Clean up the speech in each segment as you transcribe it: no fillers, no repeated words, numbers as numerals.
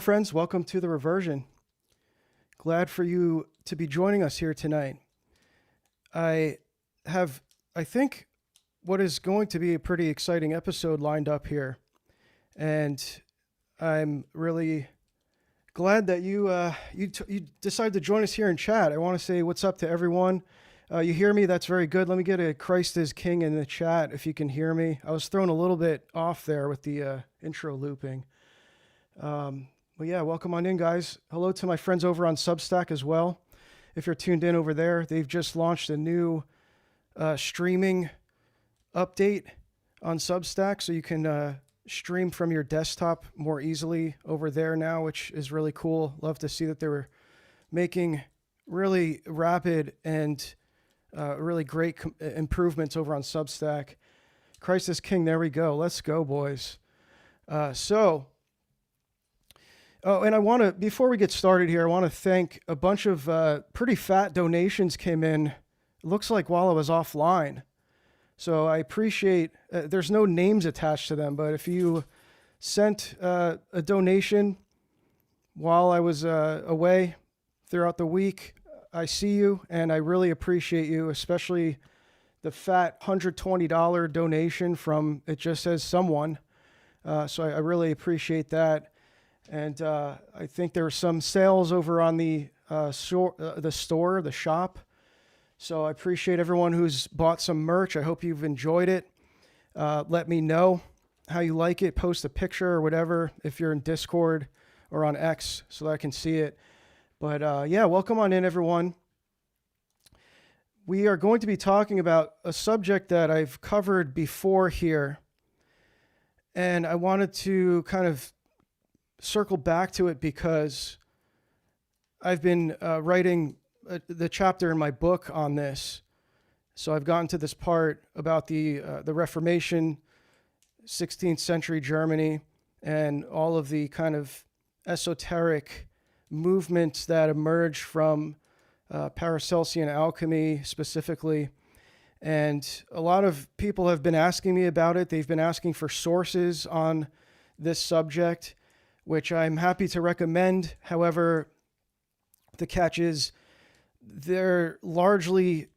Friends, welcome to the Reversion. Glad for you to be joining us here tonight. I have, I think, what is going to be a pretty exciting episode lined up here. And I'm really glad that you decided to join us here in chat. I want to say what's up to everyone. You hear me? That's very good. Let me get a Christ is King in the chat if you can hear me. I was thrown a little bit off there with the intro looping. But yeah, welcome on in, guys. Hello to my friends over on Substack as well. If you're tuned in over there, they've just launched a new streaming update on Substack, so you can stream from your desktop more easily over there now, which is really cool. Love to see that they were making really rapid and really great improvements over on Substack. Christ is King. There we go. Let's go, boys. Oh, and I want to, before we get started here, I want to thank a bunch of pretty fat donations came in. It looks like while I was offline. So I appreciate, there's no names attached to them, but if you sent a donation while I was away throughout the week, I see you and I really appreciate you, especially the fat $120 donation from, it just says someone. So I really appreciate that. And I think there were some sales over on the store, the shop. So I appreciate everyone who's bought some merch. I hope you've enjoyed it. Let me know how you like it. Post a picture or whatever if you're in Discord or on X so that I can see it. But yeah, welcome on in, everyone. We are going to be talking about a subject that I've covered before here. And I wanted to kind of circle back to it because I've been writing the chapter in my book on this. So I've gotten to this part about the Reformation, 16th century Germany, and all of the kind of esoteric movements that emerged from Paracelsian alchemy specifically. And a lot of people have been asking me about it. They've been asking for sources on this subject, which I'm happy to recommend. However, the catch is they're largely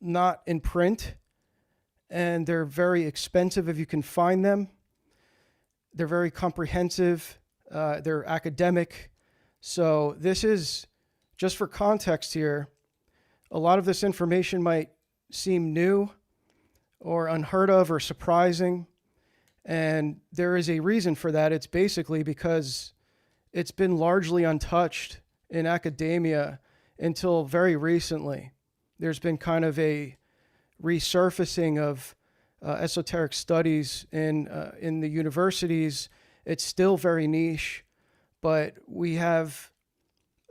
not in print and they're very expensive if you can find them. They're very comprehensive. They're academic. So this is just for context here. A lot of this information might seem new or unheard of or surprising. And there is a reason for that. It's basically because it's been largely untouched in academia until very recently. There's been kind of a resurfacing of esoteric studies in the universities. It's still very niche, but we have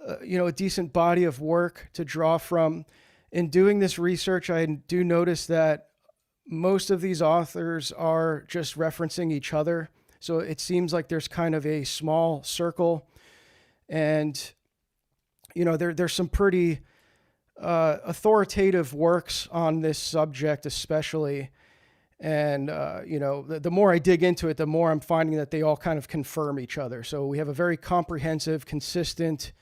a decent body of work to draw from. In doing this research, I do notice that most of these authors are just referencing each other. So it seems like there's kind of a small circle. And, there's some pretty authoritative works on this subject, especially. And, the more I dig into it, the more I'm finding that they all kind of confirm each other. So we have a very comprehensive, consistent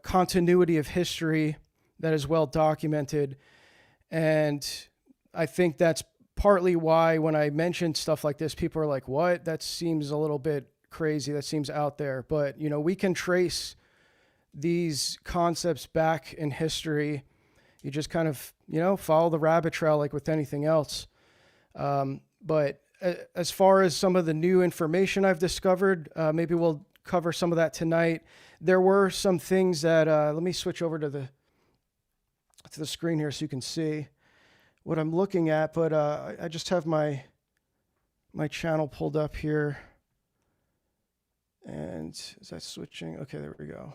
continuity of history that is well documented. And I think that's partly why when I mention stuff like this, people are like, what? That seems a little bit crazy. That seems out there. But, we can trace these concepts back in history. You just kind of, follow the rabbit trail like with anything else. But as far as some of the new information I've discovered, maybe we'll cover some of that tonight. There were some things that, let me switch over to the screen here so you can see what I'm looking at, but I just have my channel pulled up here. And is that switching? Okay, there we go.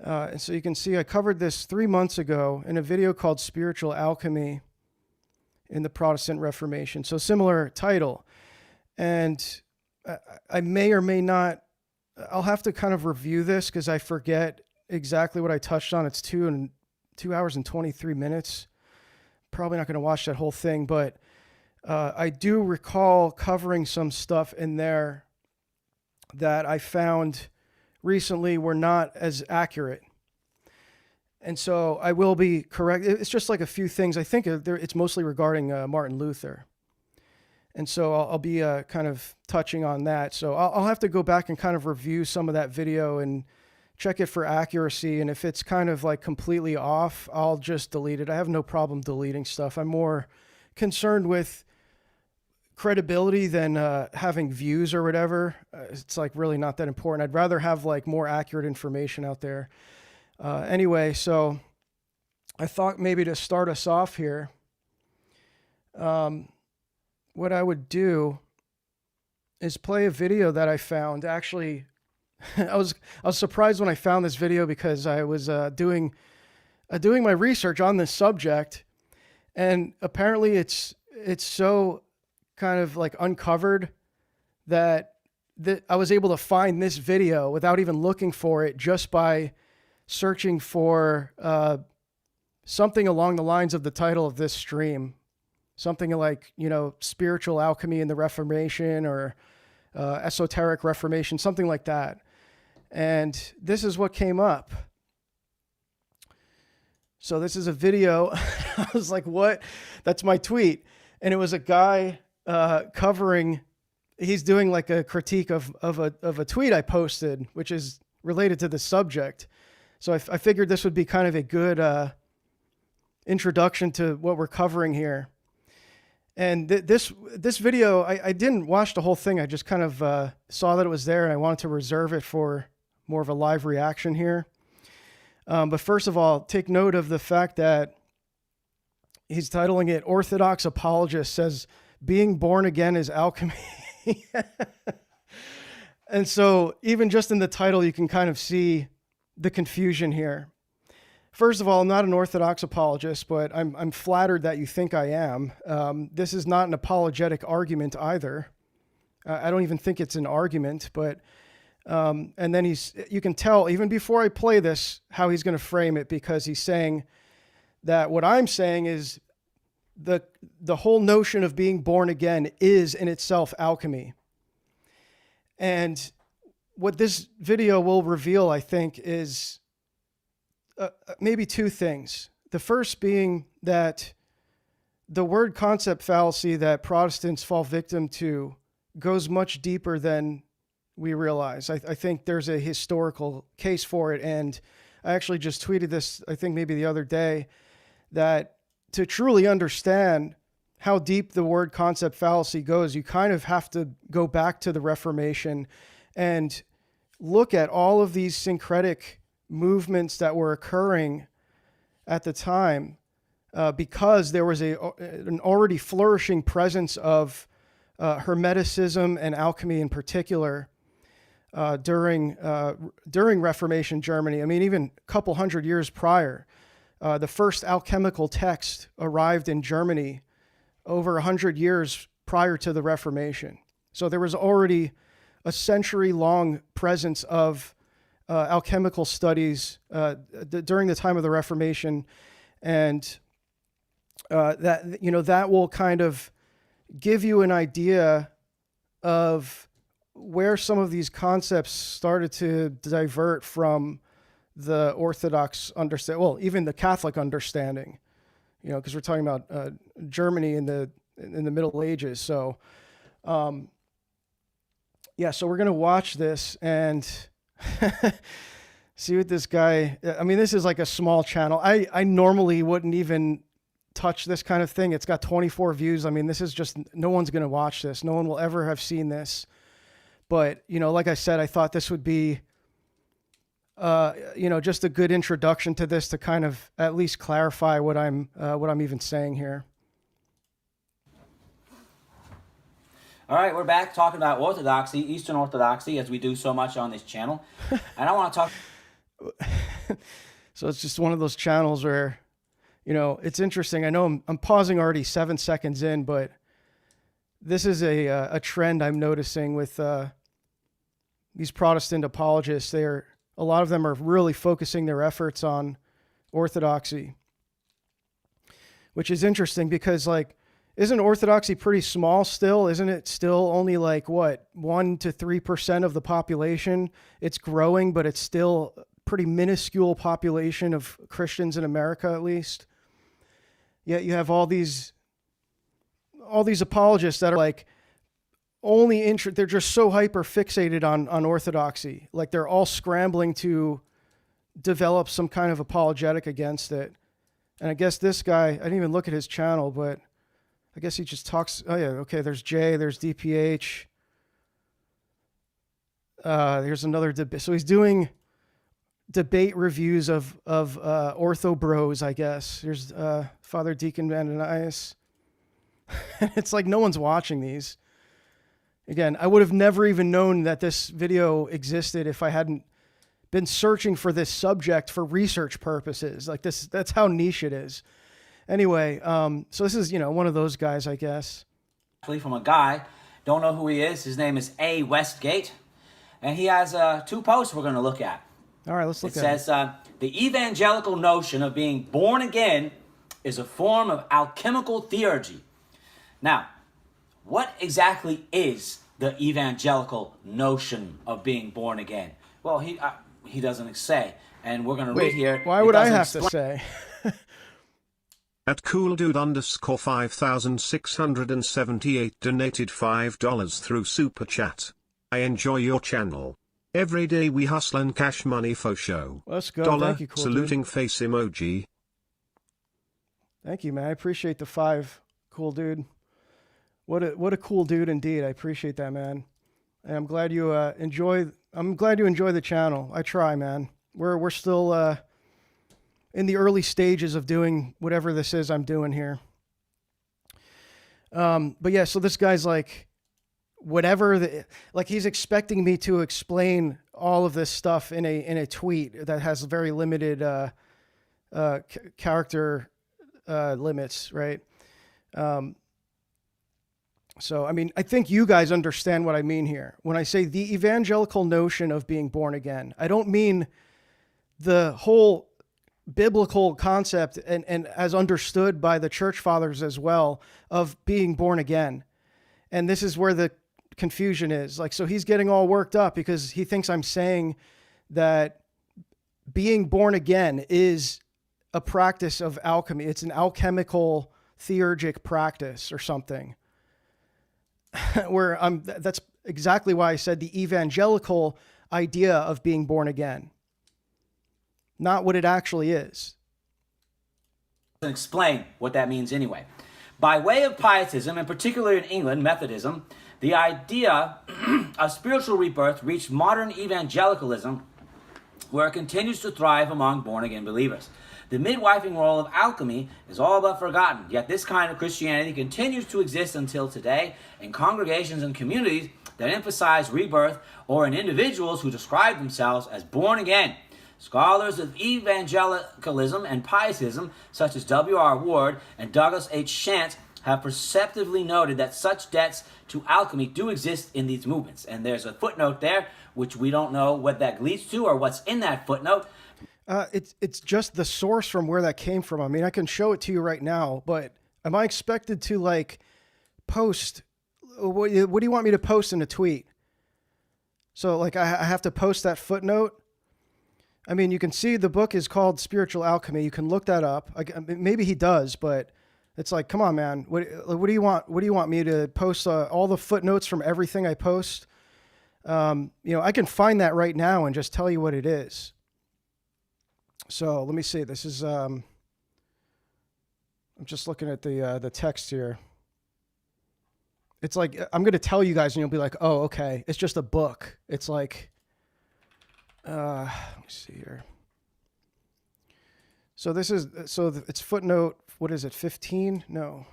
And so you can see I covered this 3 months ago in a video called Spiritual Alchemy in the Protestant Reformation. So similar title. And I may or may not, I'll have to kind of review this because I forget exactly what I touched on. It's 2 hours and 23 minutes. Probably not going to watch that whole thing, but I do recall covering some stuff in there that I found recently were not as accurate. And so I will be correct. It's just like a few things. I think it's mostly regarding Martin Luther. And so I'll be kind of touching on that. So I'll have to go back and kind of review some of that video and check it for accuracy. And if it's kind of like completely off, I'll just delete it. I have no problem deleting stuff. I'm more concerned with credibility than having views or whatever. It's like really not that important. I'd rather have like more accurate information out there. Anyway, so I thought maybe to start us off here, what I would do is play a video that I found. Actually, I was surprised when I found this video because I was doing my research on this subject, and apparently it's so kind of like uncovered that I was able to find this video without even looking for it, just by searching for something along the lines of the title of this stream. Something like, spiritual alchemy in the Reformation, or esoteric Reformation, something like that. And this is what came up. So this is a video. I was like, what? That's my tweet. And it was a guy he's doing like a critique of a tweet I posted, which is related to the subject. So I figured this would be kind of a good introduction to what we're covering here. And this video, I didn't watch the whole thing. I just kind of saw that it was there, and I wanted to reserve it for more of a live reaction here. But first of all, take note of the fact that he's titling it "Orthodox Apologist Says Being Born Again is Alchemy." And so even just in the title, you can kind of see the confusion here. First of all, I'm not an Orthodox apologist, but I'm flattered that you think I am. This is not an apologetic argument either. I don't even think it's an argument, but and then you can tell even before I play this how he's going to frame it, because he's saying that what I'm saying is the whole notion of being born again is in itself alchemy. And what this video will reveal, I think, is maybe two things. The first being that the word concept fallacy that Protestants fall victim to goes much deeper than we realize. I think there's a historical case for it. And I actually just tweeted this, I think maybe the other day, that to truly understand how deep the word concept fallacy goes, you kind of have to go back to the Reformation and look at all of these syncretic movements that were occurring at the time, because there was an already flourishing presence of Hermeticism and alchemy in particular during Reformation Germany. I mean, even a couple hundred years prior, the first alchemical text arrived in Germany over 100 years prior to the Reformation. So there was already a century-long presence of alchemical studies during the time of the Reformation, and that will kind of give you an idea of where some of these concepts started to divert from the Orthodox understanding, well, even the Catholic understanding, because we're talking about Germany in the Middle Ages. So, so we're gonna watch this and see what this guy. I mean, this is like a small channel. I normally wouldn't even touch this kind of thing. It's got 24 views. I mean, this is just, no one's gonna watch this. No one will ever have seen this. But like I said, I thought this would be just a good introduction to this, to kind of at least clarify what I'm even saying here. All right, we're back talking about Orthodoxy, Eastern Orthodoxy, as we do so much on this channel. And I want to talk. So it's just one of those channels where, it's interesting. I know I'm pausing already 7 seconds in, but this is a trend I'm noticing with these Protestant apologists. A lot of them are really focusing their efforts on orthodoxy, which is interesting because, like, isn't Orthodoxy pretty small still? Isn't it still only like what, 1 to 3% of the population? It's growing, but it's still a pretty minuscule population of Christians in America, at least. Yet you have all these apologists that are like they're just so hyper fixated on Orthodoxy. Like they're all scrambling to develop some kind of apologetic against it. And I guess this guy, I didn't even look at his channel, but I guess he just talks. Oh yeah, okay. There's Jay. There's DPH. There's another debate. So he's doing debate reviews of Ortho Bros, I guess. Here's Father Deacon Ananias. It's like no one's watching these. Again, I would have never even known that this video existed if I hadn't been searching for this subject for research purposes. Like this, that's how niche it is. Anyway, so this is, one of those guys, I guess. Actually from a guy, don't know who he is. His name is A. Westgate. And he has 2 posts we're going to look at. All right, let's look at it. It says, the evangelical notion of being born again is a form of alchemical theology. Now, what exactly is the evangelical notion of being born again? Well, he doesn't say, and we're going to read here. Why would I have to say? At cooldude_5678 donated $5 through Super Chat. I enjoy your channel. Every day we hustle and cash money for show. Let's go. Dollar, Thank you, cool saluting dude. face emoji. Thank you, man. I appreciate the 5, cool dude. What a cool dude indeed. I appreciate that, man. And I'm glad you enjoy the channel. I try, man. We're still in the early stages of doing whatever this is I'm doing here. But yeah, so this guy's like, he's expecting me to explain all of this stuff in a tweet that has very limited character limits, right? So, I mean, I think you guys understand what I mean here. When I say the evangelical notion of being born again, I don't mean the whole biblical concept and as understood by the church fathers as well of being born again. And this is where the confusion is. Like, so he's getting all worked up because he thinks I'm saying that being born again is a practice of alchemy. It's an alchemical theurgic practice or something. Where that's exactly why I said the evangelical idea of being born again, not what it actually is. Explain what that means anyway. By way of pietism, and particularly in England, Methodism, the idea of spiritual rebirth reached modern evangelicalism, where it continues to thrive among born-again believers. The midwifing role of alchemy is all but forgotten, yet this kind of Christianity continues to exist until today in congregations and communities that emphasize rebirth or in individuals who describe themselves as born again. Scholars of evangelicalism and pietism, such as W.R. Ward and Douglas H. Shantz, have perceptively noted that such debts to alchemy do exist in these movements. And there's a footnote there, which we don't know what that leads to or what's in that footnote. It's just the source from where that came from. I mean, I can show it to you right now, but am I expected to like post? What do you want me to post in a tweet? So like I have to post that footnote. I mean, you can see the book is called Spiritual Alchemy. You can look that up. Maybe he does, but it's like, come on, man. What do you want? What do you want me to post? All the footnotes from everything I post. I can find that right now and just tell you what it is. So let me see. This is. I'm just looking at the text here. It's like I'm going to tell you guys, and you'll be like, "Oh, okay." It's just a book. It's like. Let me see here. So it's footnote. What is it? 15? No.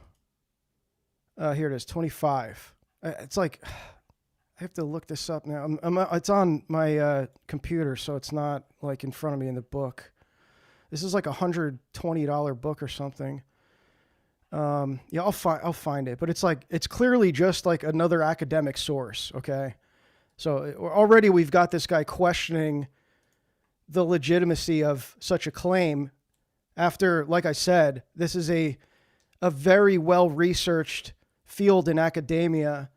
Here it is. 25. It's like I have to look this up now. It's on my computer, so it's not like in front of me in the book. This is like $120 book or something. Yeah, I'll find it, but it's clearly just like another academic source. Okay. So already we've got this guy questioning the legitimacy of such a claim after, like I said, this is a a very well-researched field in academia,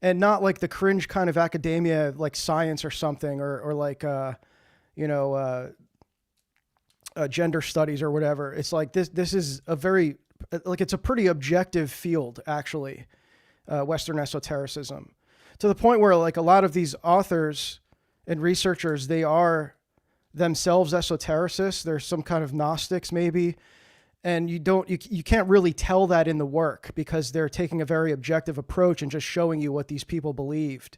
and not like the cringe kind of academia like science or something, or like, gender studies or whatever. It's like this is a very, like, it's a pretty objective field, actually, Western esotericism, to the point where like a lot of these authors and researchers, they are themselves esotericists. There's some kind of Gnostics maybe. And you can't really tell that in the work because they're taking a very objective approach and just showing you what these people believed.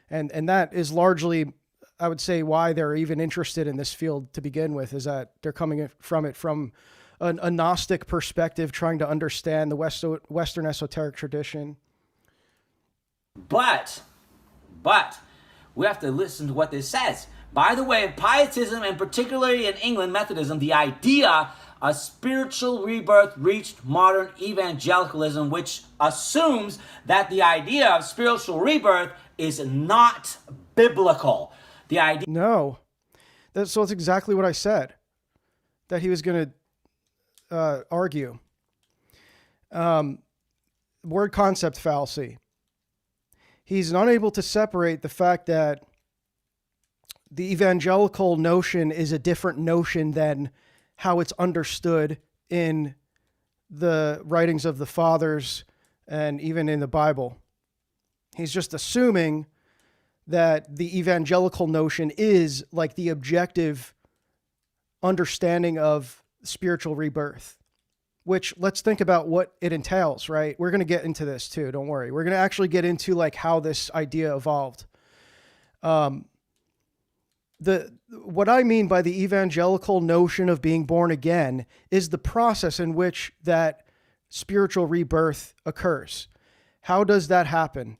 And that is largely, I would say, why they're even interested in this field to begin with, is that they're coming from it from a Gnostic perspective, trying to understand the Western esoteric tradition. But we have to listen to what this says. By the way of Pietism, and particularly in England, Methodism, the idea of spiritual rebirth reached modern evangelicalism, which assumes that the idea of spiritual rebirth is not biblical. The idea... No. So it's exactly what I said, that he was going to argue. Word concept fallacy. He's unable to separate the fact that the evangelical notion is a different notion than how it's understood in the writings of the fathers and even in the Bible. He's just assuming that the evangelical notion is like the objective understanding of spiritual rebirth, which, let's think about what it entails, right? We're going to get into this too, don't worry. We're going to actually get into like how this idea evolved. What I mean by the evangelical notion of being born again is the process in which that spiritual rebirth occurs. How does that happen?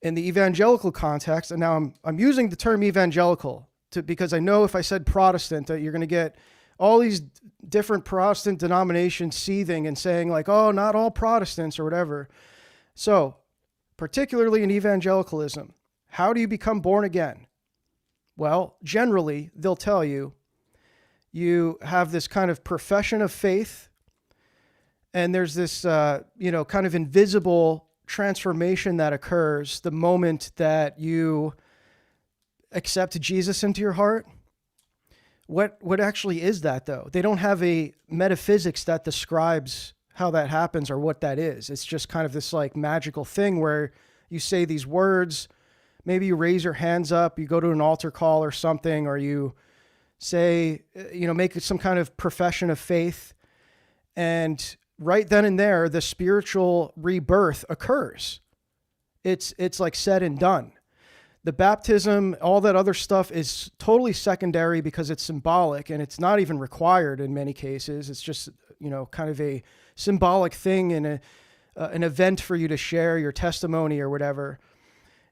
In the evangelical context, and now I'm using the term evangelical because I know if I said Protestant that you're going to get all these different Protestant denominations seething and saying like, oh, not all Protestants or whatever. So, particularly in evangelicalism, how do you become born again? Well, generally, they'll tell you, you have this kind of profession of faith, and there's this, kind of invisible transformation that occurs the moment that you accept Jesus into your heart. What actually is that, though? They don't have a metaphysics that describes how that happens or what that is. It's just kind of this like magical thing where you say these words. Maybe you raise your hands up, you go to an altar call or something, or you say, make some kind of profession of faith. And right then and there, the spiritual rebirth occurs. It's like said and done. The baptism, all that other stuff is totally secondary because it's symbolic and it's not even required in many cases. It's just, kind of a symbolic thing and an event for you to share your testimony or whatever.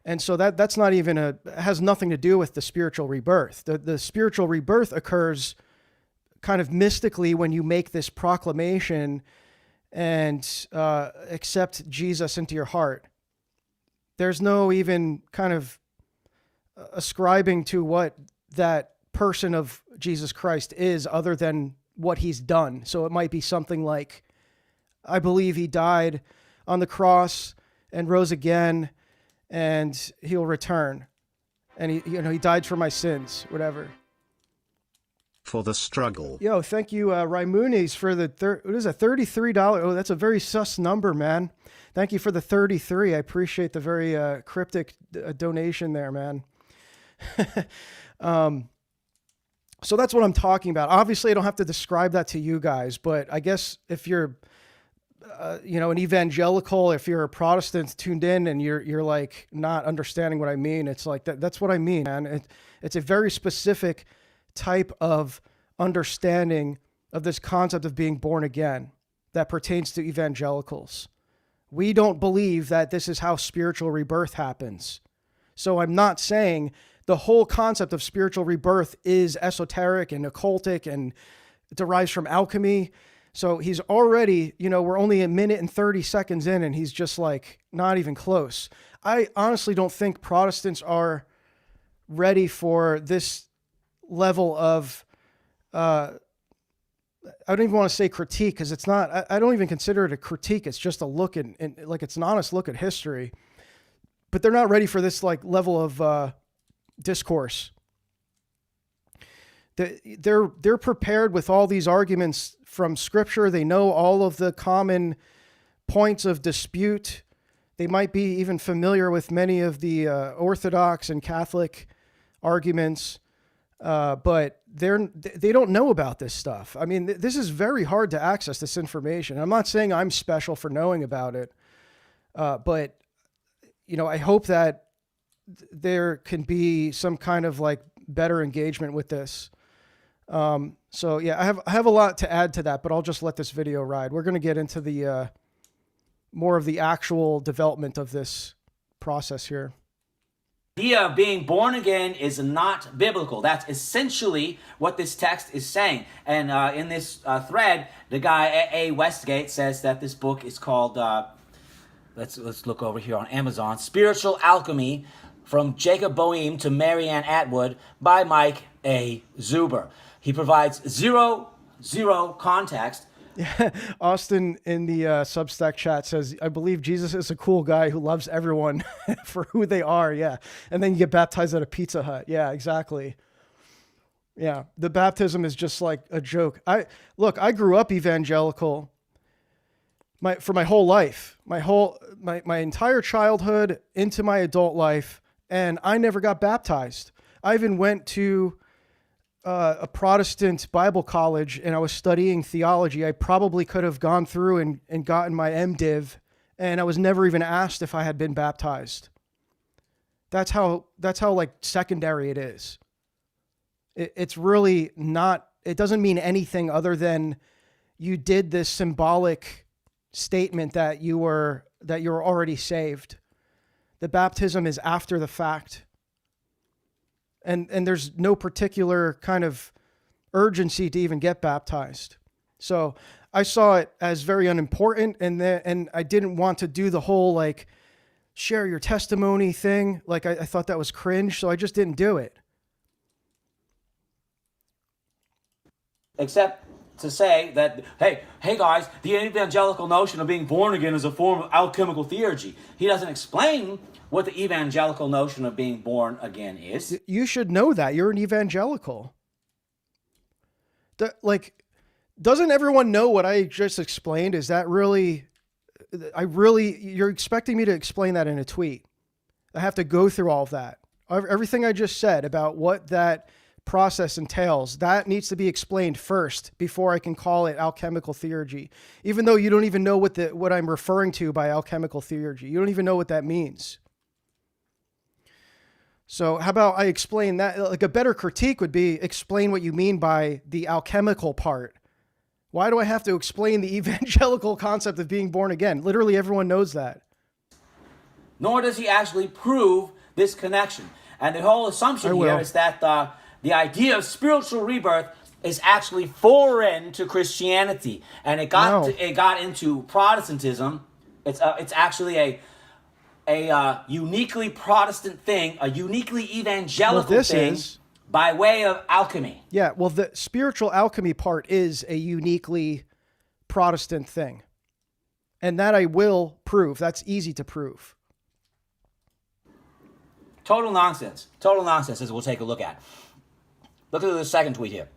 And so that's not even has nothing to do with the spiritual rebirth. The spiritual rebirth occurs kind of mystically when you make this proclamation and accept Jesus into your heart. There's no even kind of ascribing to what that person of Jesus Christ is other than what he's done. So it might be something like, I believe he died on the cross and rose again, and he'll return. And he died for my sins, whatever. For the struggle. Yo, thank you, Raimunis, for the what is it, $33? Oh, that's a very sus number, man. Thank you for the 33. I appreciate the very cryptic donation there, man. So that's what I'm talking about. Obviously, I don't have to describe that to you guys, but I guess if you're an evangelical, if you're a Protestant tuned in and you're like not understanding what I mean, it's like that's what I mean, man. It's a very specific type of understanding of this concept of being born again that pertains to evangelicals. We don't believe that this is how spiritual rebirth happens. So I'm not saying the whole concept of spiritual rebirth is esoteric and occultic and derives from alchemy. So he's already, we're only a minute and 30 seconds in and he's just like not even close. I honestly don't think Protestants are ready for this level of I don't even want to say critique, because it's not, I don't even consider it a critique. It's just a look at, like, it's an honest look at history, but they're not ready for this like level of discourse. They're prepared with all these arguments from scripture. They know all of the common points of dispute. They might be even familiar with many of the Orthodox and Catholic arguments, but they don't know about this stuff. I mean, this is very hard to access, this information. I'm not saying I'm special for knowing about it, but you know, I hope that there can be some kind of like better engagement with this. So yeah, I have a lot to add to that, but I'll just let this video ride. We're going to get into the more of the actual development of this process here. The idea of being born again is not biblical. That's essentially what this text is saying. And in this thread, the guy A. Westgate says that this book is called, let's look over here on Amazon, Spiritual Alchemy, from Jacob Boehme to Marianne Atwood by Mike A. Zuber. He provides zero context. Yeah, Austin in the Substack chat says, I believe Jesus is a cool guy who loves everyone for who they are. Yeah. And then you get baptized at a Pizza Hut. Yeah, exactly. Yeah. The baptism is just like a joke. I grew up evangelical for my whole life, my entire childhood into my adult life. And I never got baptized. I even went to a Protestant Bible college, and I was studying theology. I probably could have gone through and gotten my MDiv, and I was never even asked if I had been baptized. That's how like secondary it is. It's really not, it doesn't mean anything other than you did this symbolic statement that you were already saved. The baptism is after the fact. And there's no particular kind of urgency to even get baptized. So I saw it as very unimportant, and I didn't want to do the whole like share your testimony thing. Like I thought that was cringe, so I just didn't do it. Except to say that, hey guys, the evangelical notion of being born again is a form of alchemical theology. He doesn't explain what the evangelical notion of being born again is. You should know that. You're an evangelical. Doesn't everyone know what I just explained? Is that really, you're expecting me to explain that in a tweet? I have to go through all of that. Everything I just said about what that process entails, that needs to be explained first before I can call it alchemical theology. Even though you don't even know what I'm referring to by alchemical theology. You don't even know what that means. So how about I explain that? Like a better critique would be explain what you mean by the alchemical part. Why do I have to explain the evangelical concept of being born again? Literally everyone knows that. Nor does he actually prove this connection. And the whole assumption here is that the idea of spiritual rebirth is actually foreign to Christianity. And it got into Protestantism. It's actually a uniquely Protestant thing, a uniquely evangelical thing by way of alchemy. Yeah, well, the spiritual alchemy part is a uniquely Protestant thing. And that I will prove. That's easy to prove. Total nonsense. Total nonsense, as we'll take a look at. Look at the second tweet here.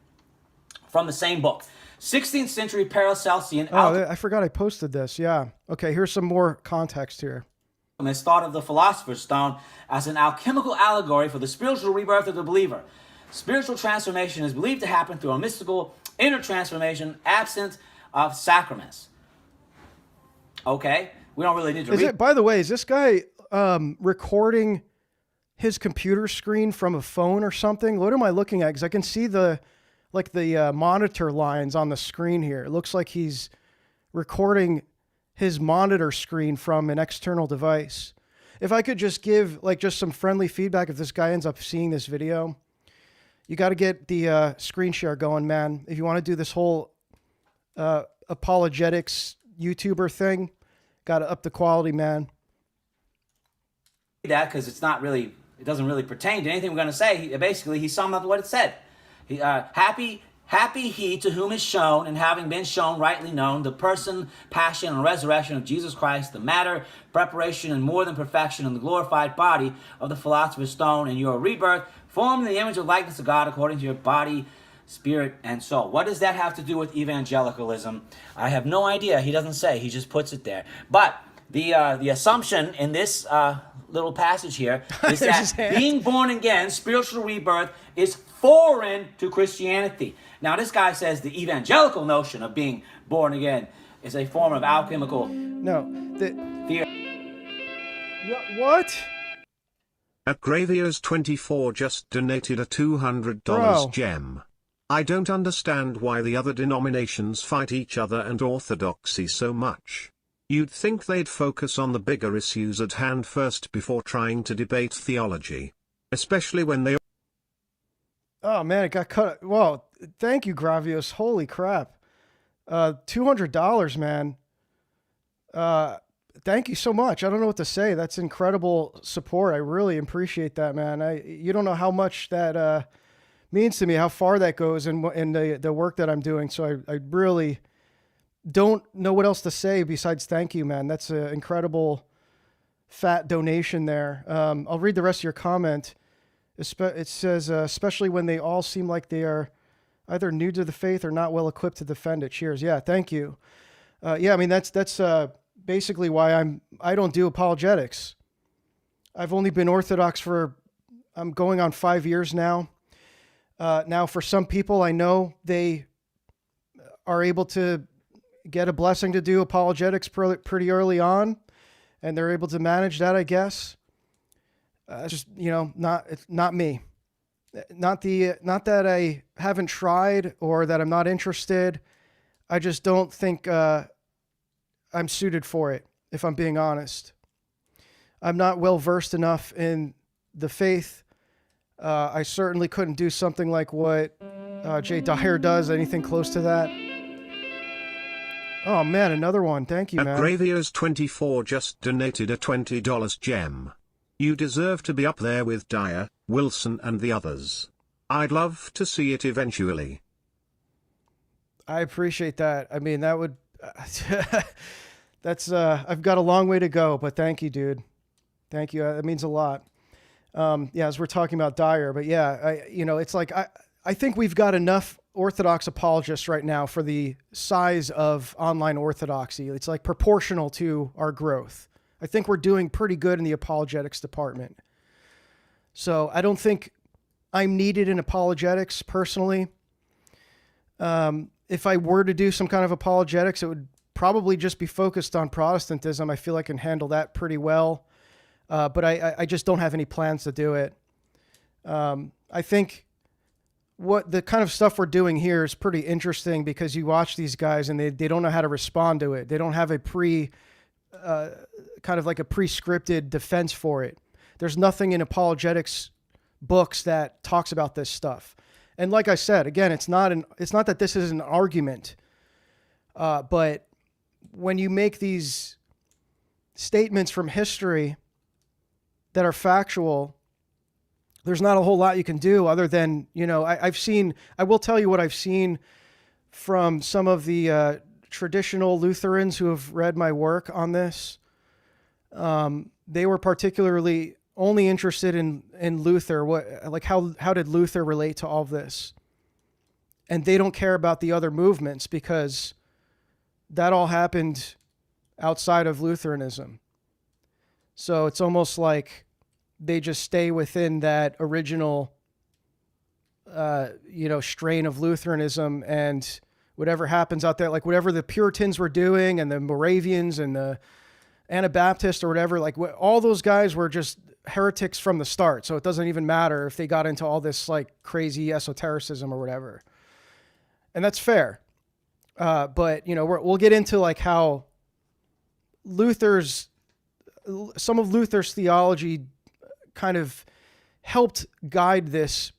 From the same book. 16th century Paracelsian alchemy. Oh, I forgot I posted this. Yeah. Okay, here's some more context here. Is thought of the philosopher's stone as an alchemical allegory for the spiritual rebirth of the believer. Spiritual transformation is believed to happen through a mystical inner transformation absent of sacraments. Okay, we don't really need to read. By the way, is this guy recording his computer screen from a phone or something? What am I looking at? Because I can see the monitor lines on the screen here. It looks like he's recording his monitor screen from an external device. If I could just give just some friendly feedback if this guy ends up seeing this video. You got to get the screen share going, man. If you want to do this whole apologetics YouTuber thing, got to up the quality, man. That because it doesn't really pertain to anything we're going to say. Basically, he summed up what it said. Happy Happy he to whom is shown, and having been shown, rightly known, the person, passion, and resurrection of Jesus Christ, the matter, preparation, and more than perfection, and the glorified body of the philosopher's stone, and your rebirth, formed in the image of likeness of God according to your body, spirit, and soul. What does that have to do with evangelicalism? I have no idea. He doesn't say. He just puts it there. But the assumption in this little passage here is that being born again, spiritual rebirth, is foreign to Christianity. Now, this guy says the evangelical notion of being born again is a form of alchemical. No. What? At Graviers24 just donated a $200 Bro. gem. I don't understand why the other denominations fight each other and orthodoxy so much. You'd think they'd focus on the bigger issues at hand first before trying to debate theology. Especially when they... Oh, man, it got cut. Well, thank you, Gravios. Holy crap. $200, man. Thank you so much. I don't know what to say. That's incredible support. I really appreciate that, man. You don't know how much that means to me, how far that goes in the work that I'm doing. So I really don't know what else to say besides thank you, man. That's an incredible fat donation there. I'll read the rest of your comment. It says, especially when they all seem like they are either new to the faith or not well equipped to defend it. Cheers. Yeah, thank you. Yeah, I mean, that's basically why I don't do apologetics. I've only been Orthodox I'm going on 5 years now. Now, for some people, I know they are able to get a blessing to do apologetics pretty early on, and they're able to manage that, I guess. Just, it's not me. Not that I haven't tried or that I'm not interested. I just don't think I'm suited for it, if I'm being honest. I'm not well versed enough in the faith. I certainly couldn't do something like what Jay Dyer does, anything close to that. Oh man, another one. Thank you, man. Graviers24 just donated a $20 gem. You deserve to be up there with Dyer, Wilson and the others. I'd love to see it eventually. I appreciate that. I mean, that would... I've got a long way to go, but thank you, dude. Thank you. That means a lot. Yeah, as we're talking about Dyer, but yeah, it's like, I think we've got enough Orthodox apologists right now for the size of online orthodoxy. It's like proportional to our growth. I think we're doing pretty good in the apologetics department. So I don't think I'm needed in apologetics personally. If I were to do some kind of apologetics, it would probably just be focused on Protestantism. I feel I can handle that pretty well. But I just don't have any plans to do it. I think what the kind of stuff we're doing here is pretty interesting because you watch these guys and they don't know how to respond to it. They don't have a kind of like a pre-scripted defense for it. There's nothing in apologetics books that talks about this stuff. And like I said, again, it's not that this is an argument, but when you make these statements from history that are factual, there's not a whole lot you can do other than, I will tell you what I've seen from some of the traditional Lutherans who have read my work on this. They were particularly only interested in Luther. How did Luther relate to all of this? And they don't care about the other movements because that all happened outside of Lutheranism. So it's almost like they just stay within that original, strain of Lutheranism, and whatever happens out there, like whatever the Puritans were doing and the Moravians and the Anabaptists or whatever, all those guys were just heretics from the start. So it doesn't even matter if they got into all this like crazy esotericism or whatever. And that's fair. But we'll get into like how some of Luther's theology kind of helped guide this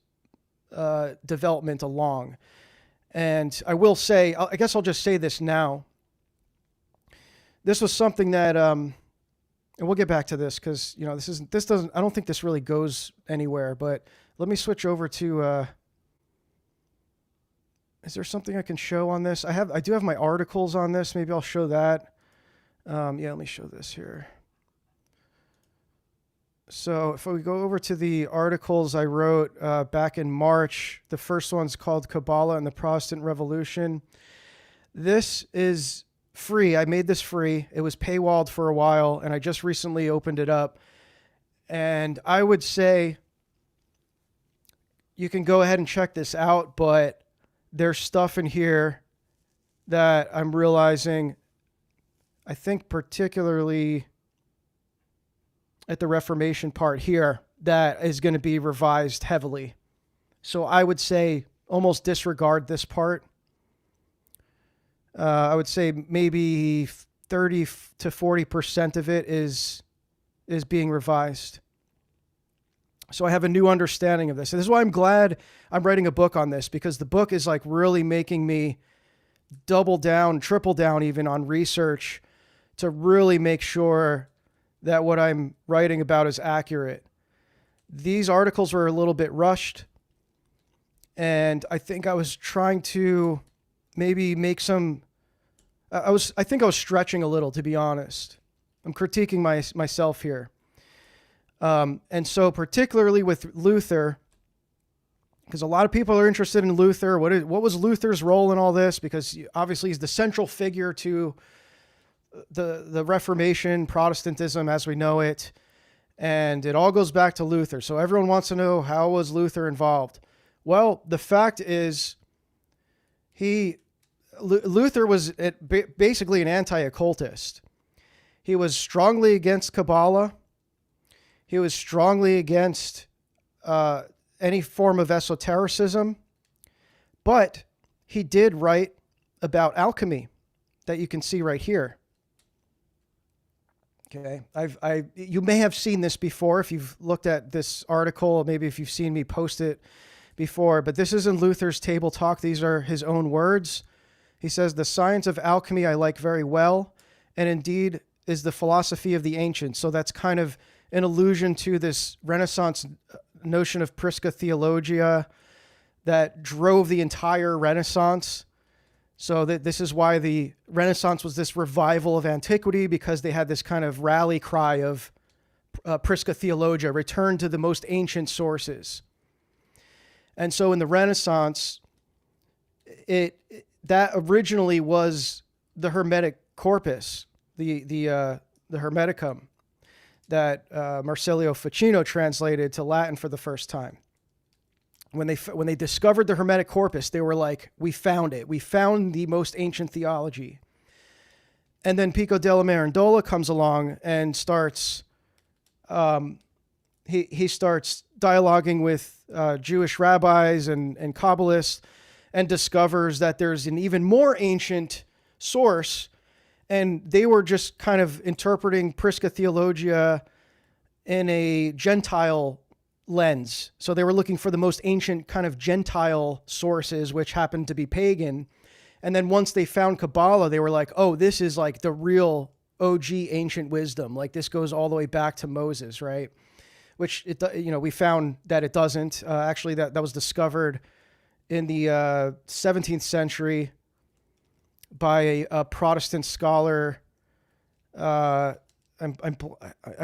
development along. And I will say, I guess I'll just say this now. This was something that, and we'll get back to this because, I don't think this really goes anywhere, but let me switch over to is there something I can show on this? I do have my articles on this. Maybe I'll show that. Yeah, let me show this here. So if we go over to the articles I wrote back in March, the first one's called Kabbalah and the Protestant Revolution. This is free. I made this free. It was paywalled for a while, and I just recently opened it up. And I would say you can go ahead and check this out, but there's stuff in here that I'm realizing, I think particularly at the Reformation part here, that is going to be revised heavily. So I would say almost disregard this part. I would say maybe 30 to 40% of it is being revised. So I have a new understanding of this. And this is why I'm glad I'm writing a book on this, because the book is like really making me double down, triple down even on research to really make sure that what I'm writing about is accurate. These articles were a little bit rushed, and I think I was trying to maybe make some, I think I was stretching a little, to be honest. I'm critiquing myself here. And so particularly with Luther, because a lot of people are interested in Luther. What was Luther's role in all this? Because obviously he's the central figure to the Reformation, Protestantism as we know it. And it all goes back to Luther. So everyone wants to know, how was Luther involved? Well, the fact is Luther was basically an anti-occultist. He was strongly against Kabbalah. He was strongly against any form of esotericism, but he did write about alchemy that you can see right here. Okay, you may have seen this before if you've looked at this article, maybe if you've seen me post it before, but this isn't Luther's table talk. These are his own words. He says, "The science of alchemy I like very well, and indeed is the philosophy of the ancients." So that's kind of an allusion to this Renaissance notion of Prisca Theologia that drove the entire Renaissance. So that this is why the Renaissance was this revival of antiquity, because they had this kind of rally cry of Prisca Theologia, return to the most ancient sources. And so in the Renaissance, that originally was the Hermetic corpus, the Hermeticum, that Marsilio Ficino translated to Latin for the first time. When they discovered the Hermetic corpus, they were like, we found it. We found the most ancient theology. And then Pico della Mirandola comes along and starts, he starts dialoguing with Jewish rabbis and Kabbalists, and discovers that there's an even more ancient source. And they were just kind of interpreting Prisca Theologia in a Gentile lens. So they were looking for the most ancient kind of Gentile sources, which happened to be pagan. And then once they found Kabbalah, they were like, oh, this is like the real OG ancient wisdom. Like this goes all the way back to Moses, right? Which, we found that it doesn't. Actually, that was discovered in the 17th century by a Protestant scholar. I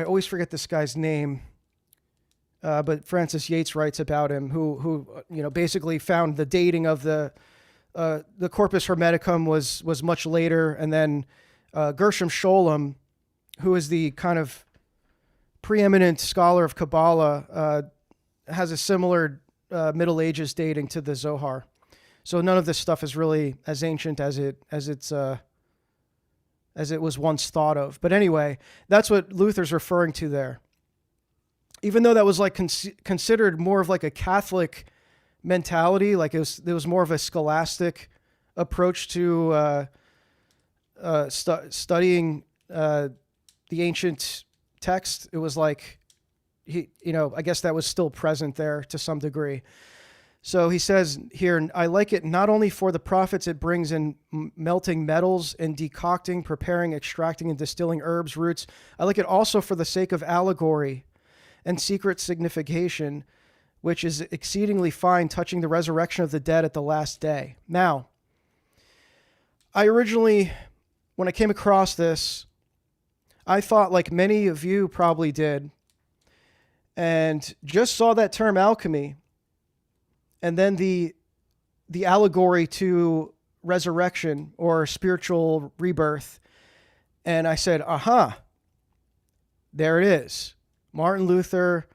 always forget this guy's name. But Francis Yates writes about him, who basically found the dating of the Corpus Hermeticum was much later, and then Gershom Scholem, who is the kind of preeminent scholar of Kabbalah, has a similar Middle Ages dating to the Zohar. So none of this stuff is really as ancient as it was once thought of. But anyway, that's what Luther's referring to there. Even though that was like considered more of like a Catholic mentality, like it was more of a scholastic approach to studying the ancient text. It was like I guess that was still present there to some degree. So he says here, I like it not only for the profits it brings in melting metals and decocting, preparing, extracting, and distilling herbs, roots. I like it also for the sake of allegory and secret signification, which is exceedingly fine, touching the resurrection of the dead at the last day. Now, I originally, when I came across this, I thought, like many of you probably did, and just saw that term alchemy, and then the allegory to resurrection or spiritual rebirth, and I said, aha, there it is. Martin Luther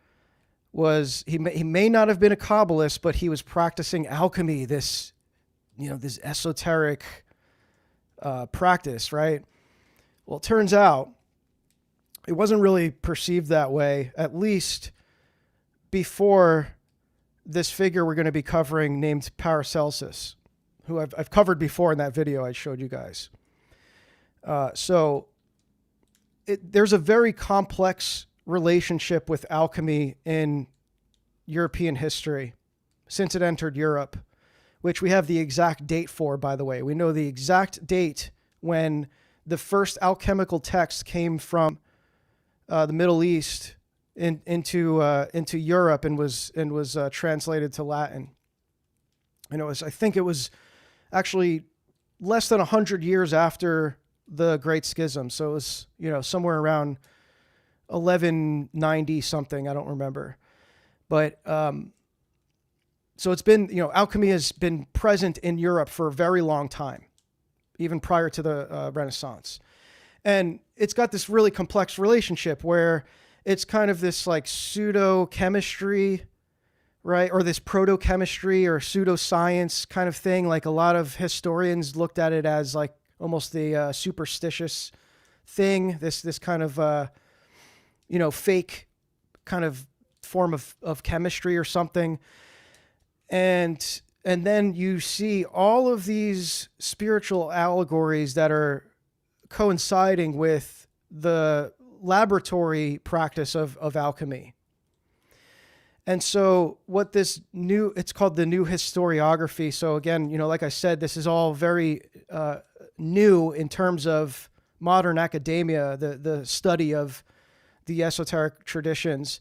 was, he may not have been a Kabbalist, but he was practicing alchemy, this esoteric practice, right? Well, it turns out it wasn't really perceived that way, at least before this figure we're going to be covering named Paracelsus, who I've covered before in that video I showed you guys. There's a very complex relationship with alchemy in European history since it entered Europe, which we have the exact date for, by the way. We know the exact date when the first alchemical text came from the Middle East into Europe and was translated to Latin. And I think it was actually less than 100 years after the Great Schism. So it was, somewhere around 1190 something. I don't remember. But so it's been, alchemy has been present in Europe for a very long time, even prior to the Renaissance. And it's got this really complex relationship where it's kind of this like pseudo-chemistry, right? Or this proto-chemistry or pseudoscience kind of thing. Like a lot of historians looked at it as like almost the superstitious thing, this kind of, fake kind of form of chemistry or something. And then you see all of these spiritual allegories that are coinciding with the laboratory practice of alchemy. And so what it's called the new historiography. So again, like I said, this is all very new in terms of modern academia, the study of the esoteric traditions.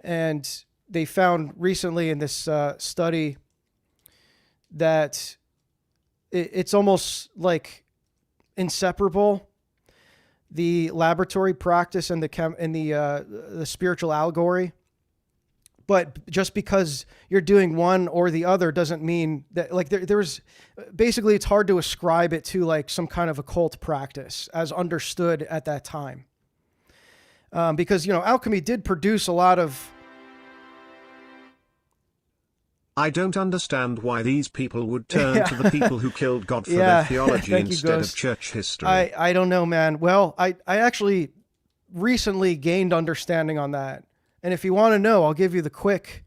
And they found recently in this study that it's almost like inseparable, the laboratory practice and the spiritual allegory. But just because you're doing one or the other doesn't mean that, like, there's basically, it's hard to ascribe it to like some kind of occult practice as understood at that time. Because, alchemy did produce a lot of... I don't understand why these people would turn to the people who killed God for their theology instead of church history. I don't know, man. Well, I actually recently gained understanding on that. And if you want to know, I'll give you the quick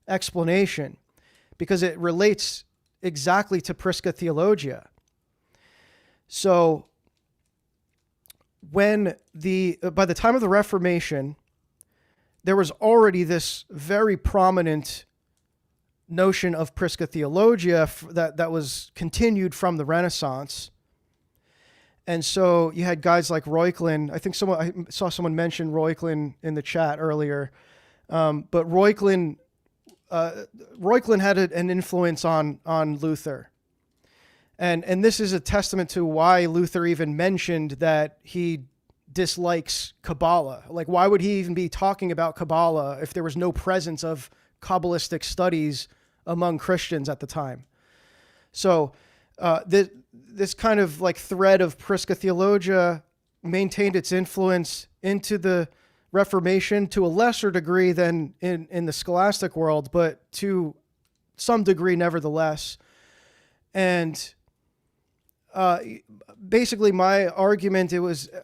explanation because it relates exactly to Prisca Theologia. So by the time of the Reformation, there was already this very prominent notion of Prisca Theologia that was continued from the Renaissance. And so you had guys like Reuchlin. I saw someone mention Reuchlin in the chat earlier. But Reuchlin had an influence on Luther. And this is a testament to why Luther even mentioned that he dislikes Kabbalah. Like, why would he even be talking about Kabbalah if there was no presence of Kabbalistic studies among Christians at the time? So this kind of like thread of Prisca Theologia maintained its influence into the Reformation to a lesser degree than in the scholastic world, but to some degree nevertheless. And basically my argument,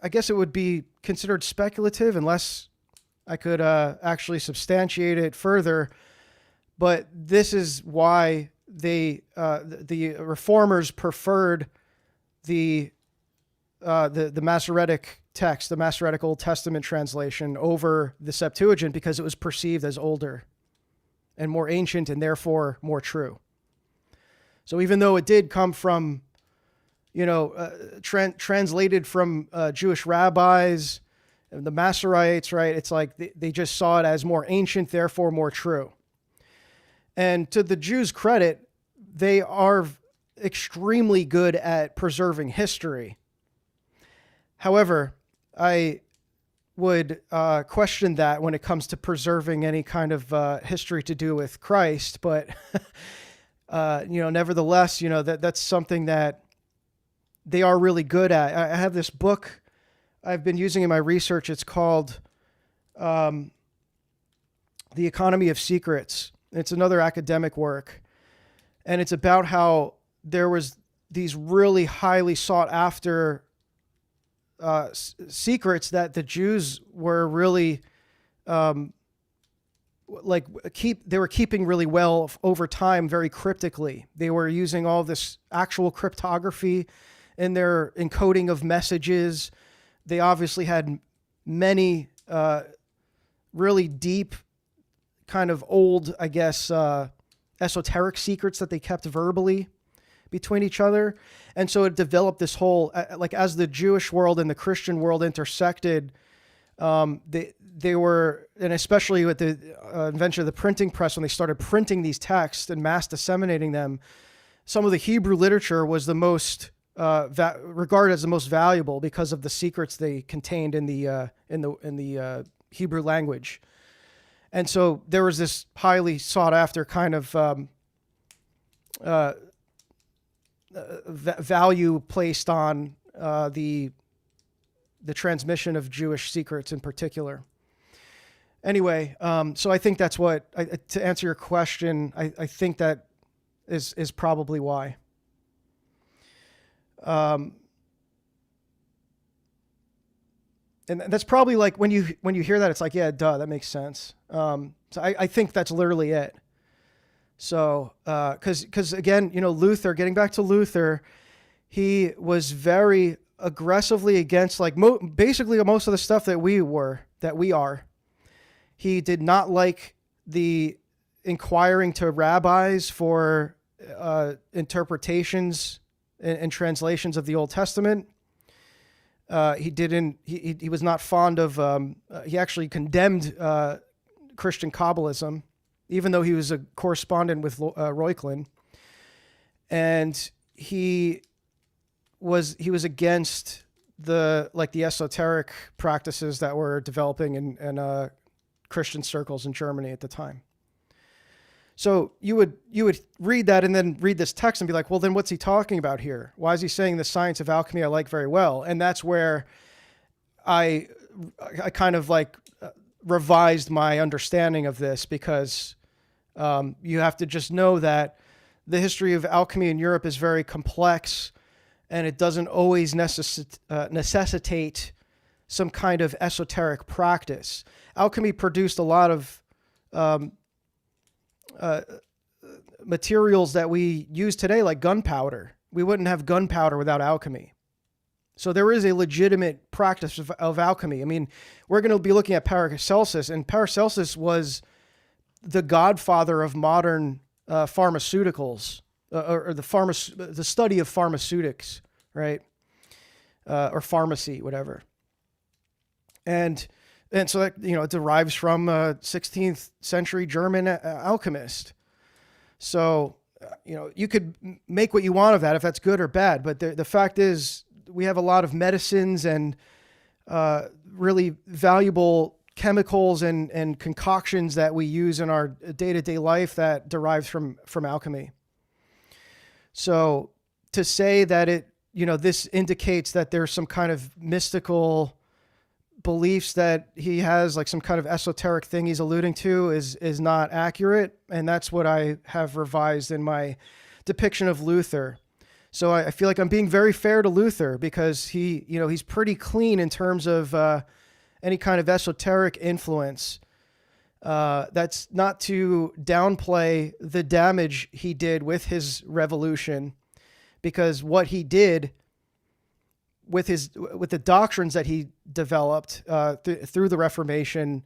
I guess it would be considered speculative unless I could actually substantiate it further. But this is why the reformers preferred the Masoretic text, the Masoretic Old Testament translation, over the Septuagint, because it was perceived as older and more ancient and therefore more true. So even though it did come from, translated from Jewish rabbis, the Masoretes, right? It's like they just saw it as more ancient, therefore more true. And to the Jews' credit, they are extremely good at preserving history. However, I would question that when it comes to preserving any kind of history to do with Christ. But, nevertheless, that's something that they are really good at. I have this book I've been using in my research. It's called The Economy of Secrets. It's another academic work. And it's about how there was these really highly sought after secrets that the Jews were really they were keeping really well over time, very cryptically. They were using all this actual cryptography in their encoding of messages. They obviously had many really deep, kind of old, I guess, esoteric secrets that they kept verbally between each other. And so it developed this whole, as the Jewish world and the Christian world intersected, they were, and especially with the invention of the printing press, when they started printing these texts and mass disseminating them, some of the Hebrew literature was the most, regarded as the most valuable because of the secrets they contained in the Hebrew language. And so there was this highly sought after kind of value placed on the transmission of Jewish secrets in particular. Anyway, so I think that's what, to answer your question, I think that is probably why. And that's probably like when you hear that, it's like, yeah, duh, that makes sense. So I think that's literally it. So, because again, Luther, getting back to Luther, he was very aggressively against basically most of the stuff that we are. He did not like the inquiring to rabbis for interpretations and translations of the Old Testament. He was not fond of, he actually condemned Christian Kabbalism, even though he was a correspondent with Reuchlin. And he was against the esoteric practices that were developing in Christian circles in Germany at the time. So you would read that and then read this text and be like, well, then what's he talking about here? Why is he saying the science of alchemy I like very well? And that's where I kind of revised my understanding of this, because you have to just know that the history of alchemy in Europe is very complex, and it doesn't always necessitate some kind of esoteric practice. Alchemy produced a lot of materials that we use today, like gunpowder. We wouldn't have gunpowder without alchemy. So there is a legitimate practice of alchemy. I mean, we're going to be looking at Paracelsus, and Paracelsus was the godfather of modern pharmaceuticals, or the study of pharmaceutics, right? Or pharmacy, whatever. And so that, it derives from a 16th century German alchemist. So, you could make what you want of that, if that's good or bad. But the fact is, we have a lot of medicines and really valuable chemicals and concoctions that we use in our day-to-day life that derives from alchemy. So to say that this indicates that there's some kind of mystical beliefs that he has, like some kind of esoteric thing he's alluding to, is not accurate. And that's what I have revised in my depiction of Luther. So I feel like I'm being very fair to Luther, because he's pretty clean in terms of any kind of esoteric influence. That's not to downplay the damage he did with his revolution, because what he did with the doctrines that he developed through the Reformation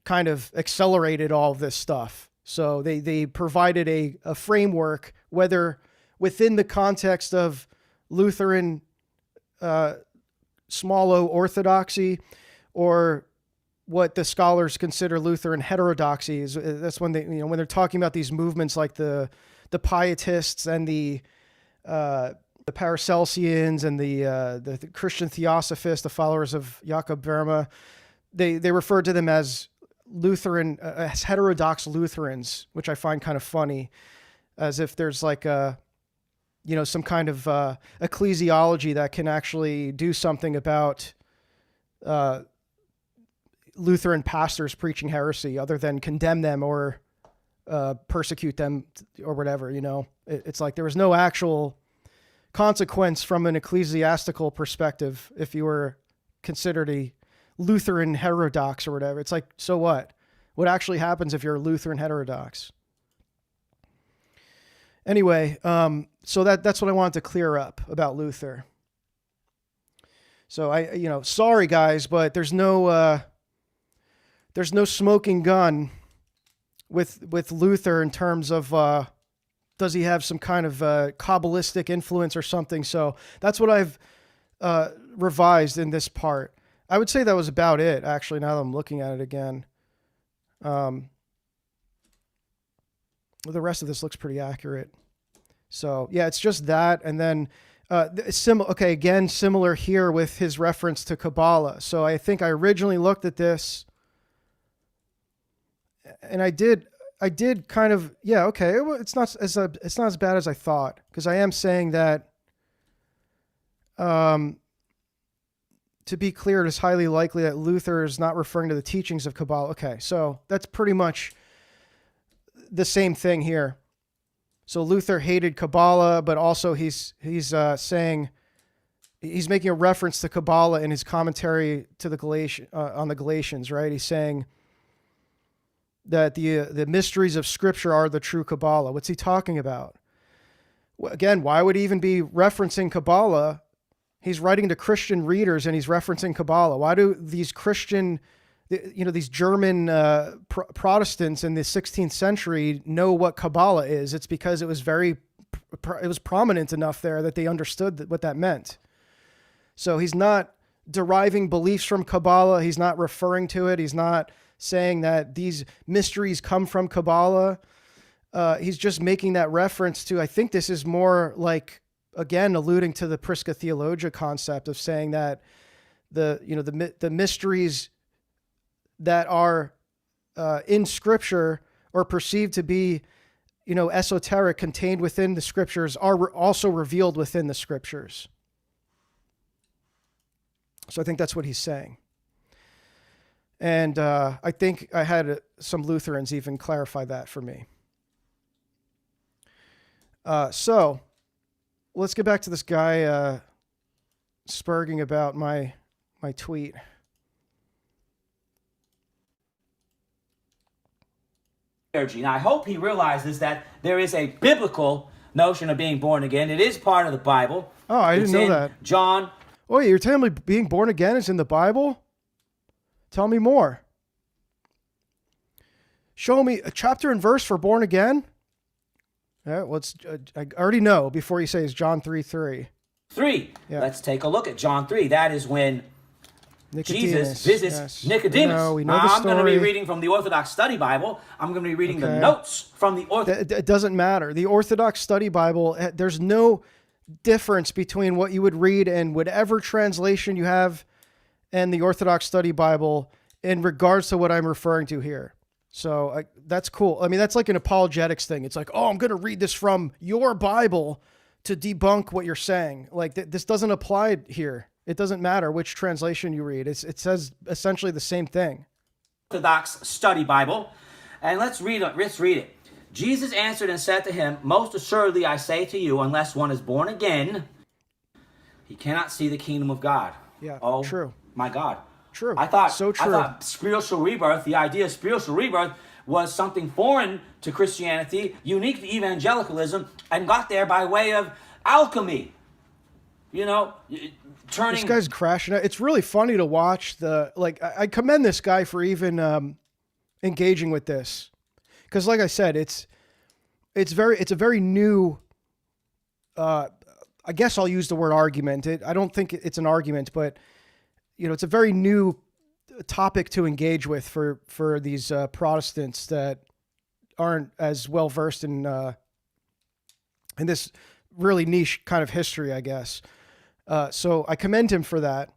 kind of accelerated all of this stuff. So they provided a framework, whether within the context of Lutheran small o orthodoxy, or what the scholars consider Lutheran heterodoxy is. That's when they, when they're talking about these movements like the Pietists and the Paracelsians and the Christian Theosophists, the followers of Jakob Boehme. They refer to them as Lutheran, as heterodox Lutherans, which I find kind of funny, as if there's like some kind of ecclesiology that can actually do something about Lutheran pastors preaching heresy other than condemn them or persecute them or whatever. It's like there was no actual consequence from an ecclesiastical perspective if you were considered a Lutheran heterodox or whatever. It's like, so what? What actually happens if you're a Lutheran heterodox? Anyway, so that's what I wanted to clear up about Luther. So sorry guys, but there's no smoking gun with Luther in terms of does he have some kind of Kabbalistic influence or something. So that's what I've revised in this part. I would say that was about it, actually, now that I'm looking at it again. The rest of this looks pretty accurate. So yeah, it's just that. And then similar here with his reference to Kabbalah. So I think I originally looked at this and I did kind of, yeah, okay. It's not as bad as I thought, because I am saying that, to be clear, it is highly likely that Luther is not referring to the teachings of Kabbalah. Okay, so that's pretty much the same thing here. So Luther hated Kabbalah, but also he's saying, he's making a reference to Kabbalah in his commentary to the on the Galatians, right? He's saying that the mysteries of Scripture are the true Kabbalah. What's he talking about? Well, again, why would he even be referencing Kabbalah? He's writing to Christian readers and he's referencing Kabbalah. Why do these Christian, these German Protestants in the 16th century know what Kabbalah is? It's because it was prominent enough there that they understood what that meant. So he's not deriving beliefs from Kabbalah. He's not referring to it. He's not saying that these mysteries come from Kabbalah. He's just making that reference to, I think this is more like, again, alluding to the Prisca Theologia concept of saying that the mysteries that are in Scripture or perceived to be, esoteric, contained within the Scriptures, are also revealed within the Scriptures. So I think that's what he's saying. And I think I had some Lutherans even clarify that for me. So let's get back to this guy spurging about my tweet. Now, I hope he realizes that there is a biblical notion of being born again. It is part of the Bible. Oh, I didn't know that. John. Oh, you're telling me being born again is in the Bible? Tell me more. Show me a chapter and verse for born again. Yeah, well, I already know before you say it's John 3:3. 3. Yeah. Let's take a look at John 3. That is when Jesus visits Nicodemus. We know the story. I'm going to be reading from the Orthodox Study Bible. I'm going to be reading the notes from the Orthodox. It doesn't matter. The Orthodox Study Bible, there's no difference between what you would read in whatever translation you have and the Orthodox Study Bible in regards to what I'm referring to here. So that's cool. I mean, that's like an apologetics thing. It's like, oh, I'm going to read this from your Bible to debunk what you're saying. Like this doesn't apply here. It doesn't matter which translation you read. It says essentially the same thing. Orthodox Study Bible. And let's read it. Jesus answered and said to him, most assuredly I say to you, unless one is born again, he cannot see the kingdom of God. Yeah, oh, true. My God. True. I thought spiritual rebirth, the idea of spiritual rebirth, was something foreign to Christianity, unique to evangelicalism, and got there by way of alchemy. Turning. This guy's crashing out. It's really funny to watch I commend this guy for even engaging with this. Because like I said, it's a very new, I guess I'll use the word argument. I don't think it's an argument, but it's a very new topic to engage with for these Protestants that aren't as well versed in this really niche kind of history, I guess. So I commend him for that.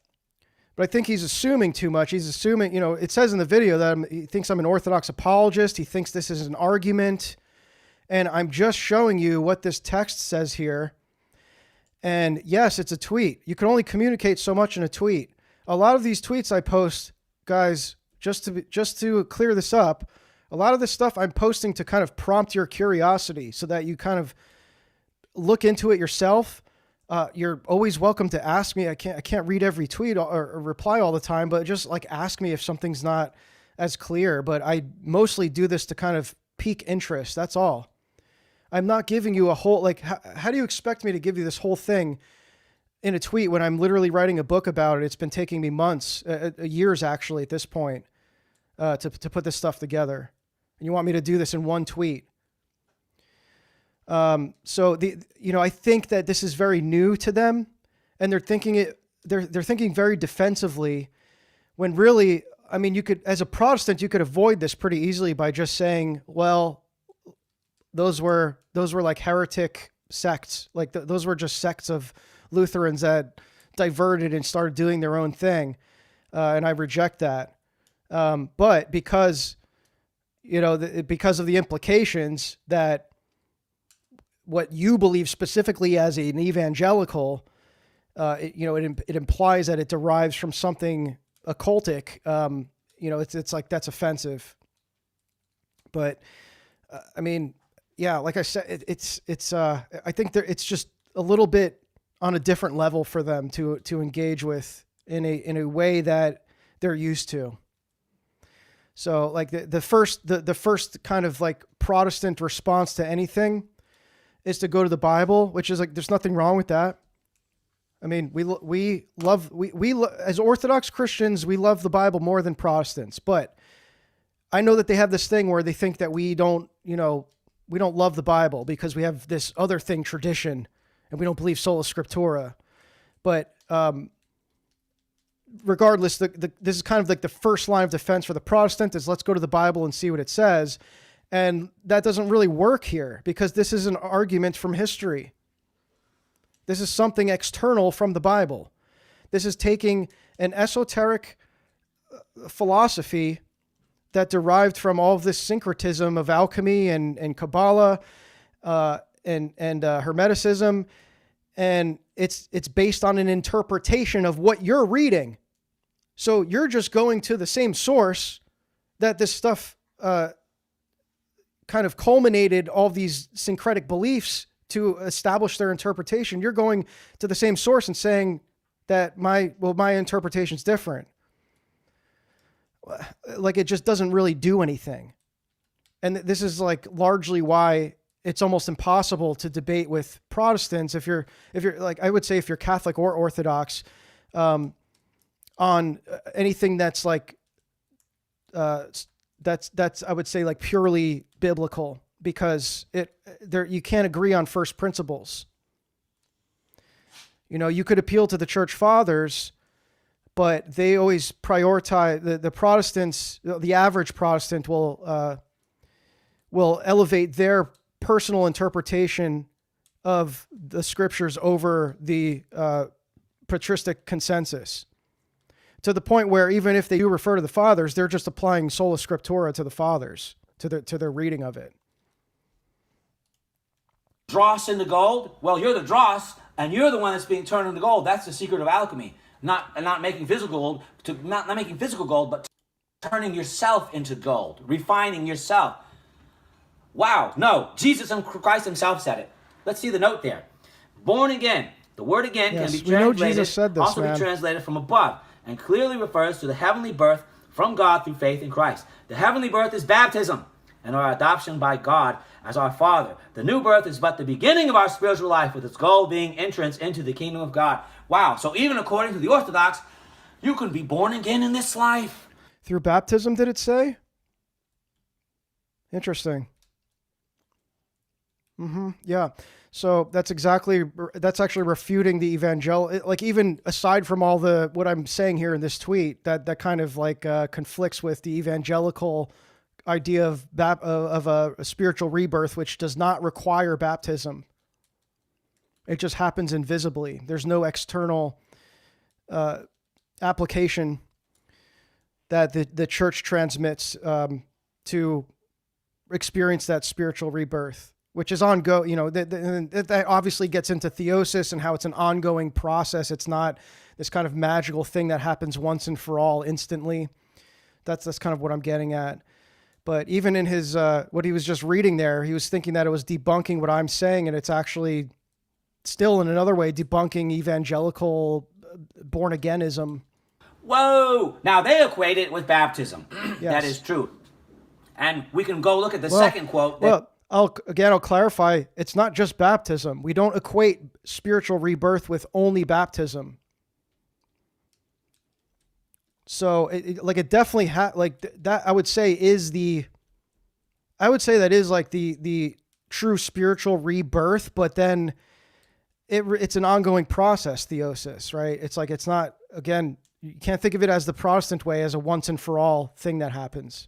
But I think he's assuming too much. He's assuming, it says in the video that he thinks I'm an Orthodox apologist. He thinks this is an argument. And I'm just showing you what this text says here. And yes, it's a tweet. You can only communicate so much in a tweet. A lot of these tweets I post, guys, just to clear this up, a lot of this stuff I'm posting to kind of prompt your curiosity so that you kind of look into it yourself. You're always welcome to ask me. I can't read every tweet or reply all the time, but just like ask me if something's not as clear. But I mostly do this to kind of pique interest. That's all. I'm not giving you a whole, like, how do you expect me to give you this whole thing in a tweet when I'm literally writing a book about it? It's been taking me months, years actually at this point, to put this stuff together. And you want me to do this in one tweet? So I think that this is very new to them, and they're thinking very defensively, when really, I mean, you could, as a Protestant, you could avoid this pretty easily by just saying, well, those were like heretic sects. Like those were just sects of Lutherans that diverted and started doing their own thing. And I reject that. But because of the implications that what you believe specifically as an evangelical, it implies that it derives from something occultic. It's like, that's offensive. But I mean, yeah, like I said, I think it's just a little bit on a different level for them to engage with in a way that they're used to. So like the first kind of like Protestant response to anything is to go to the Bible, which is like, there's nothing wrong with that. I mean, we love as Orthodox Christians, we love the Bible more than Protestants, but I know that they have this thing where they think that we don't love the Bible because we have this other thing, tradition, and we don't believe sola scriptura. But regardless, this is kind of like the first line of defense for the Protestant is, let's go to the Bible and see what it says. And that doesn't really work here because this is an argument from history. This is something external from the Bible. This is taking an esoteric philosophy that derived from all of this syncretism of alchemy and Kabbalah and Hermeticism, and it's based on an interpretation of what you're reading. So you're just going to the same source that this stuff kind of culminated all these syncretic beliefs to establish their interpretation. You're going to the same source and saying that my interpretation's different. Like, it just doesn't really do anything. And this is like largely why it's almost impossible to debate with Protestants if you're like, I would say if you're Catholic or Orthodox, on anything that's like that's I would say like purely biblical, because you can't agree on first principles. You could appeal to the church fathers, but they always prioritize the Protestants. The average Protestant will elevate their personal interpretation of the scriptures over the patristic consensus, to the point where even if they do refer to the fathers, they're just applying sola scriptura to the fathers, to their reading of it. Dross into gold? Well, you're the dross, and you're the one that's being turned into gold. That's the secret of alchemy. Not making physical gold, not making physical gold, but turning yourself into gold, refining yourself. Wow, no, Jesus and Christ himself said it. Let's see the note there. Born again. The word again can be translated, also be translated from above, and clearly refers to the heavenly birth from God through faith in Christ. The heavenly birth is baptism and our adoption by God as our Father. The new birth is but the beginning of our spiritual life, with its goal being entrance into the kingdom of God. Wow, so even according to the Orthodox, you can be born again in this life. Through baptism, did it say? Interesting. Yeah. So that's actually refuting the like even aside from all what I'm saying here in this tweet, that kind of like conflicts with the evangelical idea of a spiritual rebirth, which does not require baptism. It just happens invisibly. There's no external application that the church transmits to experience that spiritual rebirth, which is ongoing. That obviously gets into theosis and how it's an ongoing process. It's not this kind of magical thing that happens once and for all instantly. That's kind of what I'm getting at. But even in his what he was just reading there, he was thinking that it was debunking what I'm saying, and it's actually still in another way debunking evangelical born againism. Whoa! Now they equate it with baptism. Yes. That is true. And we can go look at the second quote. I'll clarify. It's not just baptism. We don't equate spiritual rebirth with only baptism. So it definitely that I would say that is like the true spiritual rebirth, but then it's an ongoing process, theosis, right? It's like, it's not, again, you can't think of it as the Protestant way, as a once and for all thing that happens.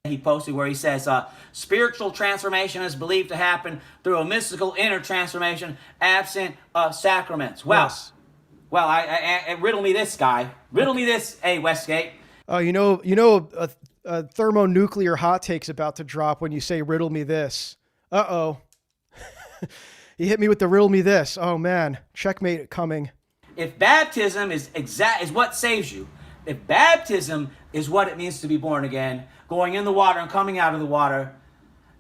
He posted where he says, spiritual transformation is believed to happen through a mystical inner transformation absent of sacraments. Well, Yes. Well, I riddle me this, guy. Riddle me this, Westgate. Oh, a thermonuclear hot take's about to drop when you say riddle me this. Uh-oh. He hit me with the riddle me this. Oh, man. Checkmate coming. If baptism is what saves you, if baptism is what it means to be born again, going in the water and coming out of the water,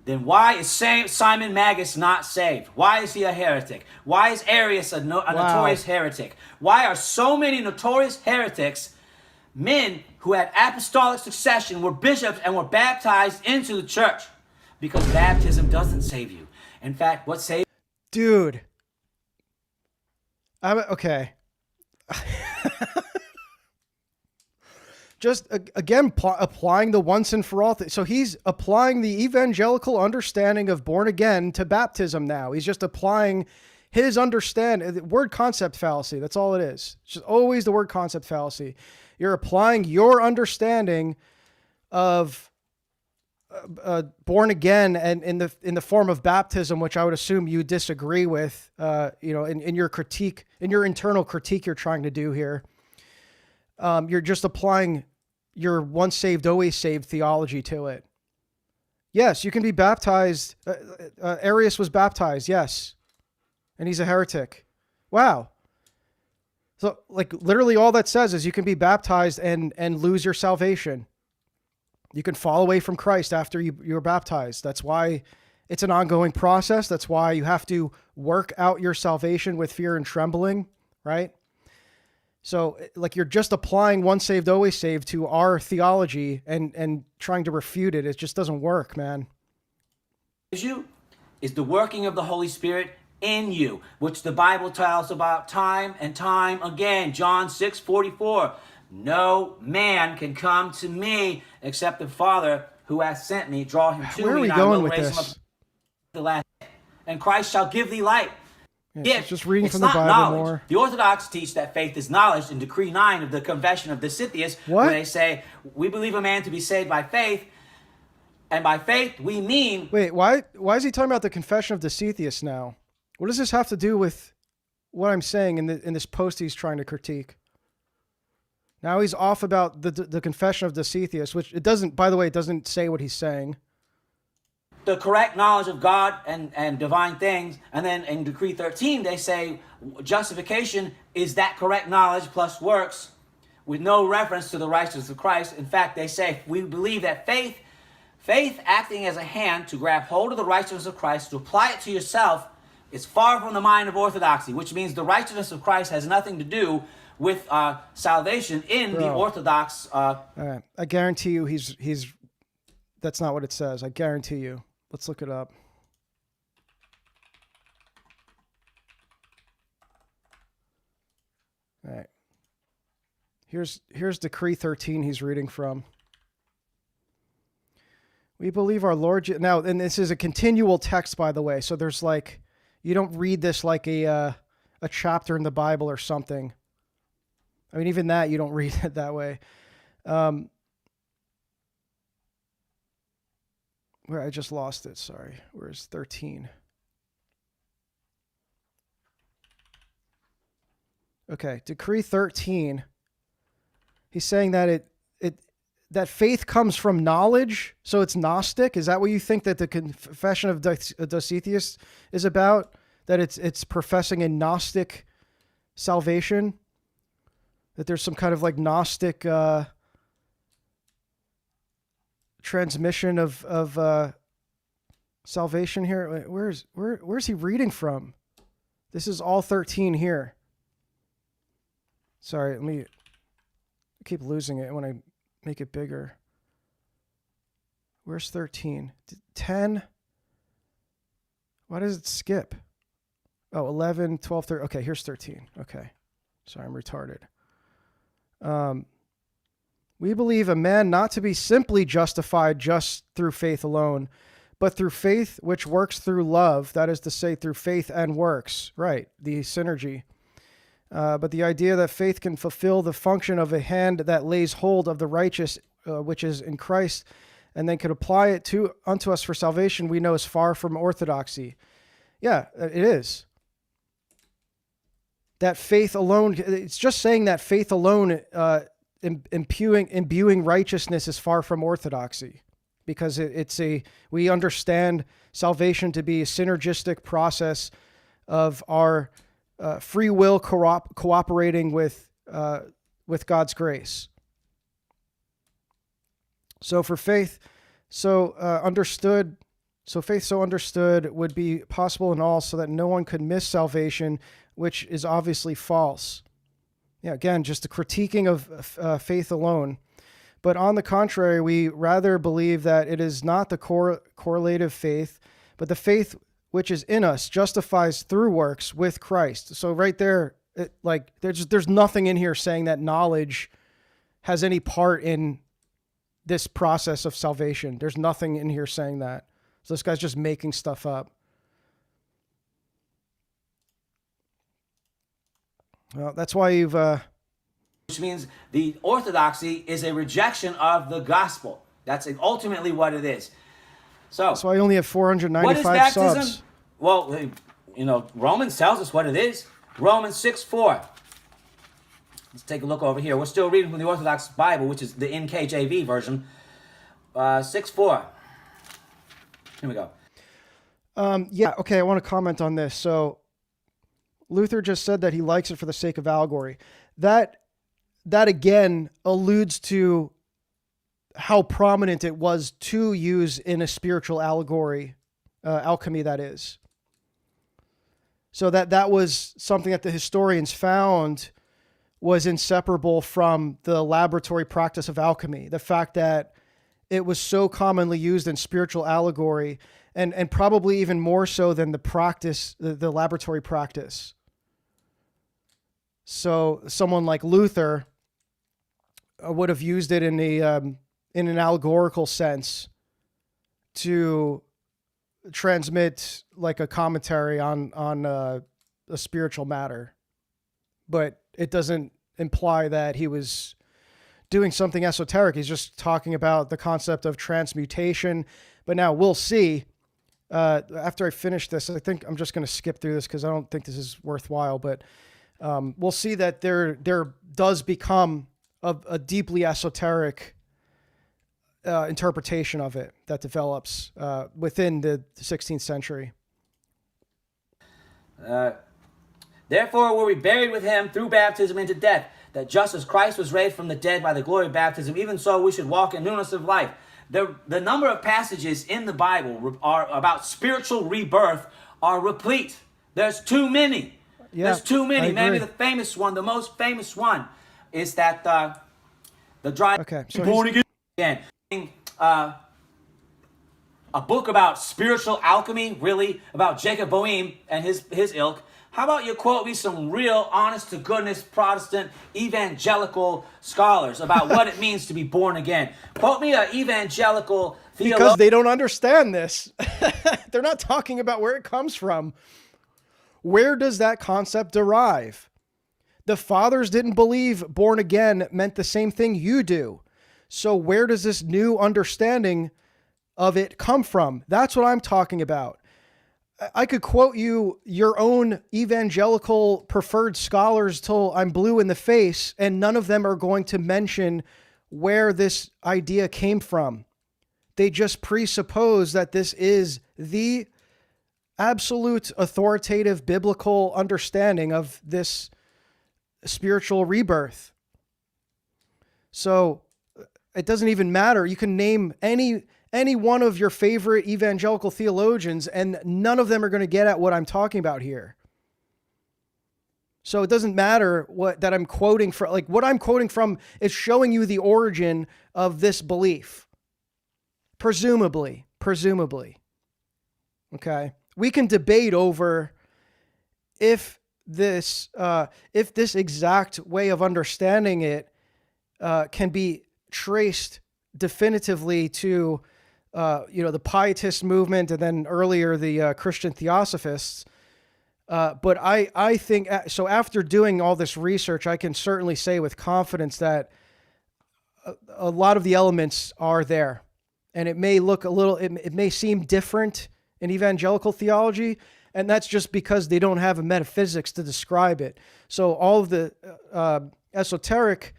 then why is Simon Magus not saved? Why is he a heretic? Why is Arius a notorious heretic? Why are so many notorious heretics men who had apostolic succession, were bishops, and were baptized into the church? Because baptism doesn't save you. In fact, what saves... Dude. Okay. Just again, applying the once and for all thing. So he's applying the evangelical understanding of born again to baptism now. He's just applying his understanding, word concept fallacy. That's all it is. It's just always the word concept fallacy. You're applying your understanding of born again and in the form of baptism, which I would assume you disagree with, in your critique, in your internal critique you're trying to do here. You're just applying your once saved, always saved theology to it. Yes, you can be baptized. Arius was baptized, yes. And he's a heretic. Wow. So, literally all that says is you can be baptized and lose your salvation. You can fall away from Christ after you're baptized. That's why it's an ongoing process. That's why you have to work out your salvation with fear and trembling, right? So you're just applying once saved, always saved to our theology and trying to refute it. It just doesn't work, man. You is the working of the Holy Spirit in you, which the Bible tells about time and time again. John 6:44. No man can come to me except the Father who hath sent me draw him to me. Where are we going with this? The last, and Christ shall give thee light. Yeah, it's just reading from the Bible knowledge. more. The Orthodox teach that faith is knowledge in Decree 9 of the Confession of Disitheus, what? where they say, we believe a man to be saved by faith, and by faith we mean... Wait, why is he talking about the Confession of Disitheus now? What does this have to do with what I'm saying in this post he's trying to critique? Now he's off about the Confession of Disitheus, which it doesn't say what he's saying. The correct knowledge of God and divine things. And then in Decree 13, they say justification is that correct knowledge plus works with no reference to the righteousness of Christ. In fact, they say we believe that faith acting as a hand to grab hold of the righteousness of Christ, to apply it to yourself, is far from the mind of orthodoxy, which means the righteousness of Christ has nothing to do with salvation in the Orthodox. All right. I guarantee you he's that's not what it says. I guarantee you. Let's look it up. All right. Here's Decree 13 he's reading from. We believe our Lord. Now, and this is a continual text, by the way. So there's like, you don't read this like a chapter in the Bible or something. I mean, even that, you don't read it that way. Where I just lost it. Sorry. Where's 13? Okay. Decree 13. He's saying that that faith comes from knowledge, so it's Gnostic. Is that what you think that the Confession of Dositheus is about? That it's professing a Gnostic salvation? That there's some kind of like Gnostic transmission of salvation here? Where's he reading from? This is all 13 here. Sorry, I keep losing it when I make it bigger. Where's 13? 10? Why does it skip? Oh, 11, 12, 13. Okay, here's 13. Okay. Sorry, I'm retarded. We believe a man not to be simply justified just through faith alone, but through faith which works through love, that is to say, through faith and works. Right, the synergy. But the idea that faith can fulfill the function of a hand that lays hold of the righteous, which is in Christ, and then could apply it unto us for salvation, we know is far from orthodoxy. Yeah, it is. That faith alone, it's just saying that faith alone imbuing righteousness is far from orthodoxy, because we understand salvation to be a synergistic process of our free will cooperating with God's grace. So for faith, faith so understood would be possible in all, so that no one could miss salvation, which is obviously false. Yeah, again, just a critiquing of faith alone. But on the contrary, we rather believe that it is not the correlative faith, but the faith which is in us justifies through works with Christ. So right there, there's nothing in here saying that knowledge has any part in this process of salvation. There's nothing in here saying that. So this guy's just making stuff up. Well, that's why you've... Which means the orthodoxy is a rejection of the gospel. That's ultimately what it is. So I only have 495 what is baptism? subs. Well, Romans tells us what it is. Romans 6:4. Let's take a look over here. We're still reading from the Orthodox Bible, which is the NKJV version. 6:4. Here we go. Okay, I want to comment on this. So Luther just said that he likes it for the sake of allegory. That again alludes to how prominent it was to use in a spiritual allegory, alchemy that is. So that was something that the historians found was inseparable from the laboratory practice of alchemy. The fact that it was so commonly used in spiritual allegory, and probably even more so than the laboratory practice. So someone like Luther would have used it in an allegorical sense to transmit like a commentary on a spiritual matter, but it doesn't imply that he was doing something esoteric. He's just talking about the concept of transmutation. But now we'll see. After I finish this, I think I'm just going to skip through this because I don't think this is worthwhile. But we'll see that there does become a deeply esoteric interpretation of it that develops within the 16th century. Therefore were we buried with him through baptism into death, that just as Christ was raised from the dead by the glory of baptism, even so we should walk in newness of life. The number of passages in the Bible are about spiritual rebirth are replete. There's too many. Yeah, there's too many. Maybe the famous one, the most famous one, is that the dry born again. A book about spiritual alchemy, really, about Jacob Boehme and his ilk. How about you quote me some real, honest-to-goodness Protestant evangelical scholars about what it means to be born again? Quote me an evangelical theologian. Because they don't understand this. They're not talking about where it comes from. Where does that concept derive? The fathers didn't believe born again meant the same thing you do. So where does this new understanding of it come from? That's what I'm talking about. I could quote you your own evangelical preferred scholars till I'm blue in the face, and none of them are going to mention where this idea came from. They just presuppose that this is the absolute authoritative biblical understanding of this spiritual rebirth. So it doesn't even matter. You can name any one of your favorite evangelical theologians, and none of them are going to get at what I'm talking about here. So it doesn't matter that I'm quoting from. Like, what I'm quoting from is showing you the origin of this belief. Presumably. Okay. We can debate over if this exact way of understanding it can be traced definitively to the Pietist movement, and then earlier the Christian Theosophists. But I think, so after doing all this research, I can certainly say with confidence that a lot of the elements are there. And it may look it may seem different in evangelical theology, and that's just because they don't have a metaphysics to describe it. So all of the esoteric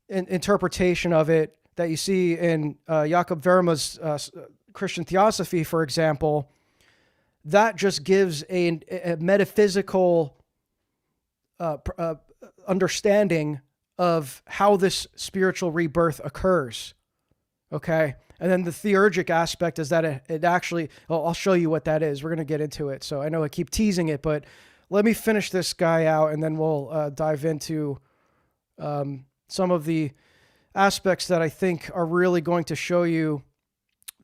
interpretation of it that you see in Jakob Verma's Christian Theosophy, for example, that just gives a metaphysical understanding of how this spiritual rebirth occurs. Okay? And then the theurgic aspect is that it actually, I'll show you what that is. We're going to get into it. So I know I keep teasing it, but let me finish this guy out, and then we'll dive into some of the aspects that I think are really going to show you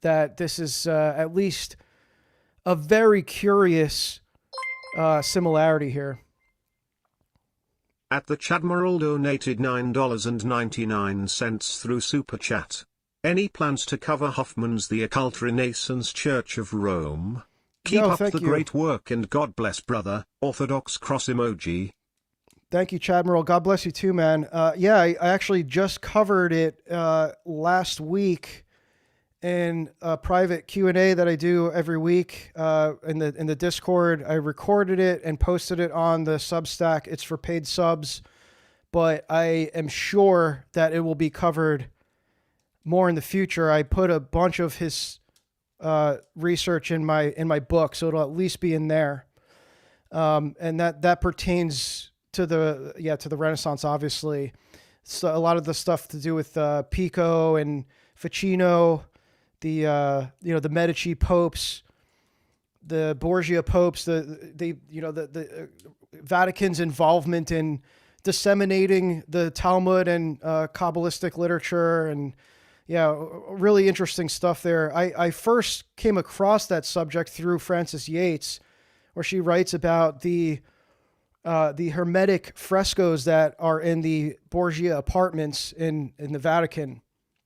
that this is at least a very curious similarity here. At the Chadmiral donated $9.99 through Super Chat. Any plans to cover Hoffman's The Occult Renaissance Church of Rome? Keep up the great work, and God bless, brother. Orthodox cross emoji. Thank you, Chadmiral. God bless you too, man. Yeah, I actually just covered it last week in a private Q&A that I do every week in the Discord. I recorded it and posted it on the Substack. It's for paid subs, but I am sure that it will be covered more in the future. I put a bunch of his research in my book, so it'll at least be in there. And that pertains to the Renaissance, obviously. So a lot of the stuff to do with Pico and Ficino, the Medici popes, the Borgia popes, the Vatican's involvement in disseminating the Talmud and Kabbalistic literature, and really interesting stuff there. I first came across that subject through Frances Yates, where she writes about the Hermetic frescoes that are in the Borgia apartments in the Vatican.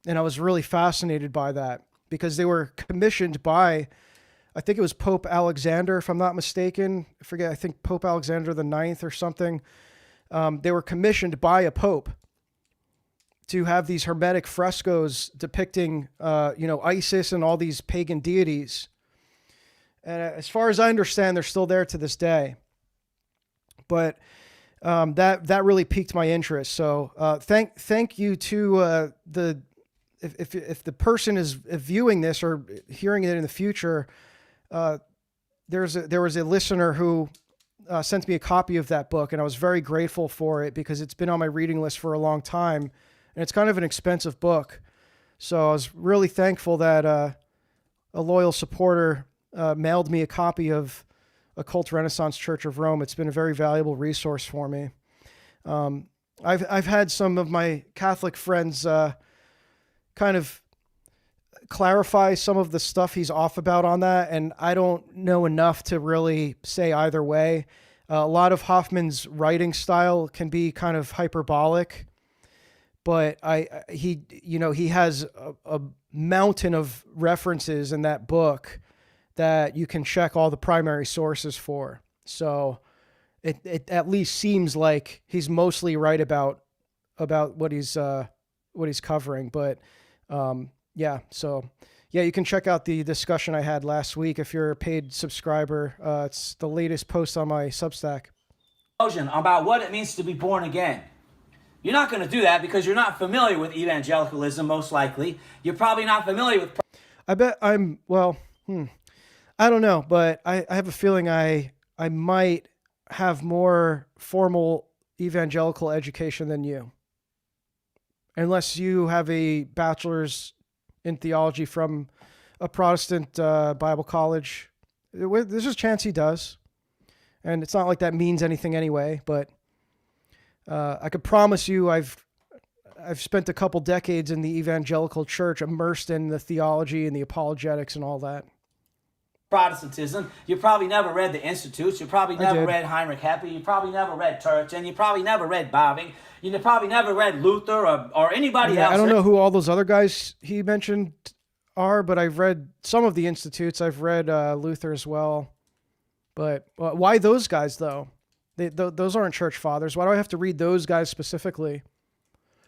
And I was really fascinated by that because they were commissioned by, I think it was Pope Alexander, if I'm not mistaken. I think Pope Alexander the Ninth or something. They were commissioned by a pope to have these Hermetic frescoes depicting, Isis and all these pagan deities. And as far as I understand, they're still there to this day. But that really piqued my interest. So thank you to if the person is viewing this or hearing it in the future, there was a listener who sent me a copy of that book, and I was very grateful for it because it's been on my reading list for a long time, and it's kind of an expensive book. So I was really thankful that a loyal supporter mailed me a copy of Occult Renaissance Church of Rome. It's been a very valuable resource for me. I've had some of my Catholic friends kind of clarify some of the stuff he's off about on that, and I don't know enough to really say either way. A lot of Hoffman's writing style can be kind of hyperbolic, but he has a mountain of references in that book that you can check all the primary sources for. So it at least seems like he's mostly right about what he's covering. But you can check out the discussion I had last week if you're a paid subscriber. It's the latest post on my Substack. About what it means to be born again. You're not going to do that because you're not familiar with evangelicalism, most likely. You're probably not familiar with... I bet I'm, I don't know, but I have a feeling I might have more formal evangelical education than you. Unless you have a bachelor's in theology from a Protestant Bible college. There's a chance he does. And it's not like that means anything anyway, but I could promise you I've spent a couple decades in the evangelical church immersed in the theology and the apologetics and all that. Protestantism. You probably never read the Institutes. You probably never read Heinrich Heppe. You probably never read Turretin. You probably never read Boehme. You probably never read Luther or anybody else. I don't know who all those other guys he mentioned are, but I've read some of the Institutes. I've read Luther as well. But why those guys, though? Those aren't church fathers. Why do I have to read those guys specifically?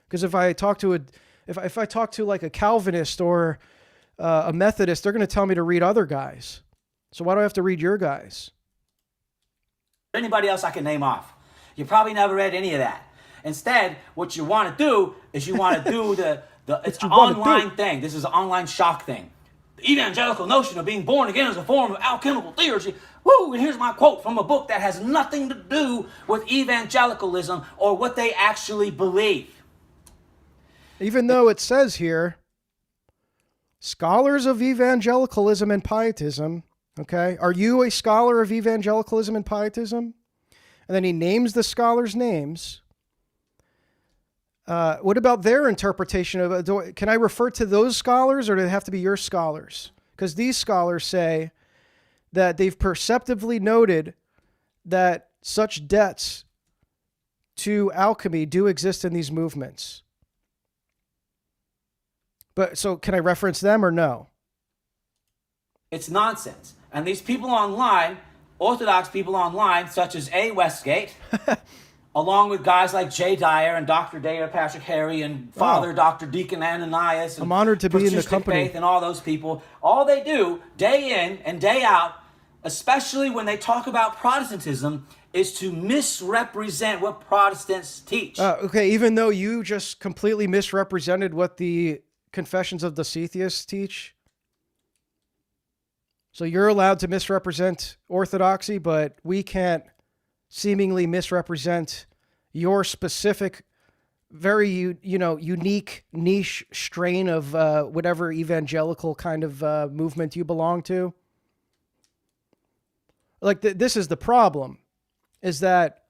Because if I talk to if I talk to like a Calvinist or a Methodist, they're going to tell me to read other guys. So why do I have to read your guys? Anybody else I can name off. You probably never read any of that. Instead, what you want to do is you want to do it's an online thing. This is an online shock thing. The evangelical notion of being born again is a form of alchemical theology. Woo! And here's my quote from a book that has nothing to do with evangelicalism or what they actually believe. Even though it says here, scholars of evangelicalism and pietism, okay, are you a scholar of evangelicalism and pietism? And then he names the scholars' names. What about their interpretation of it? Can I refer to those scholars, or do they have to be your scholars? Because these scholars say that they've perceptively noted that such debts to alchemy do exist in these movements. But so can I reference them or no? It's nonsense. And these people online, Orthodox people online, such as A. Westgate, along with guys like Jay Dyer and Dr. Data Patrick Harry and Father Dr. Deacon Ananias and I'm honored to be in the company. Faith and all those people, all they do day in and day out, especially when they talk about Protestantism, is to misrepresent what Protestants teach. Okay, even though you just completely misrepresented what the Confessions of the Theists teach. So you're allowed to misrepresent orthodoxy, but we can't seemingly misrepresent your specific, very unique niche strain of whatever evangelical kind of movement you belong to. Like this is the problem, is that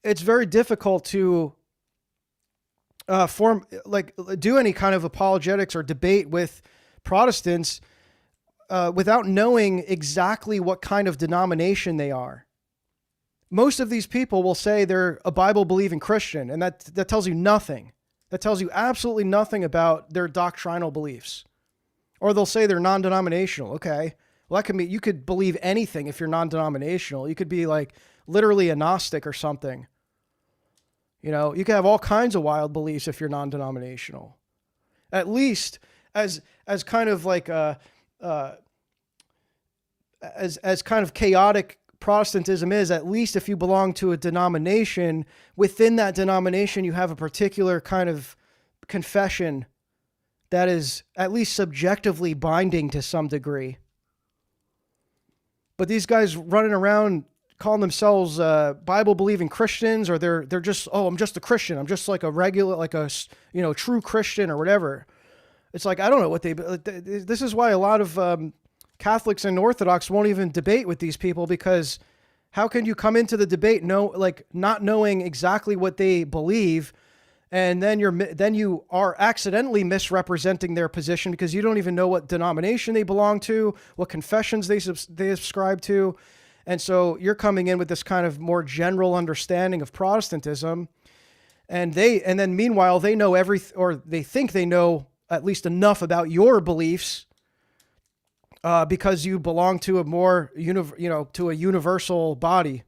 it's very difficult to do any kind of apologetics or debate with Protestants without knowing exactly what kind of denomination they are. Most of these people will say they're a Bible-believing Christian, and that tells you nothing. That tells you absolutely nothing about their doctrinal beliefs. Or they'll say they're non-denominational. Okay, well, that can be, you could believe anything if you're non-denominational. You could be like literally a Gnostic or something. You know, you can have all kinds of wild beliefs if you're non-denominational. At least as kind of like as kind of chaotic Protestantism is, at least if you belong to a denomination, within that denomination you have a particular kind of confession that is at least subjectively binding to some degree. But these guys running around calling themselves Bible-believing Christians, or they're just, I'm just a Christian. I'm just like a regular, like a true Christian or whatever. It's like, I don't know what this is why a lot of Catholics and Orthodox won't even debate with these people, because how can you come into the debate not knowing exactly what they believe, and then you are accidentally misrepresenting their position because you don't even know what denomination they belong to, what confessions they subscribe to, And so you're coming in with this kind of more general understanding of Protestantism, and then meanwhile they know or they think they know at least enough about your beliefs because you belong to a more to a universal body.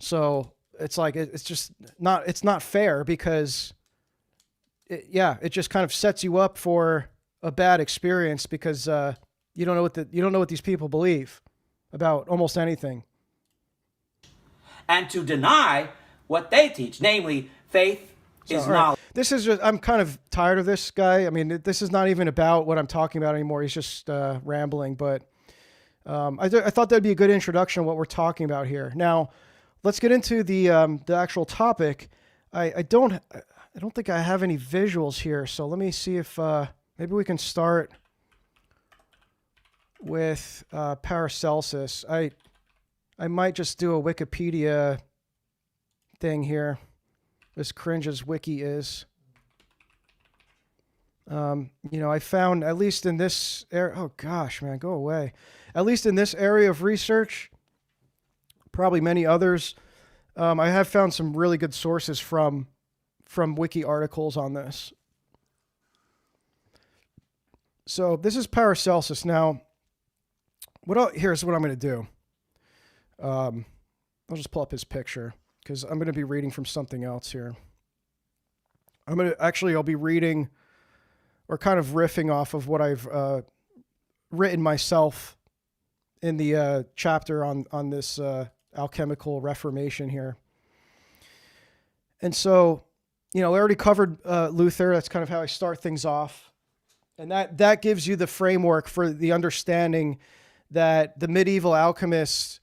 So it's like it's just not fair because it just kind of sets you up for a bad experience because you don't know what these people believe about almost anything. And to deny what they teach, namely faith is Right. knowledge. This is just, I'm kind of tired of this guy. I mean, this is not even about what I'm talking about anymore. He's just rambling, but I thought that'd be a good introduction to what we're talking about here. Now, let's get into the actual topic. I don't think I have any visuals here, so let me see if maybe we can start with Paracelsus. I might just do a Wikipedia thing here, as cringe as Wiki is. I found, at least in this area, oh gosh, man, go away. At least in this area of research, probably many others, I have found some really good sources from Wiki articles on this. So this is Paracelsus. Now, here's what I'm going to do. I'll just pull up his picture because I'm going to be reading from something else here. I'll be reading or kind of riffing off of what I've written myself in the chapter on this alchemical Reformation here. And so, I already covered Luther. That's kind of how I start things off. And that gives you the framework for the understanding that the medieval alchemists,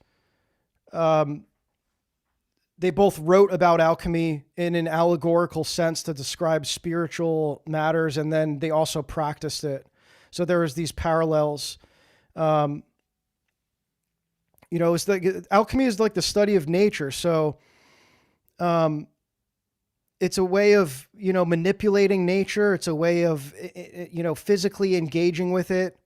they both wrote about alchemy in an allegorical sense to describe spiritual matters, and then they also practiced it. So there was these parallels. It's like alchemy is like the study of nature. So it's a way of, manipulating nature. It's a way of, physically engaging with it.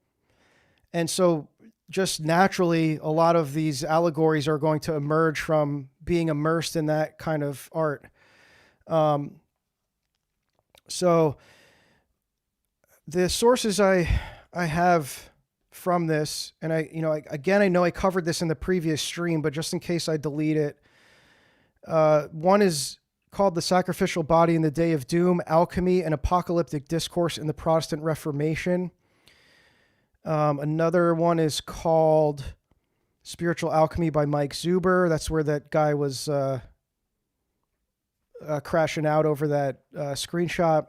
And so just naturally, a lot of these allegories are going to emerge from being immersed in that kind of art. So the sources I have from this, and I know I covered this in the previous stream, but just in case I delete it, one is called The Sacrificial Body in the Day of Doom, Alchemy and Apocalyptic Discourse in the Protestant Reformation. Another one is called Spiritual Alchemy by Mike Zuber. That's where that guy was crashing out over that screenshot.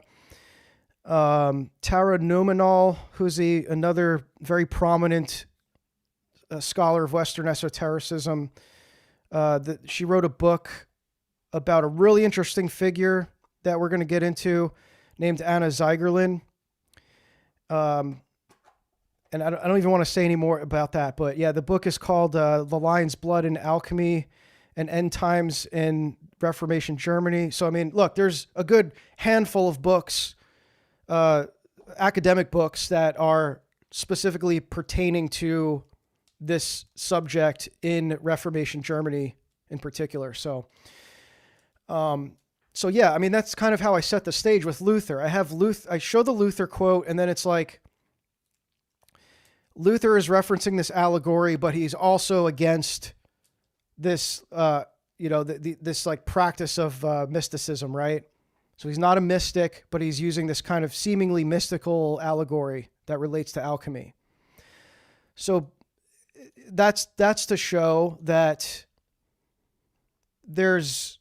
Tara Numenal, who's another very prominent scholar of Western esotericism. She wrote a book about a really interesting figure that we're going to get into named Maria Zieglerin. And I don't even want to say any more about that, but yeah, the book is called The Lion's Blood in Alchemy and End Times in Reformation Germany. So, I mean, look, there's a good handful of books, academic books that are specifically pertaining to this subject in Reformation Germany in particular. So yeah, I mean, that's kind of how I set the stage with Luther. I show the Luther quote, and then it's like, Luther is referencing this allegory, but he's also against this, this like practice of mysticism, right? So he's not a mystic, but he's using this kind of seemingly mystical allegory that relates to alchemy. So that's to show that there's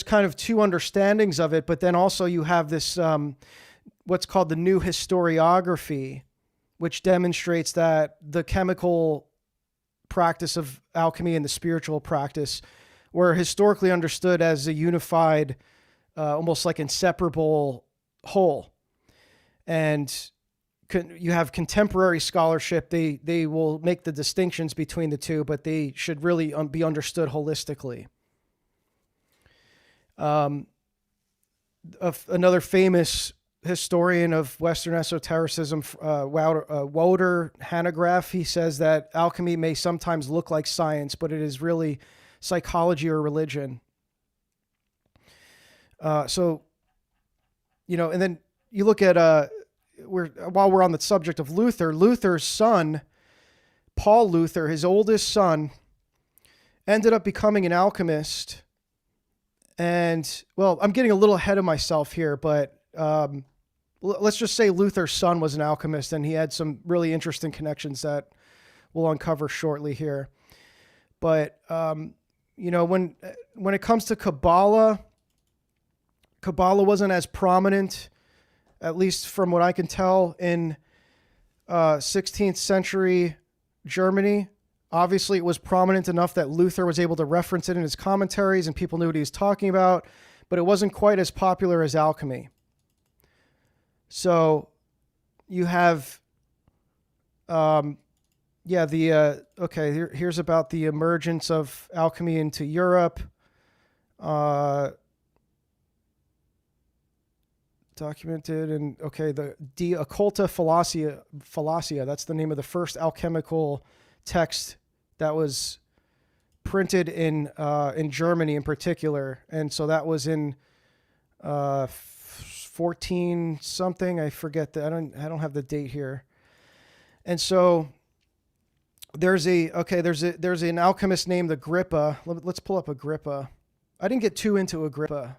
kind of two understandings of it, but then also you have this what's called the new historiography, which demonstrates that the chemical practice of alchemy and the spiritual practice were historically understood as a unified, almost like inseparable whole. And you have contemporary scholarship, they will make the distinctions between the two, but they should really be understood holistically. Another famous historian of Western esotericism, Wouter Hanegraaff, he says that alchemy may sometimes look like science, but it is really psychology or religion. So, and then you look at, while we're on the subject of Luther, Luther's son, Paul Luther, his oldest son, ended up becoming an alchemist. And, well, I'm getting a little ahead of myself here, but let's just say Luther's son was an alchemist, and he had some really interesting connections that we'll uncover shortly here. But, when it comes to Kabbalah wasn't as prominent, at least from what I can tell, in 16th century Germany. Obviously, it was prominent enough that Luther was able to reference it in his commentaries and people knew what he was talking about, but it wasn't quite as popular as alchemy. So you have, here's about the emergence of alchemy into Europe. Documented and the De Occulta Fallacia, that's the name of the first alchemical text that was printed in Germany in particular, and so that was in 14 something. I forget that. I don't have the date here. And so there's an alchemist named Agrippa. Let's pull up Agrippa. I didn't get too into Agrippa.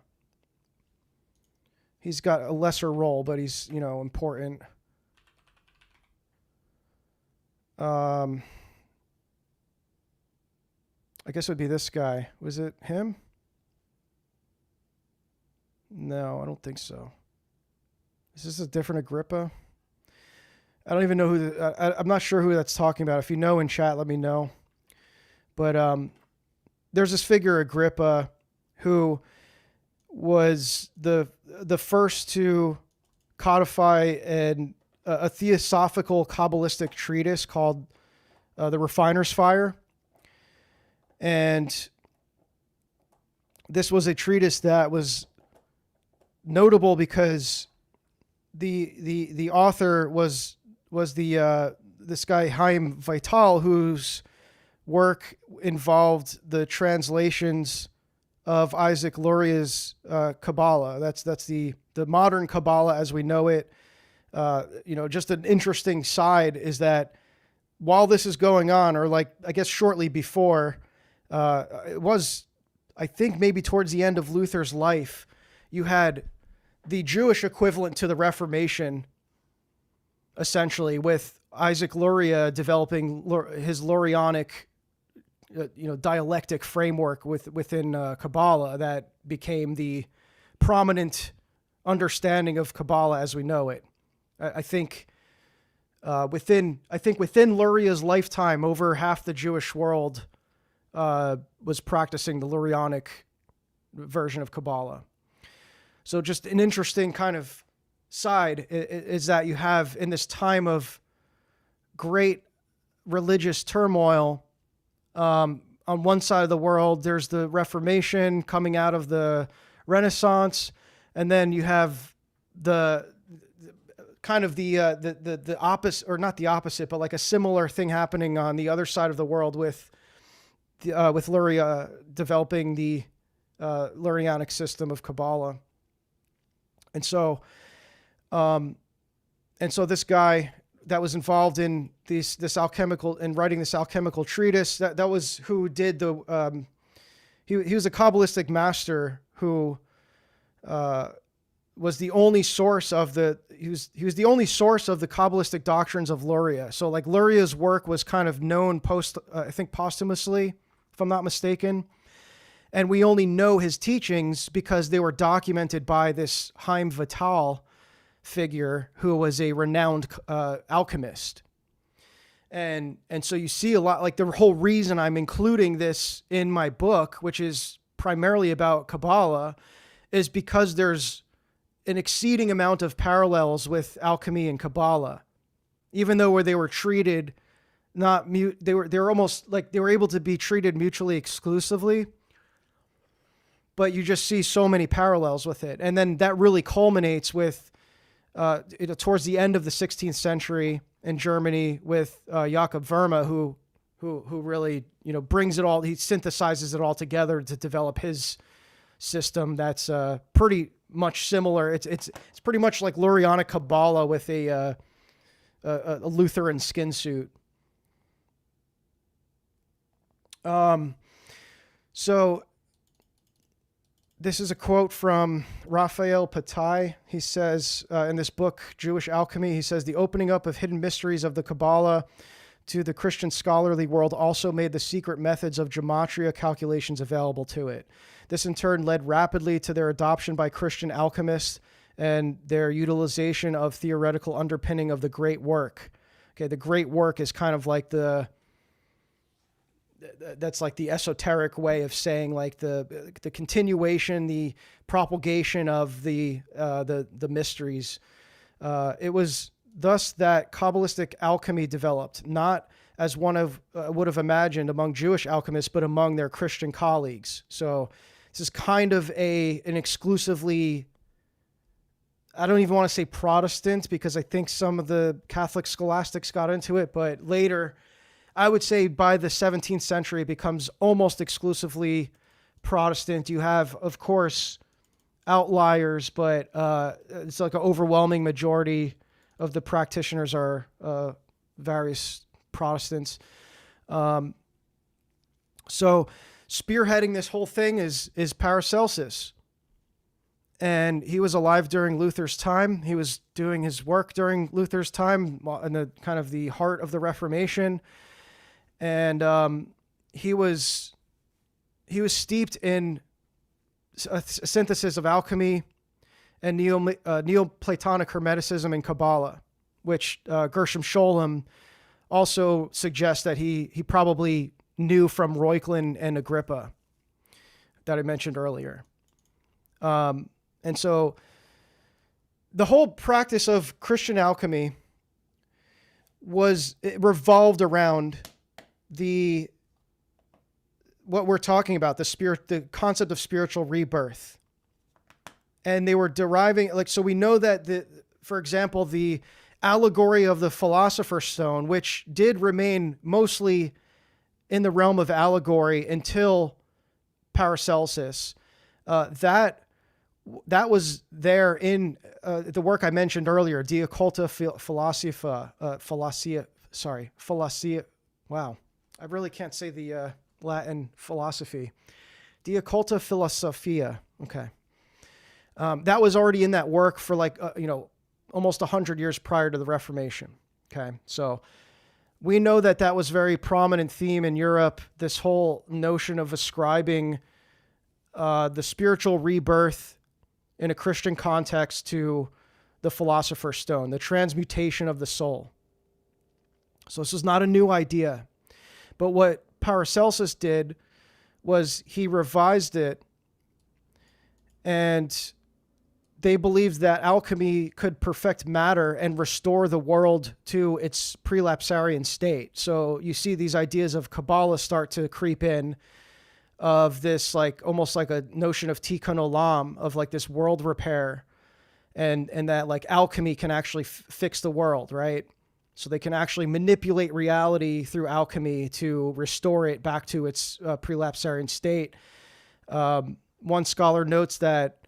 He's got a lesser role, but he's, important. I guess it would be this guy. Was it him? No, I don't think so. Is this a different Agrippa? I don't even know who. I'm not sure who that's talking about. If you know in chat, let me know. But there's this figure Agrippa who was the first to codify a theosophical Kabbalistic treatise called The Refiner's Fire. And this was a treatise that was notable because the author was this guy Chaim Vital, whose work involved the translations of Isaac Luria's Kabbalah. That's the modern Kabbalah as we know it. Just an interesting side is that while this is going on, or I guess shortly before, it was, I think maybe towards the end of Luther's life, you had the Jewish equivalent to the Reformation, essentially, with Isaac Luria developing his Lurianic dialectic framework within Kabbalah that became the prominent understanding of Kabbalah as we know it. I think within Luria's lifetime, over half the Jewish world was practicing the Lurianic version of Kabbalah. So just an interesting kind of side is that you have, in this time of great religious turmoil, on one side of the world, there's the Reformation coming out of the Renaissance, and then you have the opposite, or not the opposite, but like a similar thing happening on the other side of the world with Luria developing the Lurianic system of Kabbalah. And so this guy that was involved in this alchemical, in writing this alchemical treatise, that was who did the he was a Kabbalistic master who was the only source of the Kabbalistic doctrines of Luria. So like Luria's work was kind of known I think posthumously, if I'm not mistaken. And we only know his teachings because they were documented by this Chaim Vital figure who was a renowned alchemist. And so you see a lot, like the whole reason I'm including this in my book, which is primarily about Kabbalah, is because there's an exceeding amount of parallels with alchemy and Kabbalah. Even though where they were treated they were almost like they were able to be treated mutually exclusively. But you just see so many parallels with it. And then that really culminates with towards the end of the 16th century in Germany with Jakob Verma, who really, brings it all, he synthesizes it all together to develop his system that's pretty much similar. It's pretty much like Lurianic Kabbalah with a Lutheran skin suit. So this is a quote from Raphael Patai. He says in this book, Jewish Alchemy, he says, the opening up of hidden mysteries of the Kabbalah to the Christian scholarly world also made the secret methods of gematria calculations available to it. This in turn led rapidly to their adoption by Christian alchemists and their utilization of theoretical underpinning of the great work. Okay, the great work is kind of like that's like the esoteric way of saying like the continuation, the propagation of the mysteries. It was thus that Kabbalistic alchemy developed, not as one of would have imagined among Jewish alchemists, but among their Christian colleagues. So this is kind of an exclusively, I don't even want to say Protestant, because I think some of the Catholic scholastics got into it, but later, I would say by the 17th century, it becomes almost exclusively Protestant. You have, of course, outliers, but it's like an overwhelming majority of the practitioners are various Protestants. So spearheading this whole thing is Paracelsus. And he was alive during Luther's time. He was doing his work during Luther's time in the kind of the heart of the Reformation. And he was steeped in a synthesis of alchemy and Neoplatonic Hermeticism and Kabbalah, which Gershom Scholem also suggests that he probably knew from Reuchlin and Agrippa that I mentioned earlier. And so the whole practice of Christian alchemy revolved around what we're talking about, the concept of spiritual rebirth. And they were deriving, so we know that for example, the allegory of the Philosopher's Stone, which did remain mostly in the realm of allegory until Paracelsus, that was there in the work I mentioned earlier, De Occulta Philosophiae. Wow, I really can't say the Latin philosophy. De Occulta Philosophia. Okay. That was already in that work for almost 100 years prior to the Reformation. Okay. So we know that was a very prominent theme in Europe, this whole notion of ascribing the spiritual rebirth in a Christian context to the Philosopher's Stone, the transmutation of the soul. So this is not a new idea. But what Paracelsus did was he revised it, and they believed that alchemy could perfect matter and restore the world to its prelapsarian state. So you see these ideas of Kabbalah start to creep in, of this almost like a notion of tikkun olam, of this world repair, and that alchemy can actually fix the world, right? So they can actually manipulate reality through alchemy to restore it back to its prelapsarian state. One scholar notes that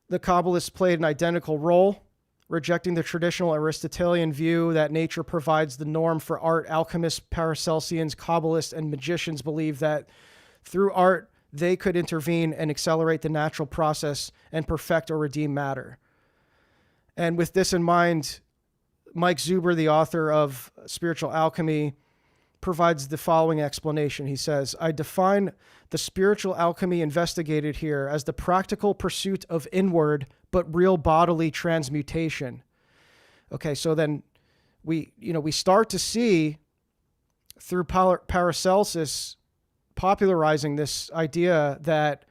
the Kabbalists played an identical role, rejecting the traditional Aristotelian view that nature provides the norm for art. Alchemists, Paracelsians, Kabbalists, and magicians believed that through art, they could intervene and accelerate the natural process and perfect or redeem matter. And with this in mind, Mike Zuber, the author of Spiritual Alchemy, provides the following explanation. He says, I define the spiritual alchemy investigated here as the practical pursuit of inward but real bodily transmutation. Okay, so then we start to see through Paracelsus popularizing this idea that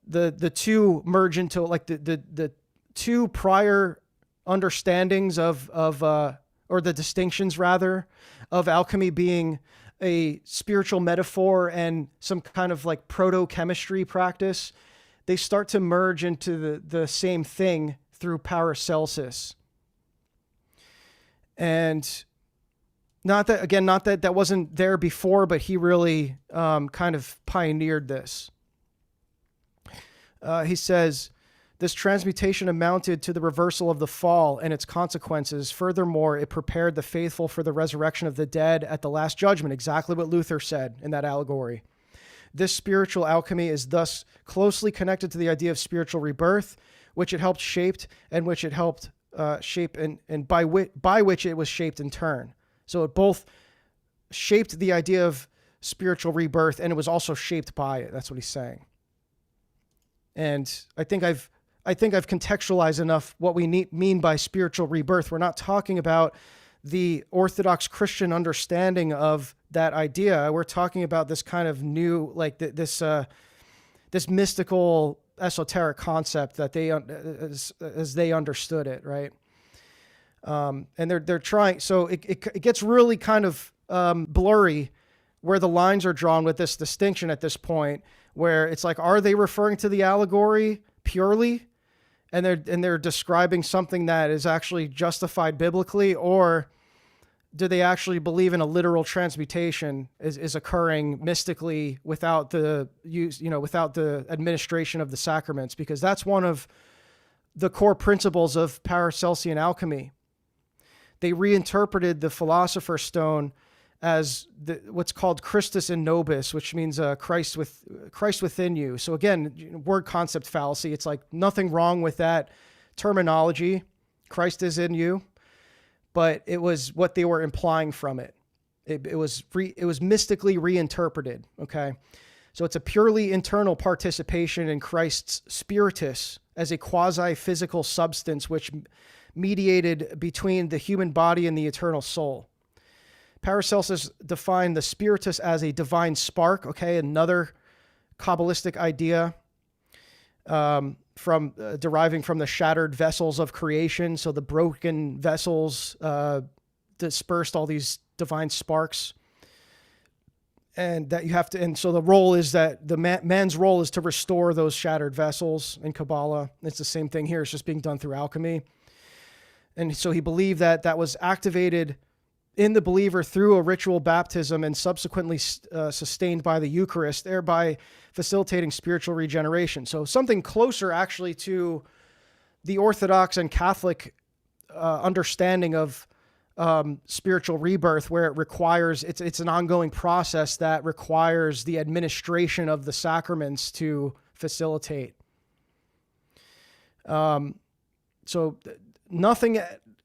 the two merge into the two prior understandings of or the distinctions rather of alchemy being a spiritual metaphor and some kind of proto-chemistry practice. They start to merge into the same thing through Paracelsus. And not that that wasn't there before, but he really kind of pioneered this. He says, this transmutation amounted to the reversal of the fall and its consequences. Furthermore, it prepared the faithful for the resurrection of the dead at the last judgment, exactly what Luther said in that allegory. This spiritual alchemy is thus closely connected to the idea of spiritual rebirth, which it helped shaped and which it helped shape and by which it was shaped in turn. So it both shaped the idea of spiritual rebirth and it was also shaped by it. That's what he's saying. And I think I've contextualized enough what we mean by spiritual rebirth. We're not talking about the Orthodox Christian understanding of that idea. We're talking about this kind of new, like this mystical, esoteric concept that they, as they understood it, right? And they're trying. So it gets really kind of blurry where the lines are drawn with this distinction at this point, where it's like, are they referring to the allegory purely, and they're describing something that is actually justified biblically, or do they actually believe in a literal transmutation is occurring mystically without the use, without the administration of the sacraments? Because that's one of the core principles of Paracelsian alchemy. They reinterpreted the Philosopher's Stone as what's called Christus in nobis, which means Christ within you. So again, word concept fallacy. It's like nothing wrong with that terminology. Christ is in you, but it was what they were implying from it. It was mystically reinterpreted. Okay, so it's a purely internal participation in Christ's spiritus as a quasi-physical substance which mediated between the human body and the eternal soul. Paracelsus defined the spiritus as a divine spark, okay, another Kabbalistic idea deriving from the shattered vessels of creation. So the broken vessels dispersed all these divine sparks. And that you have to, and so the role is that the man's role is to restore those shattered vessels in Kabbalah. It's the same thing here. It's just being done through alchemy. And so he believed that was activated in the believer through a ritual baptism and subsequently sustained by the Eucharist, thereby facilitating spiritual regeneration. So something closer actually to the Orthodox and Catholic understanding of spiritual rebirth, where it requires, it's an ongoing process that requires the administration of the sacraments to facilitate. So nothing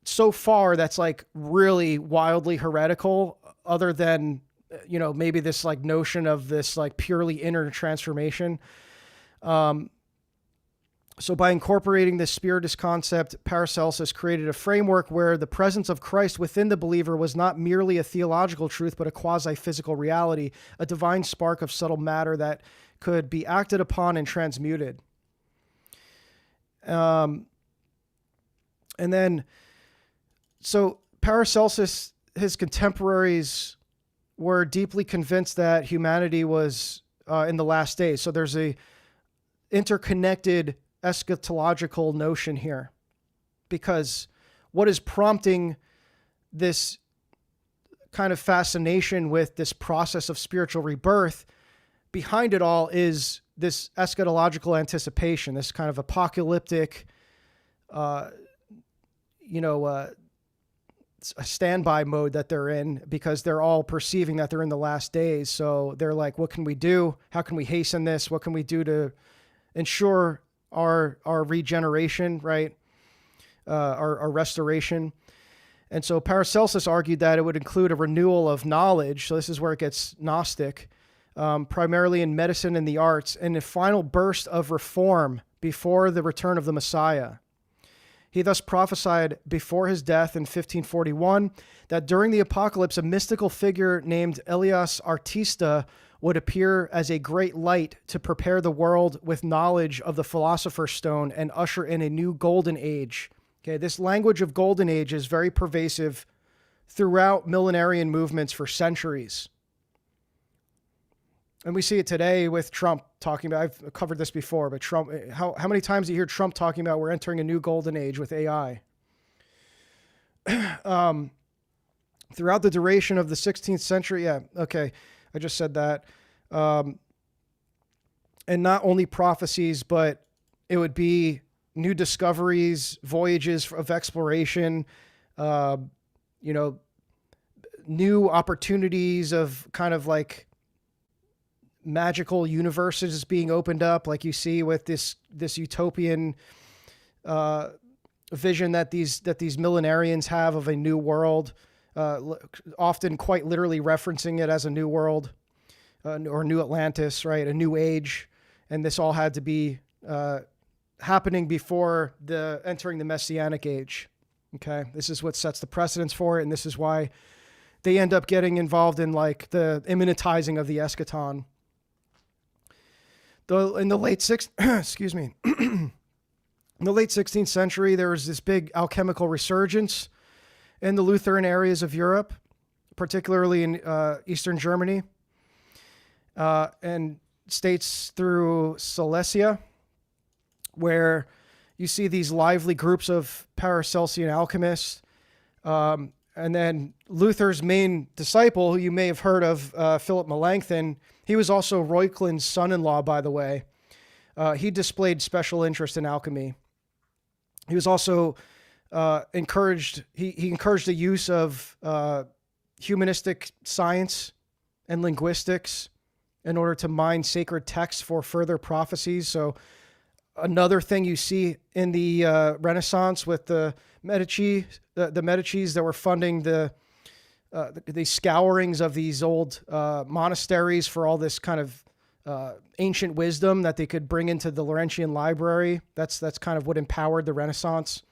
so far that's like really wildly heretical, other than, maybe this like notion of this like purely inner transformation. So by incorporating this spiritus concept, Paracelsus created a framework where the presence of Christ within the believer was not merely a theological truth, but a quasi-physical reality, a divine spark of subtle matter that could be acted upon and transmuted. And then, so Paracelsus, his contemporaries were deeply convinced that humanity was in the last days. So there's a interconnected eschatological notion here, because what is prompting this kind of fascination with this process of spiritual rebirth behind it all is this eschatological anticipation, this kind of apocalyptic, a standby mode that they're in, because they're all perceiving that they're in the last days. So they're like, what can we do? How can we hasten this? What can we do to ensure our regeneration, right? Our restoration. And so Paracelsus argued that it would include a renewal of knowledge. So this is where it gets Gnostic, primarily in medicine and the arts, and a final burst of reform before the return of the Messiah. He thus prophesied before his death in 1541 that during the apocalypse, a mystical figure named Elias Artista would appear as a great light to prepare the world with knowledge of the Philosopher's Stone and usher in a new golden age. Okay, this language of golden age is very pervasive throughout millenarian movements for centuries. And we see it today with Trump talking about, I've covered this before, but Trump, how many times do you hear Trump talking about we're entering a new golden age with AI? Throughout the duration of the 16th century, yeah, okay, I just said that. And not only prophecies, but it would be new discoveries, voyages of exploration, new opportunities of kind of like magical universes being opened up, like you see with this utopian vision that these millenarians have of a new world, often quite literally referencing it as a new world, or new Atlantis, right? A new age. And this all had to be happening before entering the Messianic age. Okay, this is what sets the precedence for it, and this is why they end up getting involved in like the immanentizing of the eschaton. In the late excuse me, in the late 16th century, there was this big alchemical resurgence in the Lutheran areas of Europe, particularly in Eastern Germany, and states through Silesia, where you see these lively groups of Paracelsian alchemists. And then Luther's main disciple, who you may have heard of, Philip Melanchthon, he was also Reuchlin's son-in-law, by the way. He displayed special interest in alchemy. He was also encouraged the use of humanistic science and linguistics in order to mine sacred texts for further prophecies. So another thing you see in the Renaissance with the Medici, the Medicis that were funding the scourings of these old monasteries for all this kind of ancient wisdom that they could bring into the Laurentian library. That's kind of what empowered the Renaissance.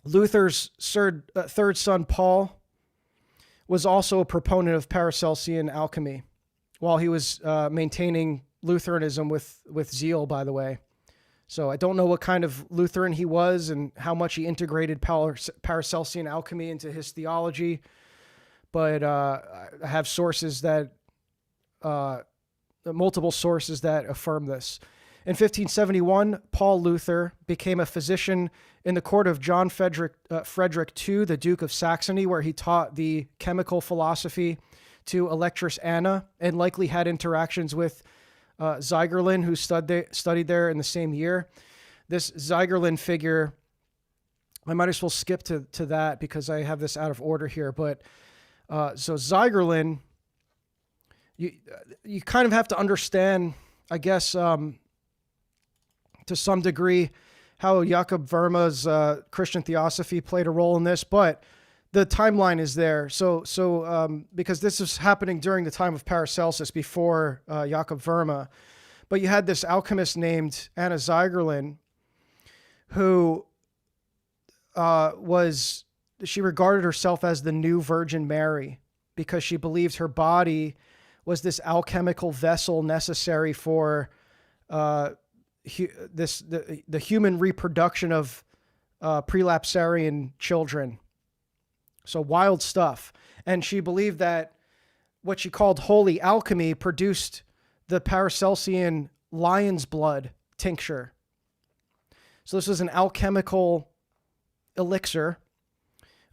Luther's third son, Paul, was also a proponent of Paracelsian alchemy, while he was maintaining Lutheranism with zeal, by the way. So I don't know what kind of Lutheran he was and how much he integrated Paracelsian alchemy into his theology, but I have multiple sources that affirm this. In 1571, Paul Luther became a physician in the court of John Frederick II, the Duke of Saxony, where he taught the chemical philosophy to Electress Anna and likely had interactions with Zieglerin, who studied there in the same year. This Zieglerin figure, I might as well skip to that because I have this out of order here. But so Zieglerin, you kind of have to understand, I guess, to some degree, how Jakob Verma's Christian Theosophy played a role in this, but the timeline is there. So because this is happening during the time of Paracelsus before Jakob Verma, but you had this alchemist named Anna Zieglerin, who she regarded herself as the new Virgin Mary because she believed her body was this alchemical vessel necessary for the human reproduction of prelapsarian children. So wild stuff. And she believed that what she called holy alchemy produced the Paracelsian lion's blood tincture. So this was an alchemical elixir.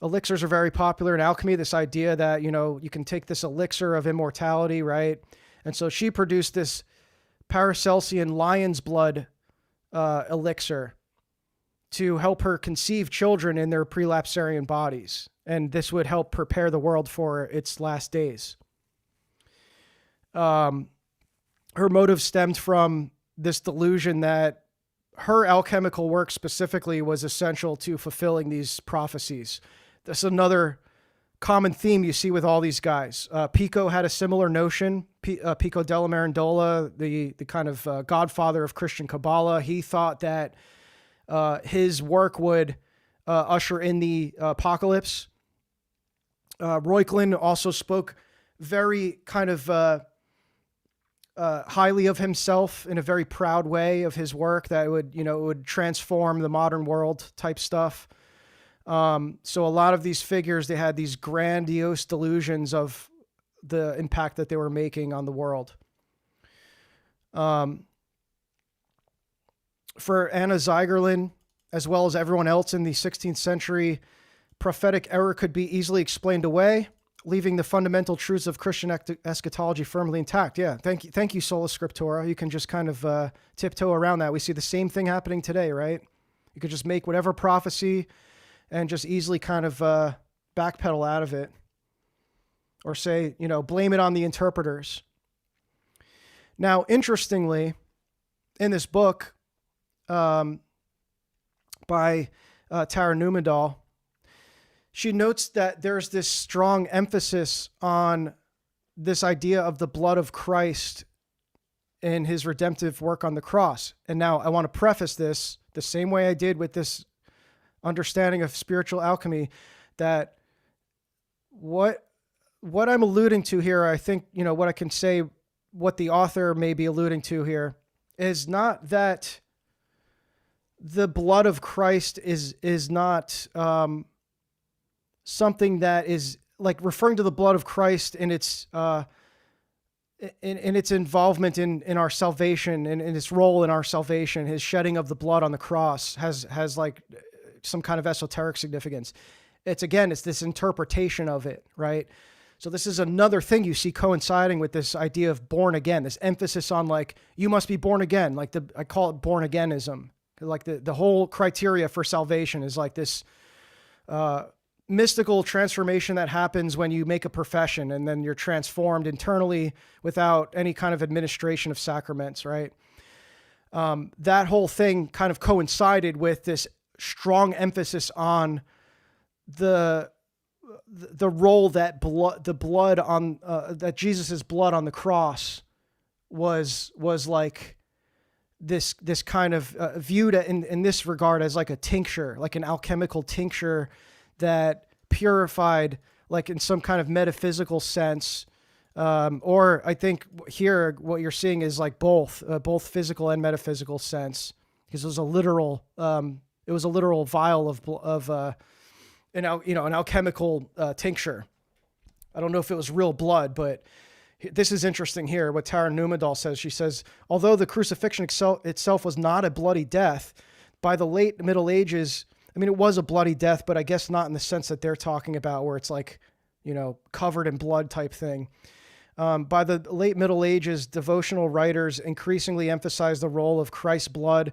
Elixirs are very popular in alchemy, this idea that, you can take this elixir of immortality, right? And so she produced this Paracelsian lion's blood elixir to help her conceive children in their prelapsarian bodies. And this would help prepare the world for its last days. Her motive stemmed from this delusion that her alchemical work specifically was essential to fulfilling these prophecies. That's another common theme you see with all these guys. Pico had a similar notion. Pico della Mirandola, the kind of godfather of Christian Kabbalah, he thought that his work would usher in the apocalypse. Reuchlin also spoke very kind of highly of himself in a very proud way of his work that would transform the modern world type stuff. So a lot of these figures, they had these grandiose delusions of the impact that they were making on the world. For Anna Zieglerin, as well as everyone else in the 16th century, prophetic error could be easily explained away, leaving the fundamental truths of Christian eschatology firmly intact. Yeah, thank you, Sola Scriptura. You can just kind of tiptoe around that. We see the same thing happening today, right? You could just make whatever prophecy and just easily kind of backpedal out of it. Or say, blame it on the interpreters. Now, interestingly, in this book by Tara Newmandahl, she notes that there's this strong emphasis on this idea of the blood of Christ in his redemptive work on the cross. And now I want to preface this the same way I did with this understanding of spiritual alchemy, that what I'm alluding to here, I think, what I can say, what the author may be alluding to here, is not that the blood of Christ is not something that is like referring to the blood of Christ in its in its involvement in our salvation and in its role in our salvation. His shedding of the blood on the cross has like some kind of esoteric significance. It's this interpretation of it, right? So this is another thing you see coinciding with this idea of born again, this emphasis on like, you must be born again. Like I call it born againism. Like the whole criteria for salvation is like this mystical transformation that happens when you make a profession and then you're transformed internally without any kind of administration of sacraments, right? That whole thing kind of coincided with this strong emphasis on the role that that Jesus's blood on the cross was like this kind of viewed in this regard as like a tincture, like an alchemical tincture that purified, like in some kind of metaphysical sense. Or I think here what you're seeing is like both physical and metaphysical sense, because it was a literal vial of an alchemical tincture. I don't know if it was real blood, but this is interesting here. What Tara Newmandahl says, she says, although the crucifixion itself was not a bloody death, by the late Middle Ages, I mean, it was a bloody death, but I guess not in the sense that they're talking about, where it's like, covered in blood type thing. By the late Middle Ages, devotional writers increasingly emphasized the role of Christ's blood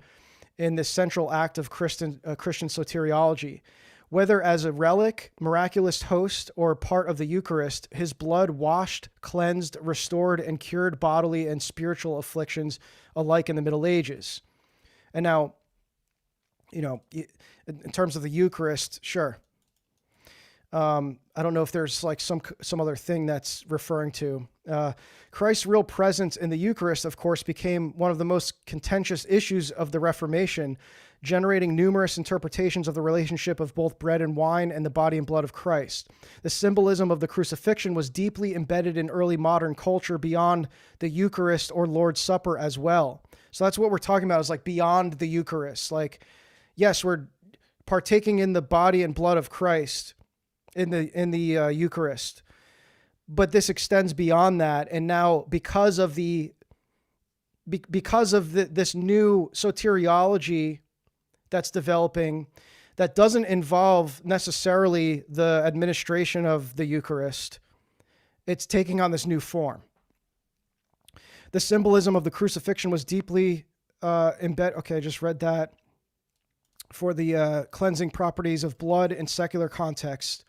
in the central act of Christian soteriology. Whether as a relic, miraculous host, or part of the Eucharist, his blood washed, cleansed, restored, and cured bodily and spiritual afflictions alike in the Middle Ages. And now, in terms of the Eucharist, sure. I don't know if there's like some other thing that's referring to. Christ's real presence in the Eucharist, of course, became one of the most contentious issues of the Reformation, generating numerous interpretations of the relationship of both bread and wine and the body and blood of Christ. The symbolism of the crucifixion was deeply embedded in early modern culture beyond the Eucharist or Lord's Supper as well. So that's what we're talking about, is like beyond the Eucharist. Like, yes, we're partaking in the body and blood of Christ in the Eucharist, but this extends beyond that. And now, because of this new soteriology that's developing, that doesn't involve necessarily the administration of the Eucharist, it's taking on this new form. The symbolism of the crucifixion was deeply embedded. Okay, I just read that. For the cleansing properties of blood in secular context.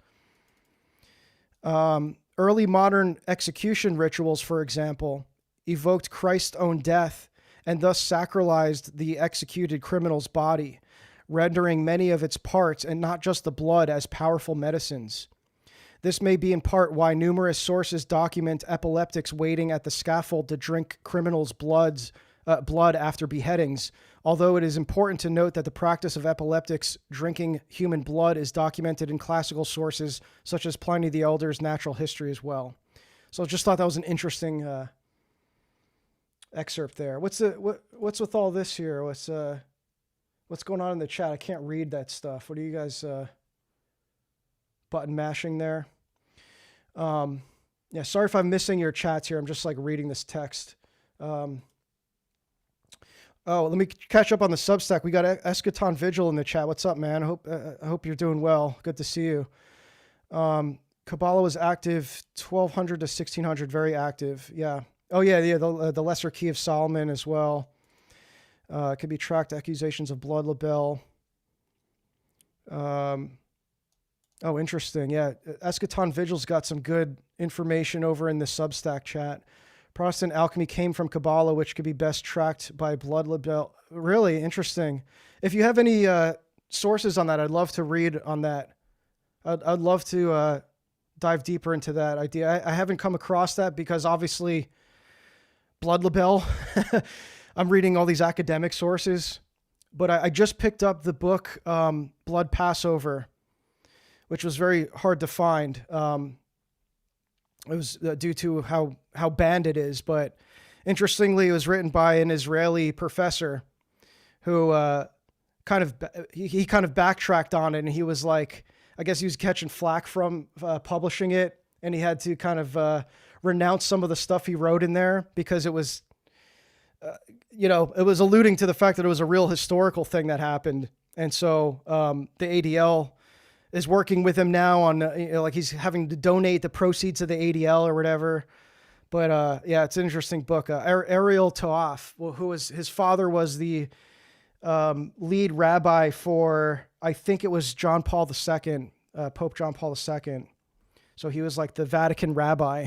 Early modern execution rituals, for example, evoked Christ's own death and thus sacralized the executed criminal's body, rendering many of its parts, and not just the blood, as powerful medicines. This may be in part why numerous sources document epileptics waiting at the scaffold to drink criminals' blood after beheadings, although it is important to note that the practice of epileptics drinking human blood is documented in classical sources such as Pliny the Elder's Natural History as well. So I just thought that was an interesting excerpt there. What's with all this here? What's going on in the chat? I can't read that stuff. What are you guys button mashing there? Yeah, sorry if I'm missing your chats here. I'm just like reading this text. Let me catch up on the Substack. We got Eschaton Vigil in the chat. What's up, man? I hope you're doing well. Good to see you. Kabbalah was active 1200 to 1600, very active. Yeah. Oh yeah, the Lesser Key of Solomon as well. It could be tracked accusations of blood libel. Oh, interesting. Yeah, Eschaton Vigil's got some good information over in the Substack chat. Protestant alchemy came from Kabbalah, which could be best tracked by blood libel. Really interesting. If you have any sources on that, I'd love to read on that. I'd love to dive deeper into that idea. I haven't come across that because obviously blood libel, I'm reading all these academic sources, but I just picked up the book Blood Passover, which was very hard to find. It was due to how banned it is, but interestingly, it was written by an Israeli professor who he kind of backtracked on it, and he was like, I guess he was catching flack from publishing it, and he had to kind of renounce some of the stuff he wrote in there because it was, it was alluding to the fact that it was a real historical thing that happened, and so the ADL is working with him now on, like he's having to donate the proceeds of the ADL or whatever. But yeah, it's an interesting book. Ariel Toaf, his father was the lead rabbi for, I think it was John Paul II, Pope John Paul II. So he was like the Vatican rabbi.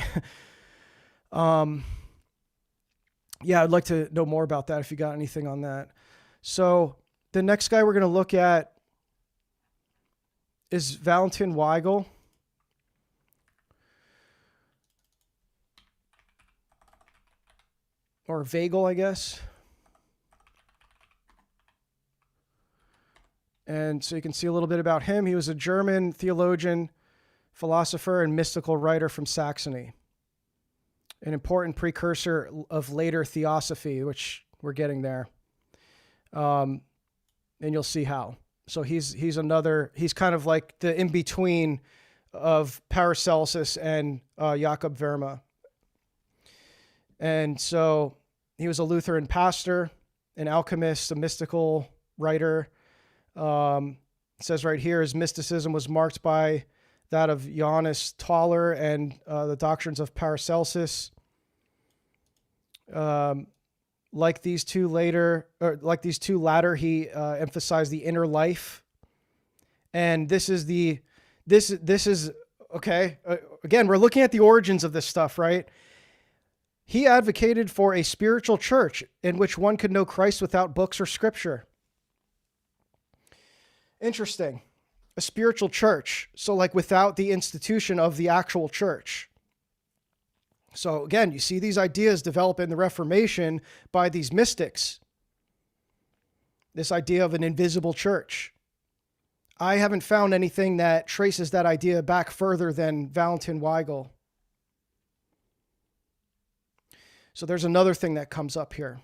Yeah, I'd like to know more about that if you got anything on that. So the next guy we're going to look at is Valentin Weigel. Or Weigel, I guess. And so you can see a little bit about him. He was a German theologian, philosopher, and mystical writer from Saxony. An important precursor of later Theosophy, which we're getting there. And you'll see how. So he's kind of like the in-between of Paracelsus and Jakob Boehme. And so he was a Lutheran pastor, an alchemist, a mystical writer. It says right here, his mysticism was marked by that of Johannes Tauler and the doctrines of Paracelsus. Like these two latter, he emphasized the inner life. And this is okay. Again, we're looking at the origins of this stuff, right? He advocated for a spiritual church in which one could know Christ without books or scripture. Interesting. A spiritual church. So like without the institution of the actual church. So again, you see these ideas develop in the Reformation by these mystics. This idea of an invisible church. I haven't found anything that traces that idea back further than Valentin Weigel. So there's another thing that comes up here.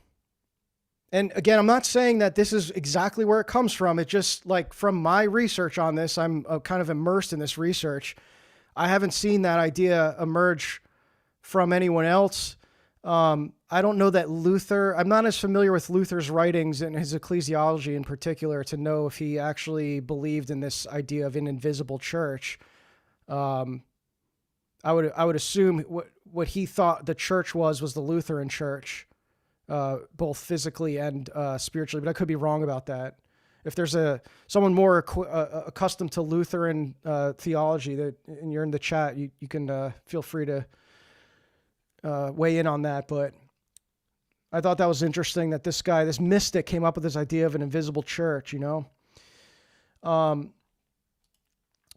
And again, I'm not saying that this is exactly where it comes from. It just like from my research on this, I'm kind of immersed in this research. I haven't seen that idea emerge from anyone else. I don't know that Luther, I'm not as familiar with Luther's writings and his ecclesiology in particular to know if he actually believed in this idea of an invisible church. I would assume what he thought the church was the Lutheran church, both physically and spiritually, but I could be wrong about that. If there's someone more accustomed to Lutheran theology and you're in the chat, you can feel free to weigh in on that. But I thought that was interesting that this mystic came up with this idea of an invisible church,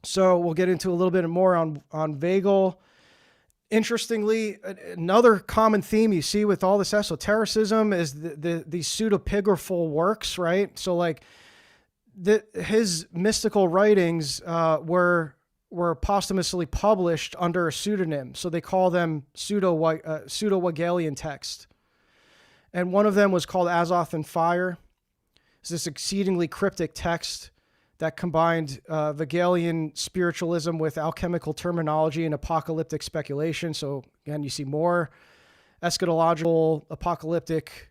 So we'll get into a little bit more on Weigel. Interestingly, another common theme you see with all this esotericism is the pseudo-pigraphal works, right? So like his mystical writings were posthumously published under a pseudonym. So they call them pseudo-Wiegelian text. And one of them was called Azoth and Fire. It's this exceedingly cryptic text that combined Hegelian spiritualism with alchemical terminology and apocalyptic speculation. So again, you see more eschatological, apocalyptic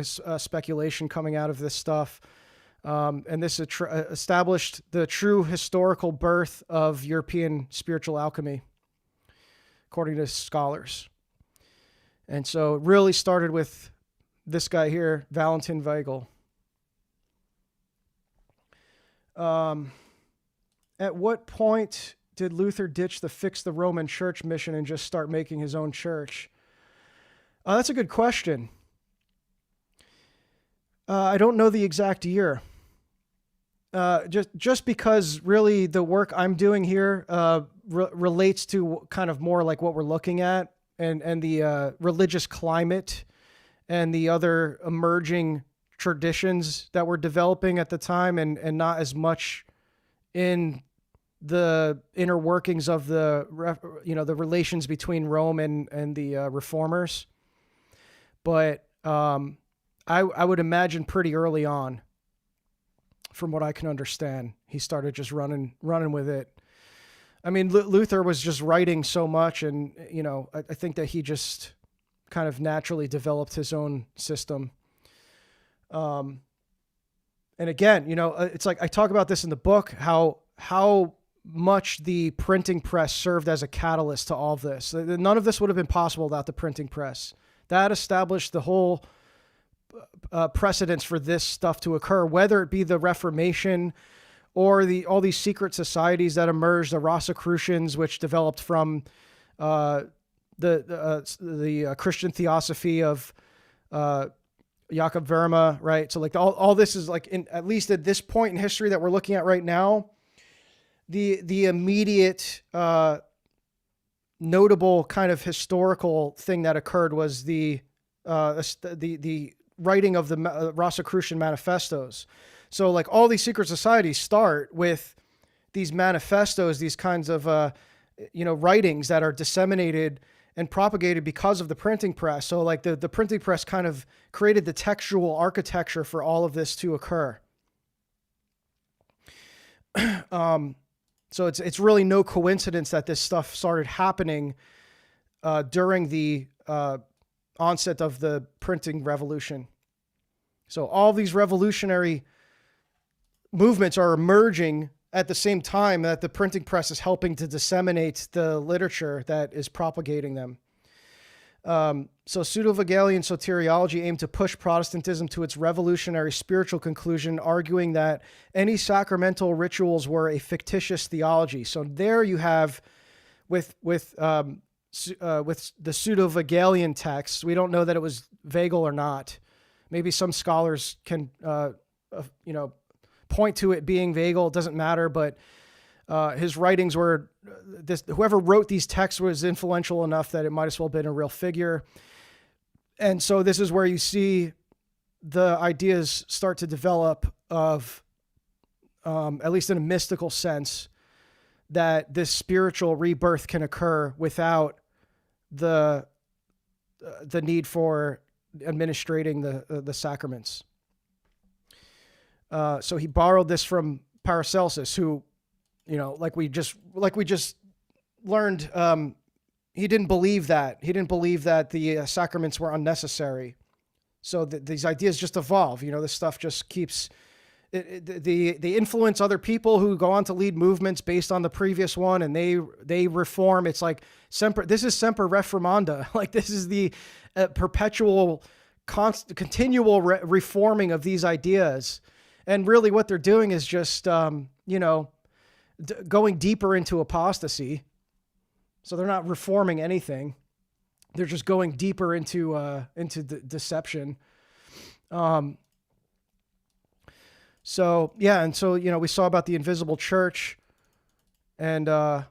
speculation coming out of this stuff. And this established the true historical birth of European spiritual alchemy, according to scholars. And so it really started with this guy here, Valentin Weigel. At what point did Luther ditch the fix the Roman Church mission and just start making his own church? That's a good question. I don't know the exact year. Just because really the work I'm doing here relates to kind of more like what we're looking at and the religious climate and the other emerging traditions that were developing at the time, and not as much in the inner workings of the relations between Rome and the reformers. But I would imagine pretty early on, from what I can understand, he started just running with it. I mean, Luther was just writing so much, and I think that he just kind of naturally developed his own system. And again, it's like I talk about this in the book, how much the printing press served as a catalyst to all of this. None of this would have been possible without the printing press. That established the whole precedence for this stuff to occur, whether it be the Reformation or all these secret societies that emerged, the Rosicrucians, which developed from the Christian Theosophy of Jakob Boehme, right? So like all this is like, at least at this point in history that we're looking at right now, the immediate notable kind of historical thing that occurred was the writing of the Rosicrucian manifestos. So like all these secret societies start with these manifestos, these kinds of writings that are disseminated and propagated because of the printing press. So like the printing press kind of created the textual architecture for all of this to occur. So it's really no coincidence that this stuff started happening during the onset of the printing revolution. So all these revolutionary movements are emerging at the same time that the printing press is helping to disseminate the literature that is propagating them. So pseudo-Wiegelian soteriology aimed to push Protestantism to its revolutionary spiritual conclusion, arguing that any sacramental rituals were a fictitious theology. So there you have, with the pseudo-Wiegelian texts, we don't know that it was Weigel or not. Maybe some scholars can, point to it being Weigel. It doesn't matter, but his writings were whoever wrote these texts was influential enough that it might as well have been a real figure. And so this is where you see the ideas start to develop of, at least in a mystical sense, that this spiritual rebirth can occur without the need for administrating the sacraments. So he borrowed this from Paracelsus, who, like we just learned, he didn't believe that. He didn't believe that the sacraments were unnecessary. So these ideas just evolve. This stuff just keeps. They influence other people who go on to lead movements based on the previous one, and they reform. It's like this is semper reformanda. Like this is the perpetual, continual reforming of these ideas. And really, what they're doing is just going deeper into apostasy. So they're not reforming anything. They're just going deeper into deception. So yeah, and so we saw about the invisible church, and I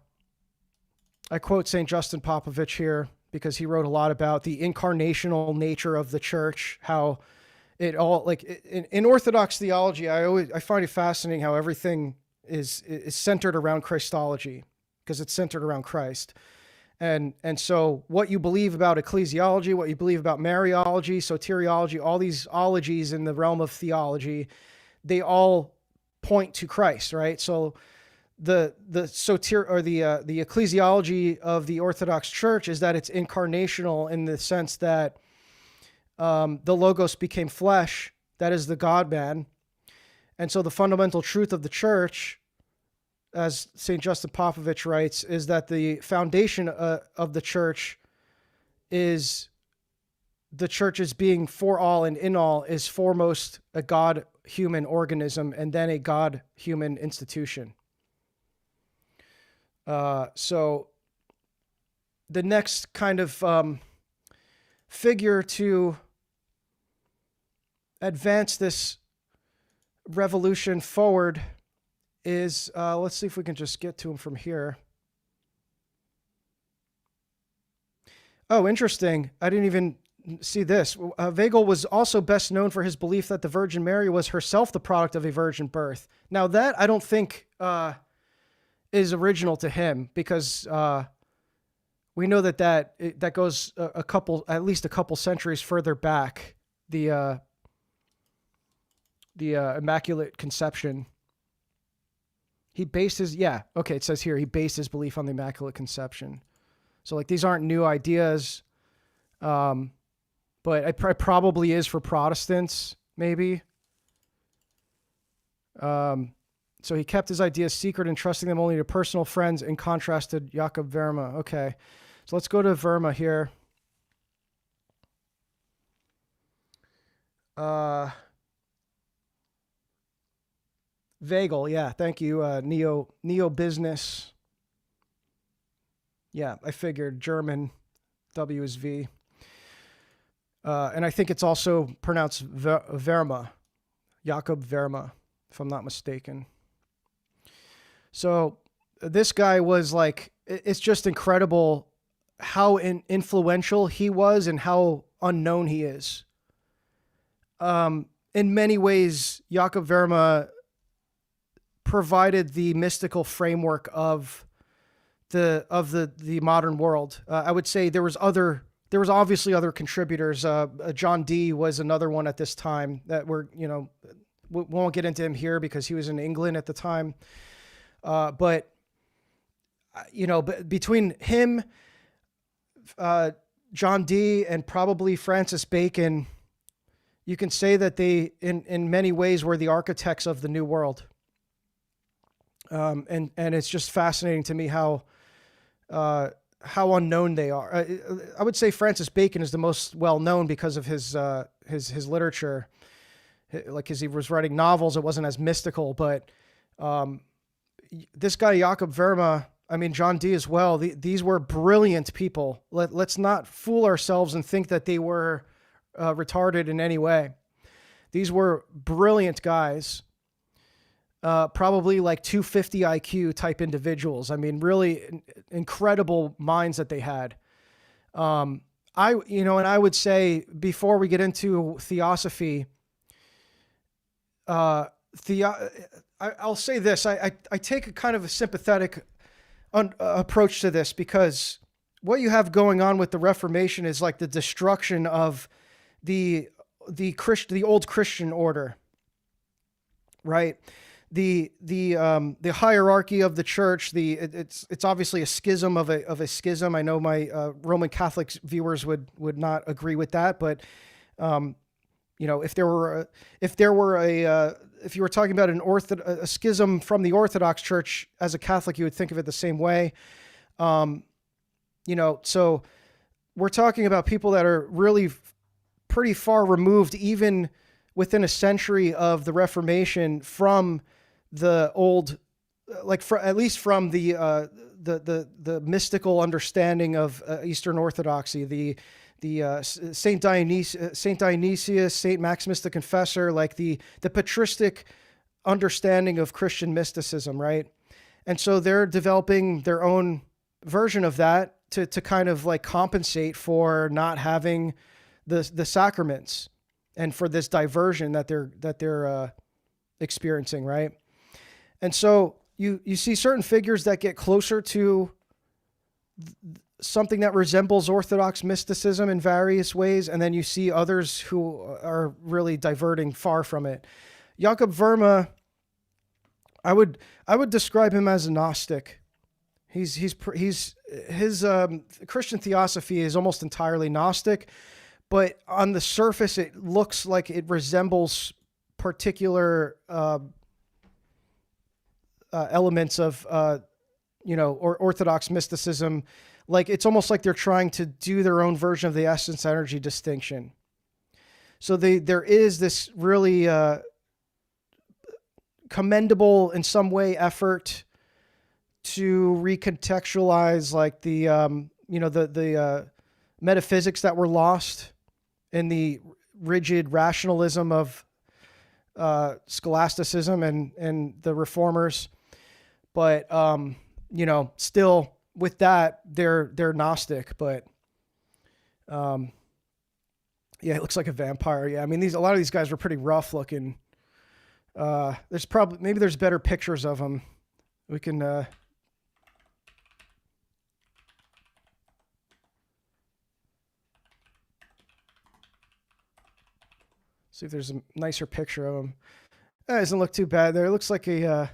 quote St. Justin Popovich here because he wrote a lot about the incarnational nature of the church, how it all, like in Orthodox theology, I find it fascinating how everything is centered around Christology, because it's centered around Christ. And so what you believe about ecclesiology, what you believe about Mariology, soteriology, all these ologies in the realm of theology, they all point to Christ, right? So the ecclesiology of the Orthodox Church is that it's incarnational in the sense that the Logos became flesh, that is the God-man. And so the fundamental truth of the church, as St. Justin Popovich writes, is that the foundation of the church is the church as being for all and in all is foremost a God-human organism and then a God-human institution. So the next kind of figure to advance this revolution forward is, let's see if we can just get to him from here. Oh, interesting. I didn't even see this. Wiegel was also best known for his belief that the Virgin Mary was herself the product of a virgin birth. Now that I don't think is original to him, because we know that goes at least a couple centuries further back. The Immaculate Conception. He based his, it says here, he based his belief on the Immaculate Conception. So like these aren't new ideas, but it probably is for Protestants, maybe. So he kept his ideas secret, entrusting them only to personal friends, in contrast to Jakob Boehme. Okay, so let's go to Boehme here. Wiegel, yeah, thank you. Neo business. Yeah, I figured German. W is V. And I think it's also pronounced Boehme, Jakob Boehme, if I'm not mistaken. So this guy was like, it's just incredible how influential he was and how unknown he is. In many ways, Jakob Boehme provided the mystical framework of the modern world. I would say there was obviously other contributors. John Dee was another one at this time that we won't get into him here because he was in England at the time. But between him, John Dee, and probably Francis Bacon, you can say that they, in many ways, were the architects of the New World. And it's just fascinating to me how unknown they are. I would say Francis Bacon is the most well known because of his literature. Like as he was writing novels, it wasn't as mystical. But this guy Jakob Boehme, I mean John Dee as well. These were brilliant people. Let's not fool ourselves and think that they were retarded in any way. These were brilliant guys. Probably like 250 IQ type individuals. I mean, really incredible minds that they had. And I would say before we get into Theosophy, I'll say this. I take a kind of a sympathetic approach to this, because what you have going on with the Reformation is like the destruction of the old Christian order, right? The hierarchy of the church, it's obviously a schism of a schism. I know my Roman Catholic viewers would not agree with that, but if you were talking about a schism from the Orthodox Church as a Catholic, you would think of it the same way. So we're talking about people that are really pretty far removed, even within a century of the Reformation, from the old, at least from the mystical understanding of Eastern Orthodoxy, the Saint Dionysius, Saint Maximus the Confessor, like the patristic understanding of Christian mysticism, right? And so they're developing their own version of that to kind of like compensate for not having the sacraments and for this diversion that they're experiencing, right? And so you see certain figures that get closer to something that resembles Orthodox mysticism in various ways, and then you see others who are really diverting far from it. Jakob Boehme I would describe him as a Gnostic. His Christian theosophy is almost entirely Gnostic, but on the surface it looks like it resembles particular elements of or Orthodox mysticism. Like it's almost like they're trying to do their own version of the essence energy distinction. So there is this really commendable in some way effort to recontextualize like the metaphysics that were lost in the rigid rationalism of scholasticism and the reformers. But still with that they're Gnostic, but it looks like a vampire. Yeah, I mean a lot of these guys were pretty rough looking. There's better pictures of them. We can see if there's a nicer picture of him. That doesn't look too bad there. It looks like a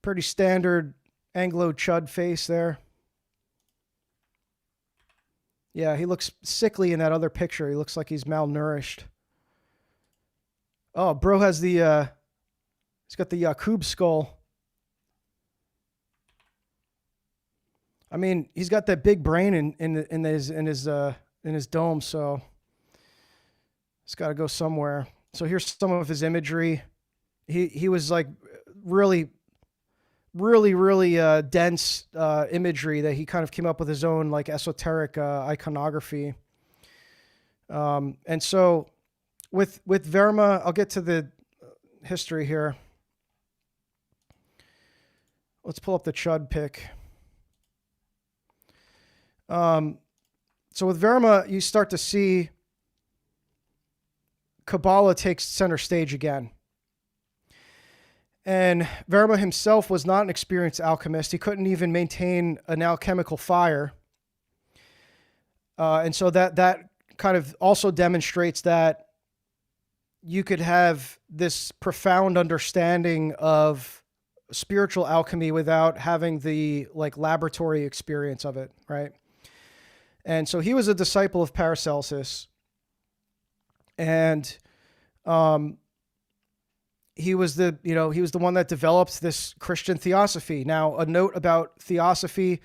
pretty standard Anglo chud face there. Yeah, he looks sickly in that other picture. He looks like he's malnourished. Oh, bro has he's got the Yakub skull. I mean, he's got that big brain in his dome, so it's got to go somewhere. So here's some of his imagery. He was like really dense imagery that he kind of came up with his own like esoteric iconography. And so with Boehme, I'll get to the history here. Let's pull up the chud pic. So with Boehme, you start to see Kabbalah takes center stage again. And Boehme himself was not an experienced alchemist. He couldn't even maintain an alchemical fire. And so that kind of also demonstrates that you could have this profound understanding of spiritual alchemy without having the like laboratory experience of it, right? And so he was a disciple of Paracelsus. And he was the one that developed this Christian theosophy. Now, a note about theosophy.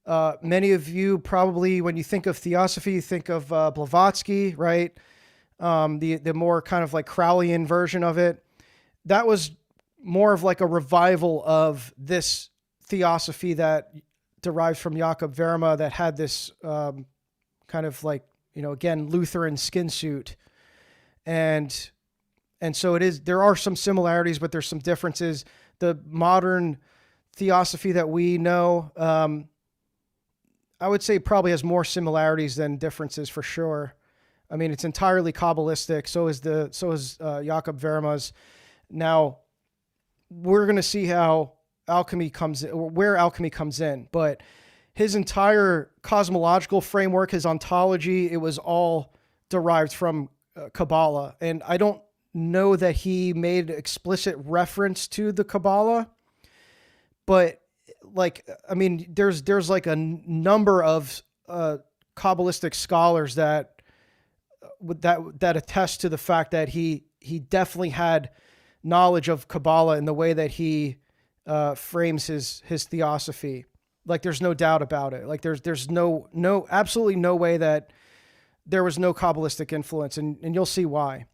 Many of you probably, when you think of theosophy, you think of Blavatsky, right? The more kind of like Crowleyan version of it. That was more of like a revival of this theosophy that derives from Jakob Boehme, that had this kind of like, again, Lutheran skin suit. And so there are some similarities, but there's some differences. The modern theosophy that we know, I would say probably has more similarities than differences for sure. I mean, it's entirely Kabbalistic. So is Jakob Boehme's. Now, we're going to see how alchemy comes in, or where alchemy comes in, but his entire cosmological framework, his ontology, it was all derived from Kabbalah. And I don't know that he made explicit reference to the Kabbalah, but like, I mean, there's like a number of Kabbalistic scholars that attest to the fact that he definitely had knowledge of Kabbalah in the way that he frames his theosophy. Like, there's no doubt about it. Like, there's absolutely no way that there was no Kabbalistic influence, and you'll see why.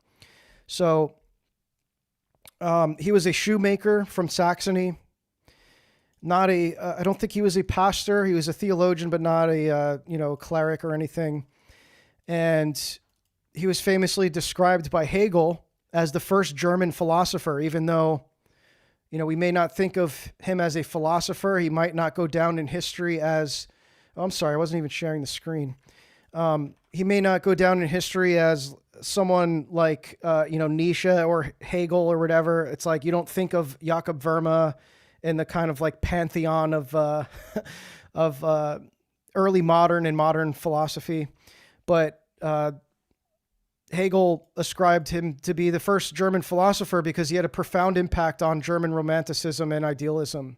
So, he was a shoemaker from Saxony. I don't think he was a pastor. He was a theologian, but not a cleric or anything. And he was famously described by Hegel as the first German philosopher, even though, we may not think of him as a philosopher. He might not go down in history as, I'm sorry, I wasn't even sharing the screen. He may not go down in history as someone like, Nietzsche or Hegel or whatever. It's like, you don't think of Jakob Boehme in the kind of like pantheon of early modern and modern philosophy. But, Hegel ascribed him to be the first German philosopher because he had a profound impact on German romanticism and idealism.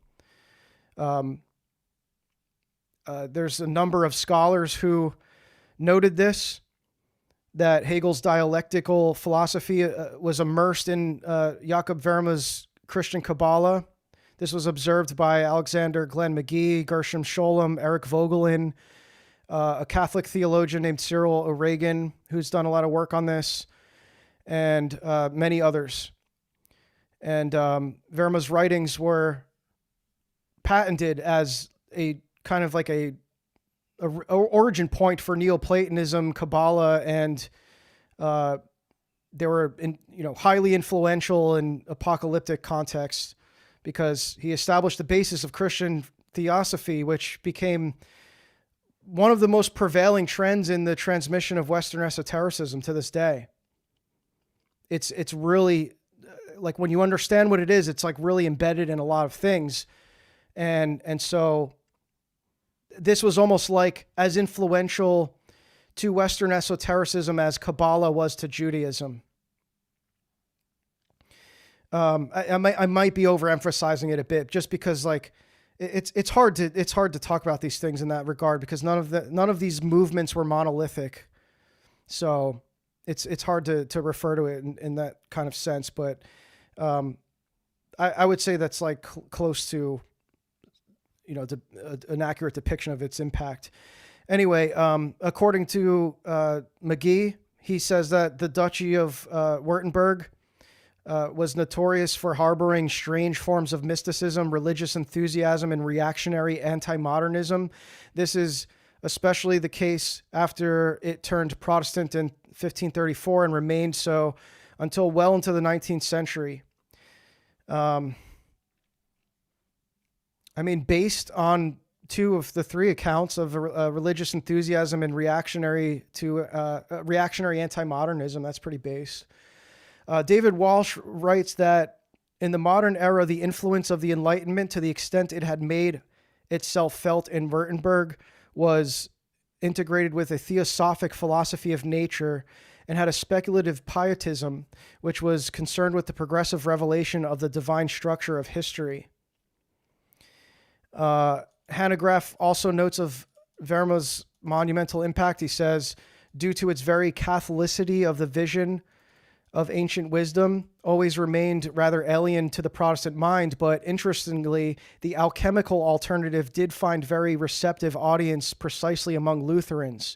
There's a number of scholars who noted this, that Hegel's dialectical philosophy was immersed in Jakob Boehme's Christian Kabbalah. This was observed by Alexander Glenn Magee, Gershom Scholem, Eric Vogelin, a Catholic theologian named Cyril O'Regan, who's done a lot of work on this, and many others. And Boehme's writings were patented as a kind of like a origin point for Neoplatonism, Kabbalah, and they were highly influential in apocalyptic contexts because he established the basis of Christian Theosophy, which became one of the most prevailing trends in the transmission of Western esotericism to this day. It's really, like, when you understand what it is, it's like really embedded in a lot of things. And so this was almost like as influential to Western esotericism as Kabbalah was to Judaism. I might be overemphasizing it a bit, just because like it's hard to talk about these things in that regard, because none of these movements were monolithic. So it's hard to refer to it in that kind of sense. But I would say that's like close to an accurate depiction of its impact. Anyway, according to Magee, he says that the Duchy of Württemberg was notorious for harboring strange forms of mysticism, religious enthusiasm, and reactionary anti-modernism. This is especially the case after it turned Protestant in 1534 and remained so until well into the 19th century. Based on two of the three accounts of religious enthusiasm and reactionary anti-modernism, that's pretty base. David Walsh writes that in the modern era, the influence of the Enlightenment, to the extent it had made itself felt in Württemberg, was integrated with a theosophic philosophy of nature and had a speculative pietism, which was concerned with the progressive revelation of the divine structure of history. Hanegraaff also notes of Boehme's monumental impact. He says, due to its very Catholicity of the vision of ancient wisdom, always remained rather alien to the Protestant mind, but interestingly, the alchemical alternative did find very receptive audience precisely among Lutherans.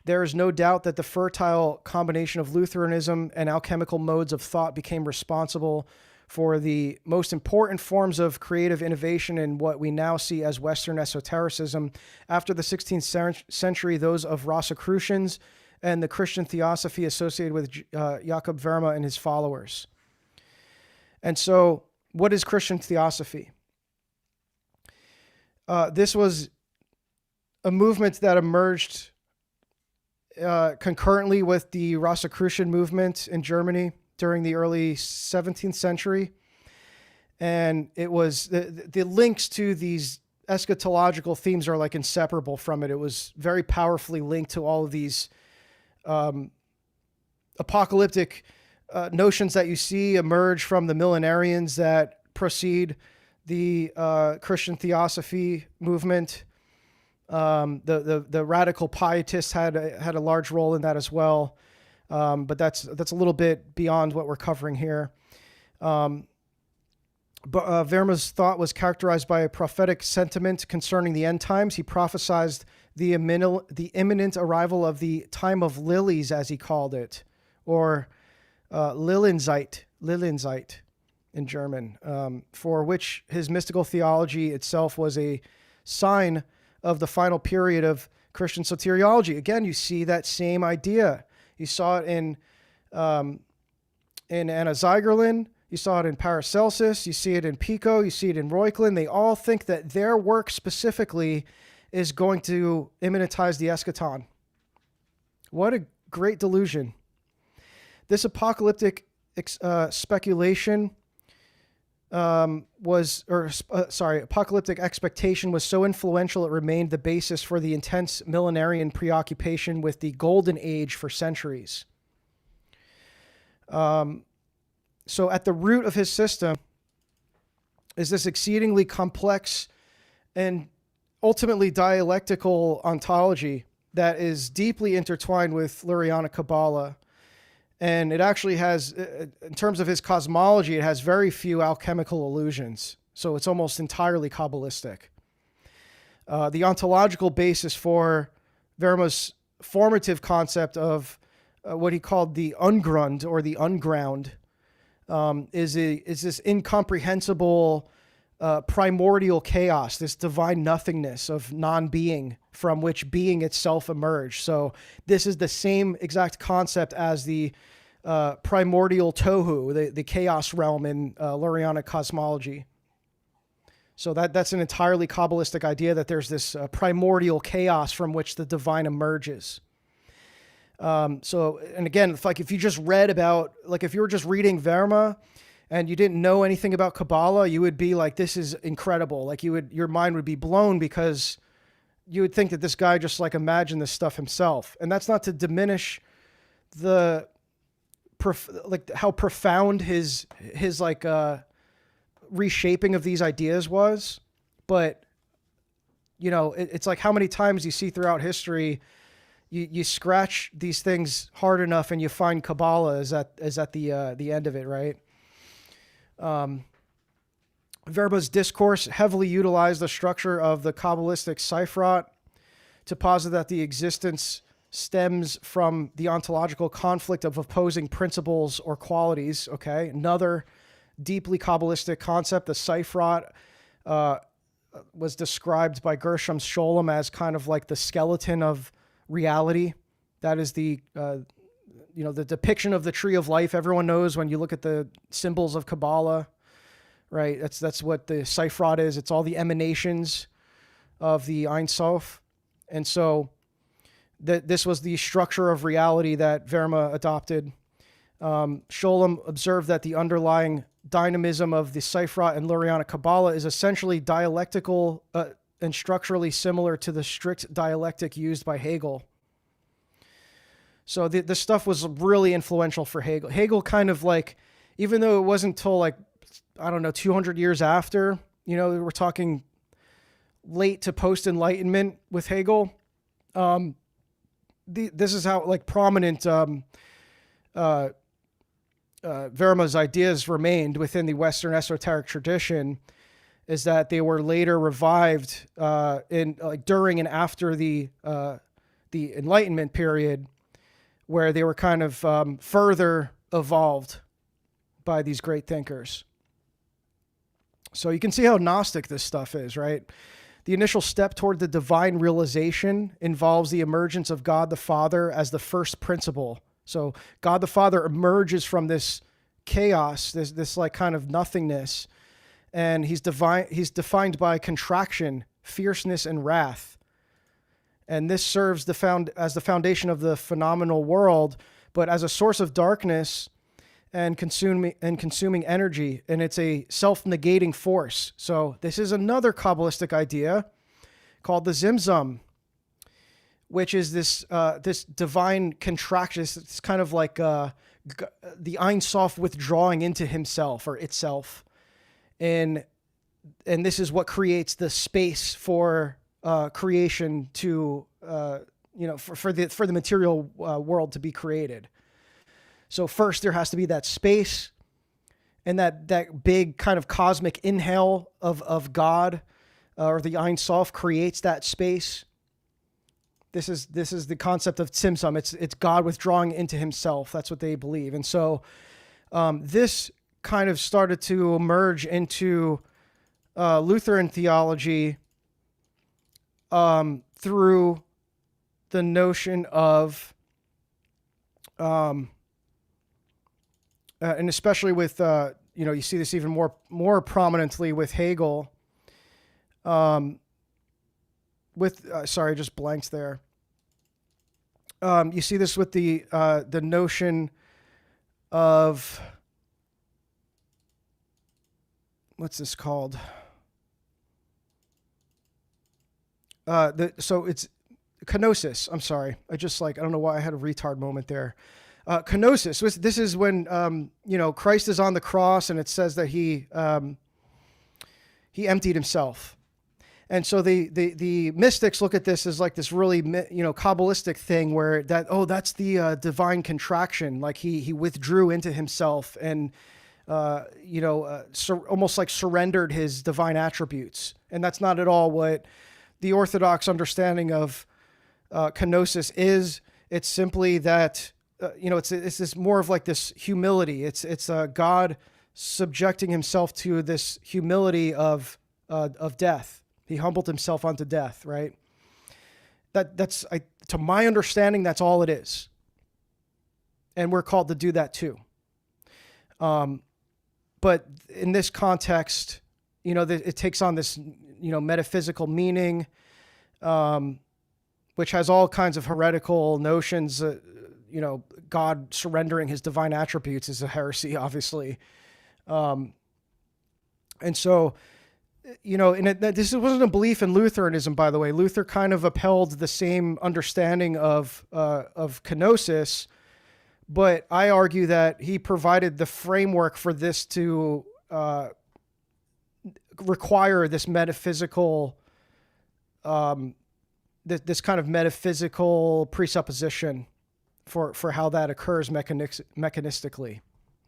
There is no doubt that the fertile combination of Lutheranism and alchemical modes of thought became responsible for the most important forms of creative innovation in what we now see as Western esotericism. After the 16th century, those of Rosicrucians and the Christian Theosophy associated with Jakob Boehme and his followers. And so, what is Christian Theosophy? This was a movement that emerged concurrently with the Rosicrucian movement in Germany during the early 17th century. And it was the links to these eschatological themes are like inseparable from it. It was very powerfully linked to all of these apocalyptic notions that you see emerge from the millenarians that precede the Christian Theosophy movement. The radical pietists had a large role in that as well. But that's a little bit beyond what we're covering here. But Boehme's thought was characterized by a prophetic sentiment concerning the end times. He prophesied the imminent arrival of the time of lilies, as he called it, or Lilienzeit in German, for which his mystical theology itself was a sign of the final period of Christian soteriology. Again, you see that same idea. You saw it in Anna Zieglerin. You saw it in Paracelsus. You see it in Pico. You see it in Reuchlin. They all think that their work specifically is going to immanentize the eschaton. What a great delusion. This apocalyptic speculation apocalyptic expectation was so influential it remained the basis for the intense millenarian preoccupation with the golden age for centuries. So at the root of his system is this exceedingly complex and ultimately dialectical ontology that is deeply intertwined with Lurianic Kabbalah. And it actually has, in terms of his cosmology, it has very few alchemical allusions. So it's almost entirely Kabbalistic. The ontological basis for Verma's formative concept of what he called the ungrund or the unground is this incomprehensible primordial chaos, this divine nothingness of non-being from which being itself emerged. So this is the same exact concept as the primordial tohu, the chaos realm in Lurianic cosmology. So that's an entirely Kabbalistic idea that there's this primordial chaos from which the divine emerges. So, and again, if you just read about, if you were just reading Verma and you didn't know anything about Kabbalah, you would be like, this is incredible. Your mind would be blown because you would think that this guy just imagined this stuff himself. And that's not to diminish how profound his reshaping of these ideas was. But, it's like how many times you see throughout history, you scratch these things hard enough and you find Kabbalah is at the end of it, right? Verba's discourse heavily utilized the structure of the Kabbalistic Seifrat to posit that the existence stems from the ontological conflict of opposing principles or qualities. Okay, another deeply Kabbalistic concept. The Seifrat was described by Gershom Scholem as kind of like the skeleton of reality. That is the depiction of the tree of life. Everyone knows when you look at the symbols of Kabbalah, right? That's what the Seifrat is. It's all the emanations of the Ein Sof. And so this was the structure of reality that Verma adopted. Scholem observed that the underlying dynamism of the Seifrat and Lurianic Kabbalah is essentially dialectical and structurally similar to the strict dialectic used by Hegel. So this stuff was really influential for Hegel. Hegel kind of even though it wasn't until 200 years after, we're talking late to post-Enlightenment with Hegel. This is how prominent Verma's ideas remained within the Western esoteric tradition, is that they were later revived during and after the Enlightenment period, where they were kind of further evolved by these great thinkers. So you can see how Gnostic this stuff is, right? The initial step toward the divine realization involves the emergence of God the Father as the first principle. So God the Father emerges from this chaos, this kind of nothingness, and he's defined by contraction, fierceness, and wrath. And this serves as the foundation of the phenomenal world, but as a source of darkness and consuming energy, and it's a self-negating force. So this is another Kabbalistic idea called the Zimzum, which is this divine contraction. It's kind of like the Ein Sof withdrawing into himself or itself, and this is what creates the space for creation to for the material world to be created. So first there has to be that space, and that big kind of cosmic inhale of God or the Ein Sof creates that space. This is the concept of Tzimtzum. It's God withdrawing into himself. That's what they believe. And so this kind of started to emerge into Lutheran theology through the notion of, and especially with, you see this even more prominently with Hegel. Sorry, I just blanked there. You see this with the notion of, what's this called? So it's kenosis. I'm sorry. I don't know why I had a retard moment there. Kenosis. This is when Christ is on the cross, and it says that he emptied himself. And so the mystics look at this as like this really Kabbalistic thing where that's the divine contraction, like he withdrew into himself and almost like surrendered his divine attributes. And that's not at all what the Orthodox understanding of kenosis is. It's simply that it's this more of like this humility. It's God subjecting himself to this humility of death. He humbled himself unto death, right? That's to my understanding, that's all it is. And we're called to do that too. But in this context, it takes on this, metaphysical meaning, which has all kinds of heretical notions. God surrendering his divine attributes is a heresy, obviously. And so, this wasn't a belief in Lutheranism, by the way. Luther kind of upheld the same understanding of kenosis, but I argue that he provided the framework for this to require this metaphysical, this kind of metaphysical presupposition for how that occurs mechanistically,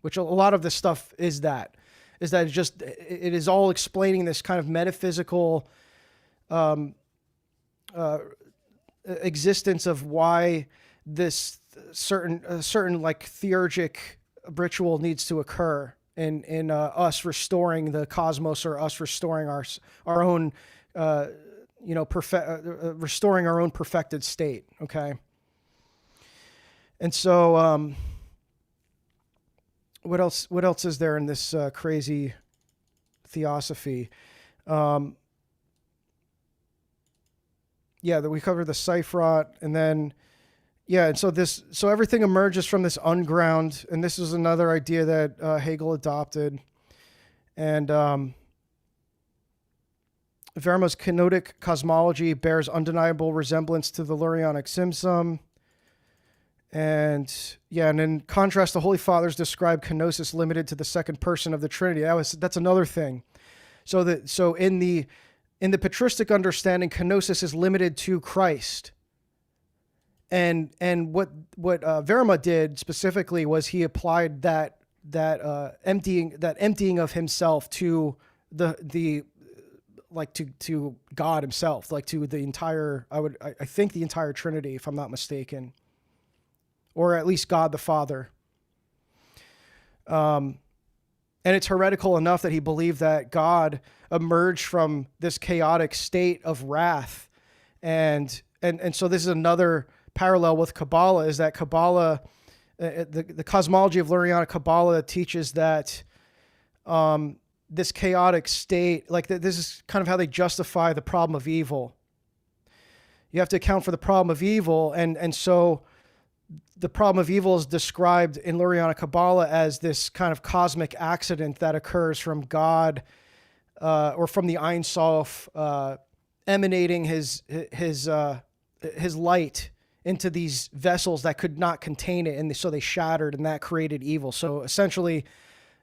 which a lot of this stuff is that it is all explaining this kind of metaphysical existence of why this certain like theurgic ritual needs to occur in us restoring the cosmos, or us restoring our own restoring our own perfected state. Okay. And so what else is there in this crazy theosophy? That we covered the Seifrot, and then and so everything emerges from this unground, and this is another idea that Hegel adopted. And Verma's kenotic cosmology bears undeniable resemblance to the Lurianic Simsum. And in contrast, the Holy Fathers describe kenosis limited to the second person of the Trinity. That's another thing. So in the patristic understanding, kenosis is limited to Christ. And what Verma did specifically was he applied that emptying of himself to to God himself, like to the entire, I think the entire Trinity, if I'm not mistaken, or at least God the Father. And it's heretical enough that he believed that God emerged from this chaotic state of wrath. And so this is another parallel with Kabbalah, is that Kabbalah, the cosmology of Lurianic Kabbalah teaches that this chaotic state, this is kind of how they justify the problem of evil. You have to account for the problem of evil, and so the problem of evil is described in Lurianic Kabbalah as this kind of cosmic accident that occurs from God or from the Ein Sof emanating his light into these vessels that could not contain it, and so they shattered, and that created evil. So essentially,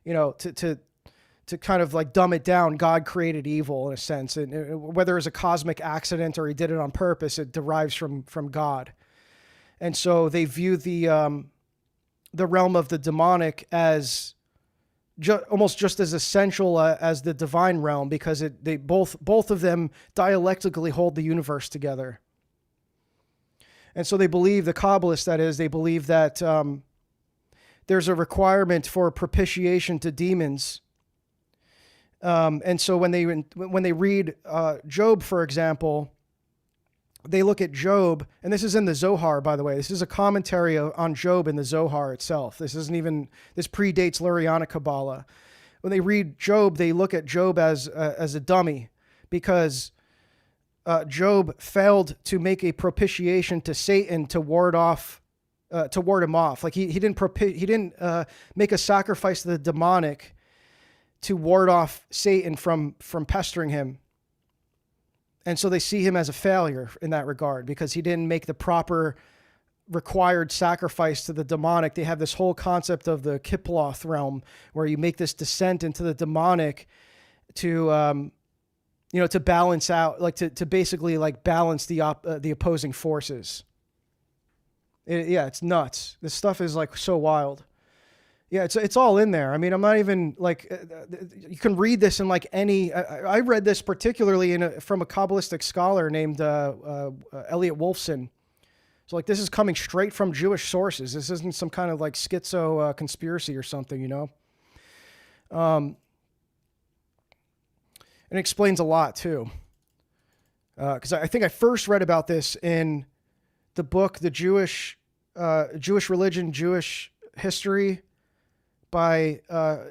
to kind of like dumb it down, God created evil in a sense, and whether it's a cosmic accident or he did it on purpose, it derives from God. And so they view the realm of the demonic as almost just as essential as the divine realm, because they both of them dialectically hold the universe together. And so they believe, the Kabbalists that is, they believe that there's a requirement for propitiation to demons. And so when they read Job, for example, they look at Job, and this is in the Zohar, by the way. This is a commentary on Job in the Zohar itself. This predates Lurianic Kabbalah. When they read Job, they look at Job as a dummy, because Job failed to make a propitiation to Satan to ward him off. Like he didn't make a sacrifice to the demonic to ward off Satan from pestering him. And so they see him as a failure in that regard, because he didn't make the proper required sacrifice to the demonic. They have this whole concept of the Kiploth realm, where you make this descent into the demonic to, to balance out, like to basically like balance the opposing forces. It's nuts. This stuff is like so wild. Yeah, it's all in there. I mean, I'm not even like, you can read this in like any, I read this particularly from a Kabbalistic scholar named Elliot Wolfson. So like, this is coming straight from Jewish sources. This isn't some kind of like schizo conspiracy or something, and it explains a lot too. Because I think I first read about this in the book, The Jewish Religion, Jewish History by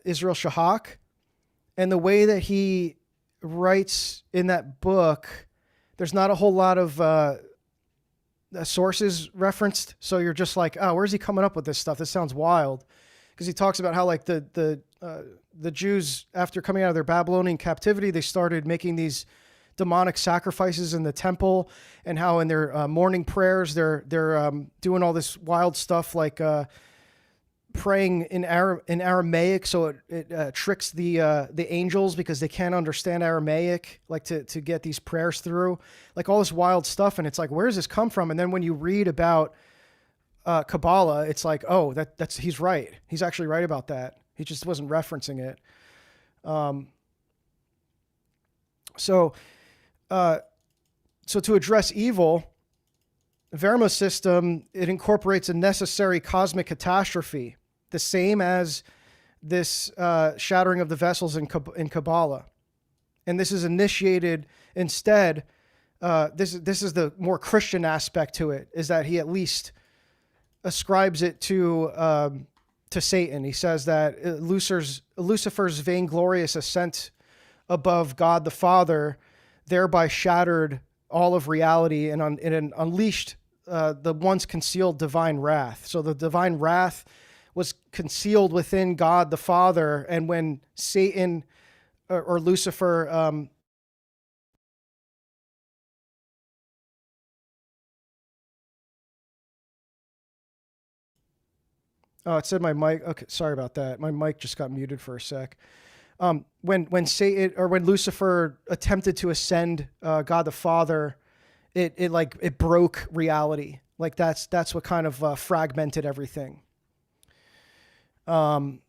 Israel Shahak. And the way that he writes in that book, there's not a whole lot of sources referenced. So you're just like, oh, where's he coming up with this stuff? This sounds wild. Because he talks about how like the Jews, after coming out of their Babylonian captivity, they started making these demonic sacrifices in the temple, and how in their morning prayers they're doing all this wild stuff like praying in Aramaic, so it tricks the angels because they can't understand Aramaic, like to get these prayers through, like all this wild stuff. And it's like, where does this come from? And then when you read about Kabbalah, it's like, oh, that's he's right. He's actually right about that. He just wasn't referencing it. So to address evil, Verma's system, it incorporates a necessary cosmic catastrophe, the same as this shattering of the vessels in Kabbalah. And this is initiated instead, this is the more Christian aspect to it, is that he at least ascribes it to Satan. He says that Lucifer's vainglorious ascent above God the Father thereby shattered all of reality and unleashed the once concealed divine wrath. So the divine wrath was concealed within God the Father, and when Satan or Lucifer oh, it said my mic. Okay, sorry about that. My mic just got muted for a sec. When Satan or when Lucifer attempted to ascend God the Father, it broke reality. Like that's what kind of fragmented everything. And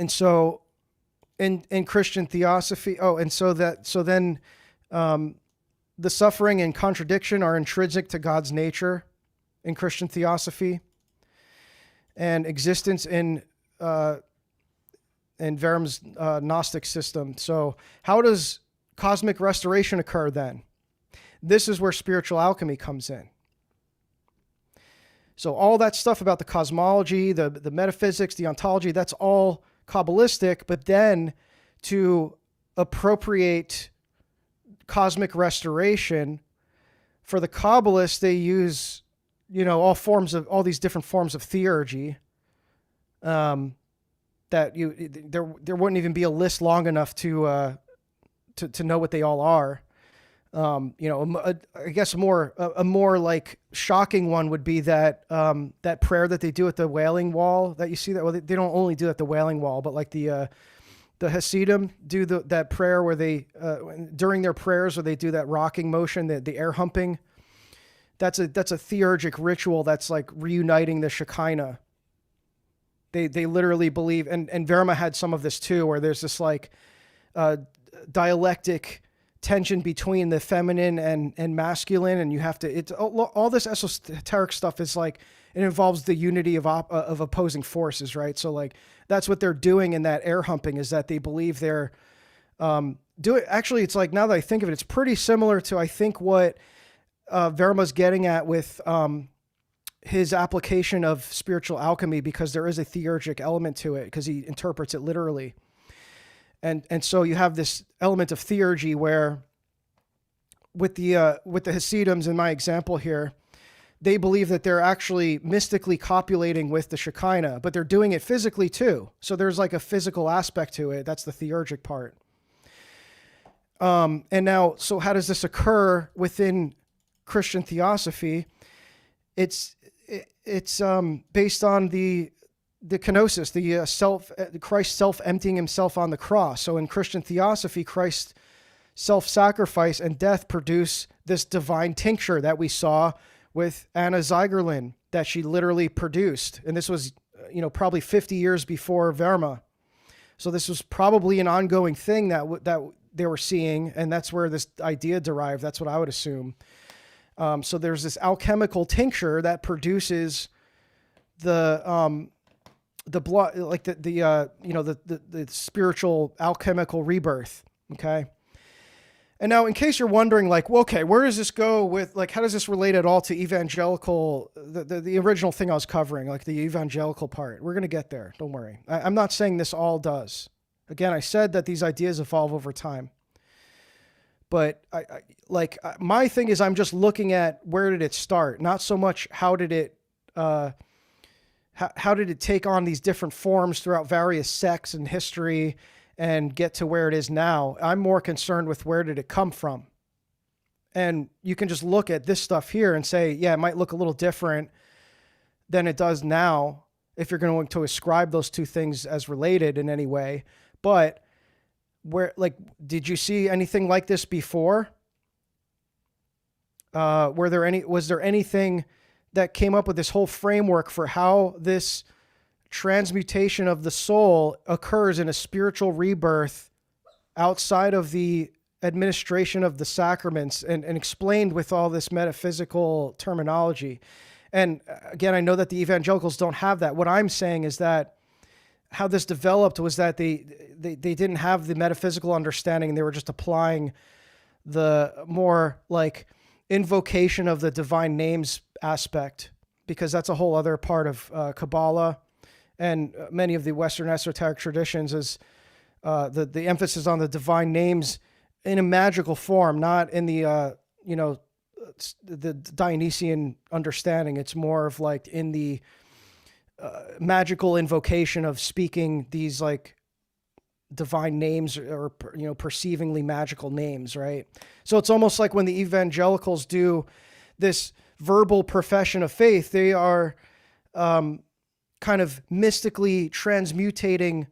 so in Christian theosophy, then the suffering and contradiction are intrinsic to God's nature in Christian theosophy, and existence in Verma's Gnostic system. So how does cosmic restoration occur then? This is where spiritual alchemy comes in. So all that stuff about the cosmology, the metaphysics, the ontology, that's all Kabbalistic, but then to appropriate cosmic restoration, for the Kabbalists, they use, all these different forms of theurgy, that there wouldn't even be a list long enough to know what they all are. I guess a more like shocking one would be that that prayer that they do at the Wailing Wall that you see that. Well, they don't only do it at the Wailing Wall, but like the Hasidim do that prayer where they during their prayers where they do that rocking motion, the air humping. That's a theurgic ritual that's like reuniting the Shekinah. They literally believe, and Verma had some of this too, where there's this like dialectic tension between the feminine and masculine, and you have to. It's all this esoteric stuff is like it involves the unity of opposing forces, right? So like that's what they're doing in that air humping, is that they believe they're doing. Actually, it's like, now that I think of it, it's pretty similar to I think what Verma's getting at with his application of spiritual alchemy, because there is a theurgic element to it, because he interprets it literally. And so you have this element of theurgy where with the Hasidims in my example here, they believe that they're actually mystically copulating with the Shekinah, but they're doing it physically too. So there's like a physical aspect to it. That's the theurgic part. And now, so how does this occur within Christian theosophy? it's based on the kenosis, the Christ self-emptying himself on the cross. So in Christian Theosophy, Christ's self-sacrifice and death produce this divine tincture that we saw with Maria Zieglerin that she literally produced. And this was, probably 50 years before Boehme. So this was probably an ongoing thing that they were seeing, and that's where this idea derived. That's what I would assume. So there's this alchemical tincture that produces the blood, like the spiritual alchemical rebirth. Okay. And now, in case you're wondering, like, well, okay, where does this go with, like, how does this relate at all to evangelical, the original thing I was covering, like the evangelical part? We're going to get there. Don't worry. I'm not saying this all does. Again, I said that these ideas evolve over time. But my thing is, I'm just looking at where did it start, not so much how did it take on these different forms throughout various sects and history and get to where it is now. I'm more concerned with where did it come from. And you can just look at this stuff here and say, yeah, it might look a little different than it does now if you're going to ascribe those two things as related in any way. But did you see anything like this before? Was there anything that came up with this whole framework for how this transmutation of the soul occurs in a spiritual rebirth outside of the administration of the sacraments and explained with all this metaphysical terminology? And again, I know that the evangelicals don't have that. What I'm saying is that how this developed was that they didn't have the metaphysical understanding, and they were just applying the more like invocation of the divine names aspect, because that's a whole other part of Kabbalah and many of the Western esoteric traditions is the emphasis on the divine names in a magical form, not in the Dionysian understanding. It's more of like in the magical invocation of speaking these like divine names or perceivingly magical names, right? So it's almost like when the evangelicals do this verbal profession of faith, they are kind of mystically transmutating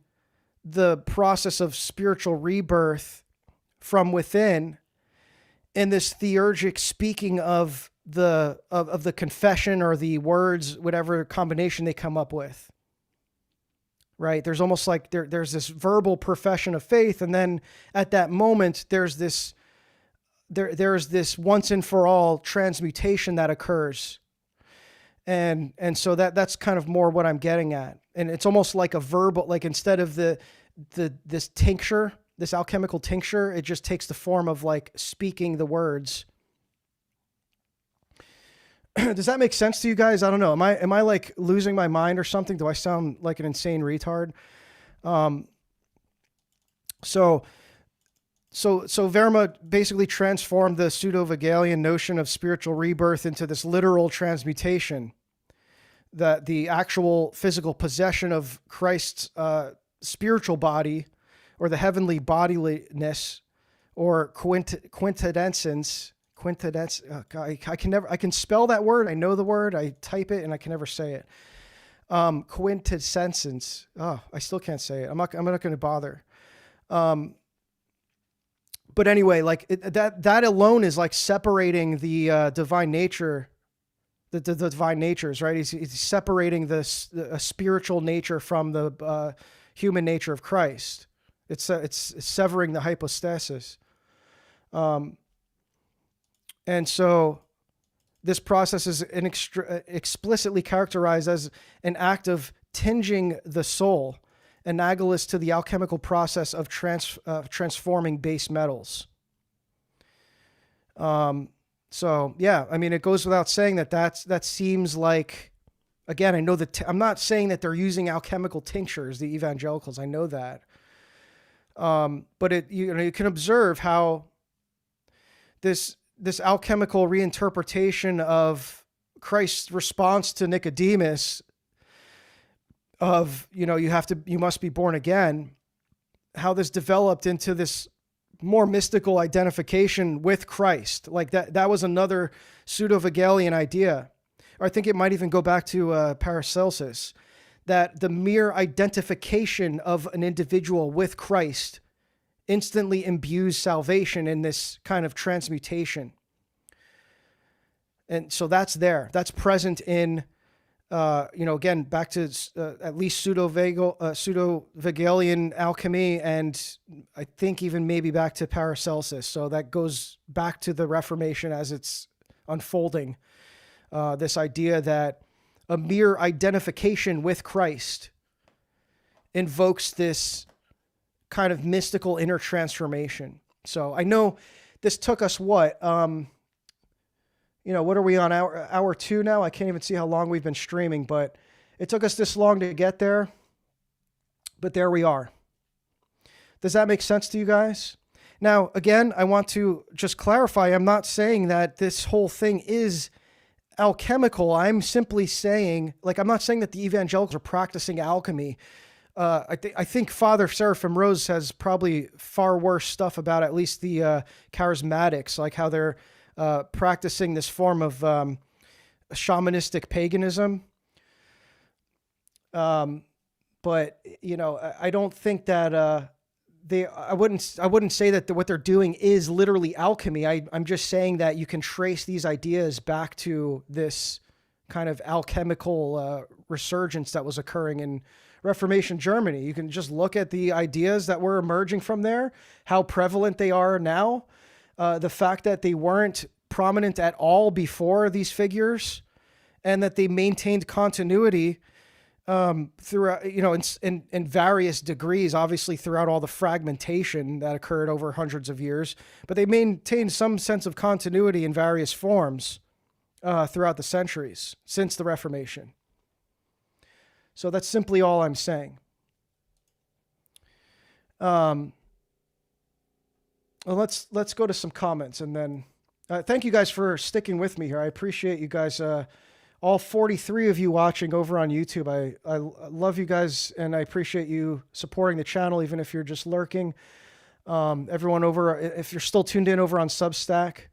the process of spiritual rebirth from within in this theurgic speaking of the confession or the words, whatever combination they come up with. Right? There's almost like there's this verbal profession of faith, and then at that moment there's this once and for all transmutation that occurs. And so that's kind of more what I'm getting at. And it's almost like a verbal, like instead of this tincture, this alchemical tincture, it just takes the form of like speaking the words. Does that make sense to you guys? I don't know. Am I like losing my mind or something? Do I sound like an insane retard? So Boehme basically transformed the pseudo-Wiegelian notion of spiritual rebirth into this literal transmutation, that the actual physical possession of Christ's spiritual body, or the heavenly bodiness, or quintessence. I can spell that word. I know the word. I type it and I can never say it. Quintessence. Oh, I still can't say it. I'm not going to bother. But anyway, like that alone is like separating the divine nature, the divine natures, right? He's separating a spiritual nature from the human nature of Christ. It's severing the hypostasis. And so this process is explicitly characterized as an act of tinging the soul, analogous to the alchemical process of transforming base metals. So yeah, I mean, it goes without saying that seems like, again, I know that I'm not saying that they're using alchemical tinctures, the evangelicals. I know that. But you can observe how this alchemical reinterpretation of Christ's response to Nicodemus of, you must be born again, how this developed into this more mystical identification with Christ. Like that was another pseudo-Wiegelian idea. or I think it might even go back to Paracelsus, that the mere identification of an individual with Christ instantly imbues salvation in this kind of transmutation. And so that's there. That's present in, again, back to at least pseudo-Wiegelian alchemy, and I think even maybe back to Paracelsus. So that goes back to the Reformation as it's unfolding. This idea that a mere identification with Christ invokes this kind of mystical inner transformation. So I know this took us what are we on, hour 2 now? I can't even see how long we've been streaming, but it took us this long to get there. But there we are. Does that make sense to you guys? Now, again, I want to just clarify, I'm not saying that this whole thing is alchemical. I'm simply saying, I'm not saying that the evangelicals are practicing alchemy. I think Father Seraphim Rose has probably far worse stuff about at least the charismatics, like how they're practicing this form of shamanistic paganism. But I don't think that I wouldn't say that what they're doing is literally alchemy. I'm just saying that you can trace these ideas back to this kind of alchemical resurgence that was occurring in Reformation Germany. You can just look at the ideas that were emerging from there, how prevalent they are now, the fact that they weren't prominent at all before these figures, and that they maintained continuity throughout, in various degrees, obviously throughout all the fragmentation that occurred over hundreds of years, but they maintained some sense of continuity in various forms throughout the centuries since the Reformation. So that's simply all I'm saying. Well, let's go to some comments, and then thank you guys for sticking with me here. I appreciate you guys, all 43 of you watching over on YouTube. I love you guys, and I appreciate you supporting the channel, even if you're just lurking. Everyone over, if you're still tuned in over on Substack,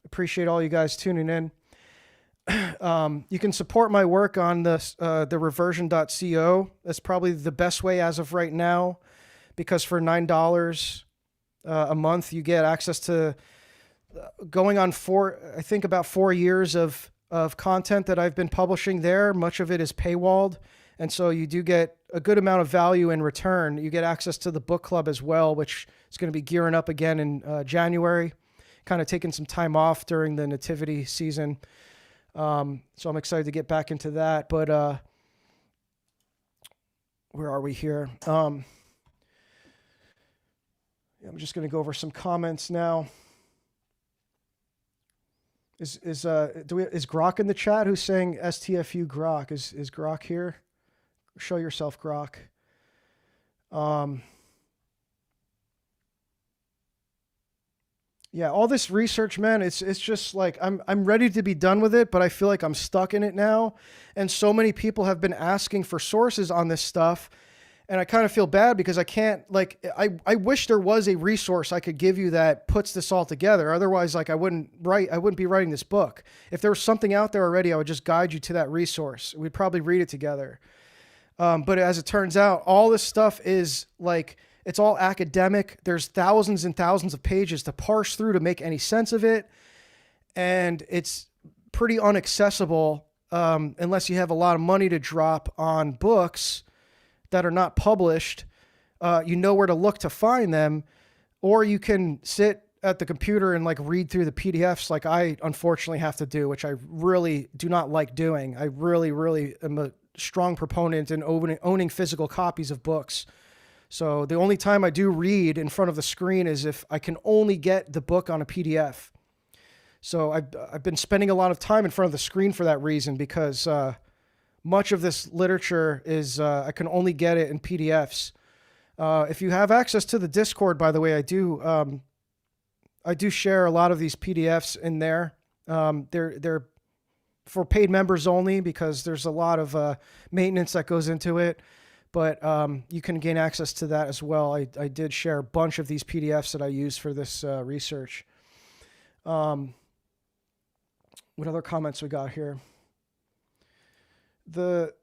appreciate all you guys tuning in. You can support my work on the reversion.co. That's probably the best way as of right now, because for $9 a month, you get access to going on about 4 years of content that I've been publishing there. Much of it is paywalled. And so you do get a good amount of value in return. You get access to the book club as well, which is going to be gearing up again in January, kind of taking some time off during the nativity season. So I'm excited to get back into that, but, where are we here? I'm just going to go over some comments now. Is Grok in the chat? Who's saying STFU Grok? Is Grok here? Show yourself, Grok. Yeah, all this research, man, it's just like I'm ready to be done with it, but I feel like I'm stuck in it now. And so many people have been asking for sources on this stuff, and I kind of feel bad because I can't, I wish there was a resource I could give you that puts this all together. Otherwise, I wouldn't be writing this book. If there was something out there already, I would just guide you to that resource. We'd probably read it together. But as it turns out, all this stuff is it's all academic. There's thousands and thousands of pages to parse through to make any sense of it. And it's pretty inaccessible unless you have a lot of money to drop on books that are not published. You know where to look to find them, or you can sit at the computer and read through the PDFs like I unfortunately have to do, which I really do not like doing. I really, really am a strong proponent in owning physical copies of books. So the only time I do read in front of the screen is if I can only get the book on a PDF. So I've been spending a lot of time in front of the screen for that reason, because much of this literature is I can only get it in PDFs. If you have access to the Discord, by the way, I do share a lot of these PDFs in there. They're for paid members only, because there's a lot of maintenance that goes into it. But you can gain access to that as well. I did share a bunch of these PDFs that I use for this research. What other comments we got here? what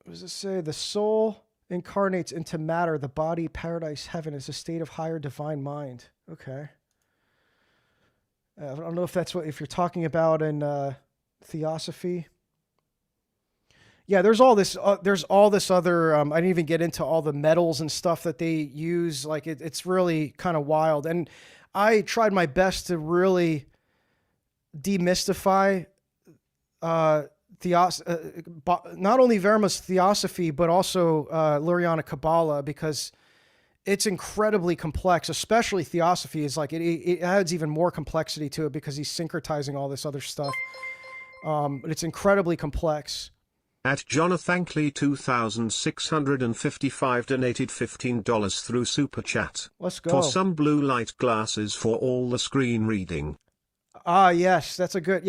does it say? The soul incarnates into matter. The body, paradise, heaven, is a state of higher divine mind. Okay. I don't know if that's if you're talking about in Theosophy. Yeah, there's all this other. I didn't even get into all the metals and stuff that they use. Like it's really kind of wild. And I tried my best to really demystify not only Verma's Theosophy, but also Lurianic Kabbalah, because it's incredibly complex, especially Theosophy is like, it adds even more complexity to it because he's syncretizing all this other stuff. But it's incredibly complex. At Jonathan 2655 donated $15 through Super Chat. Let's go. For some blue light glasses for all the screen reading. Ah, yes, that's a good,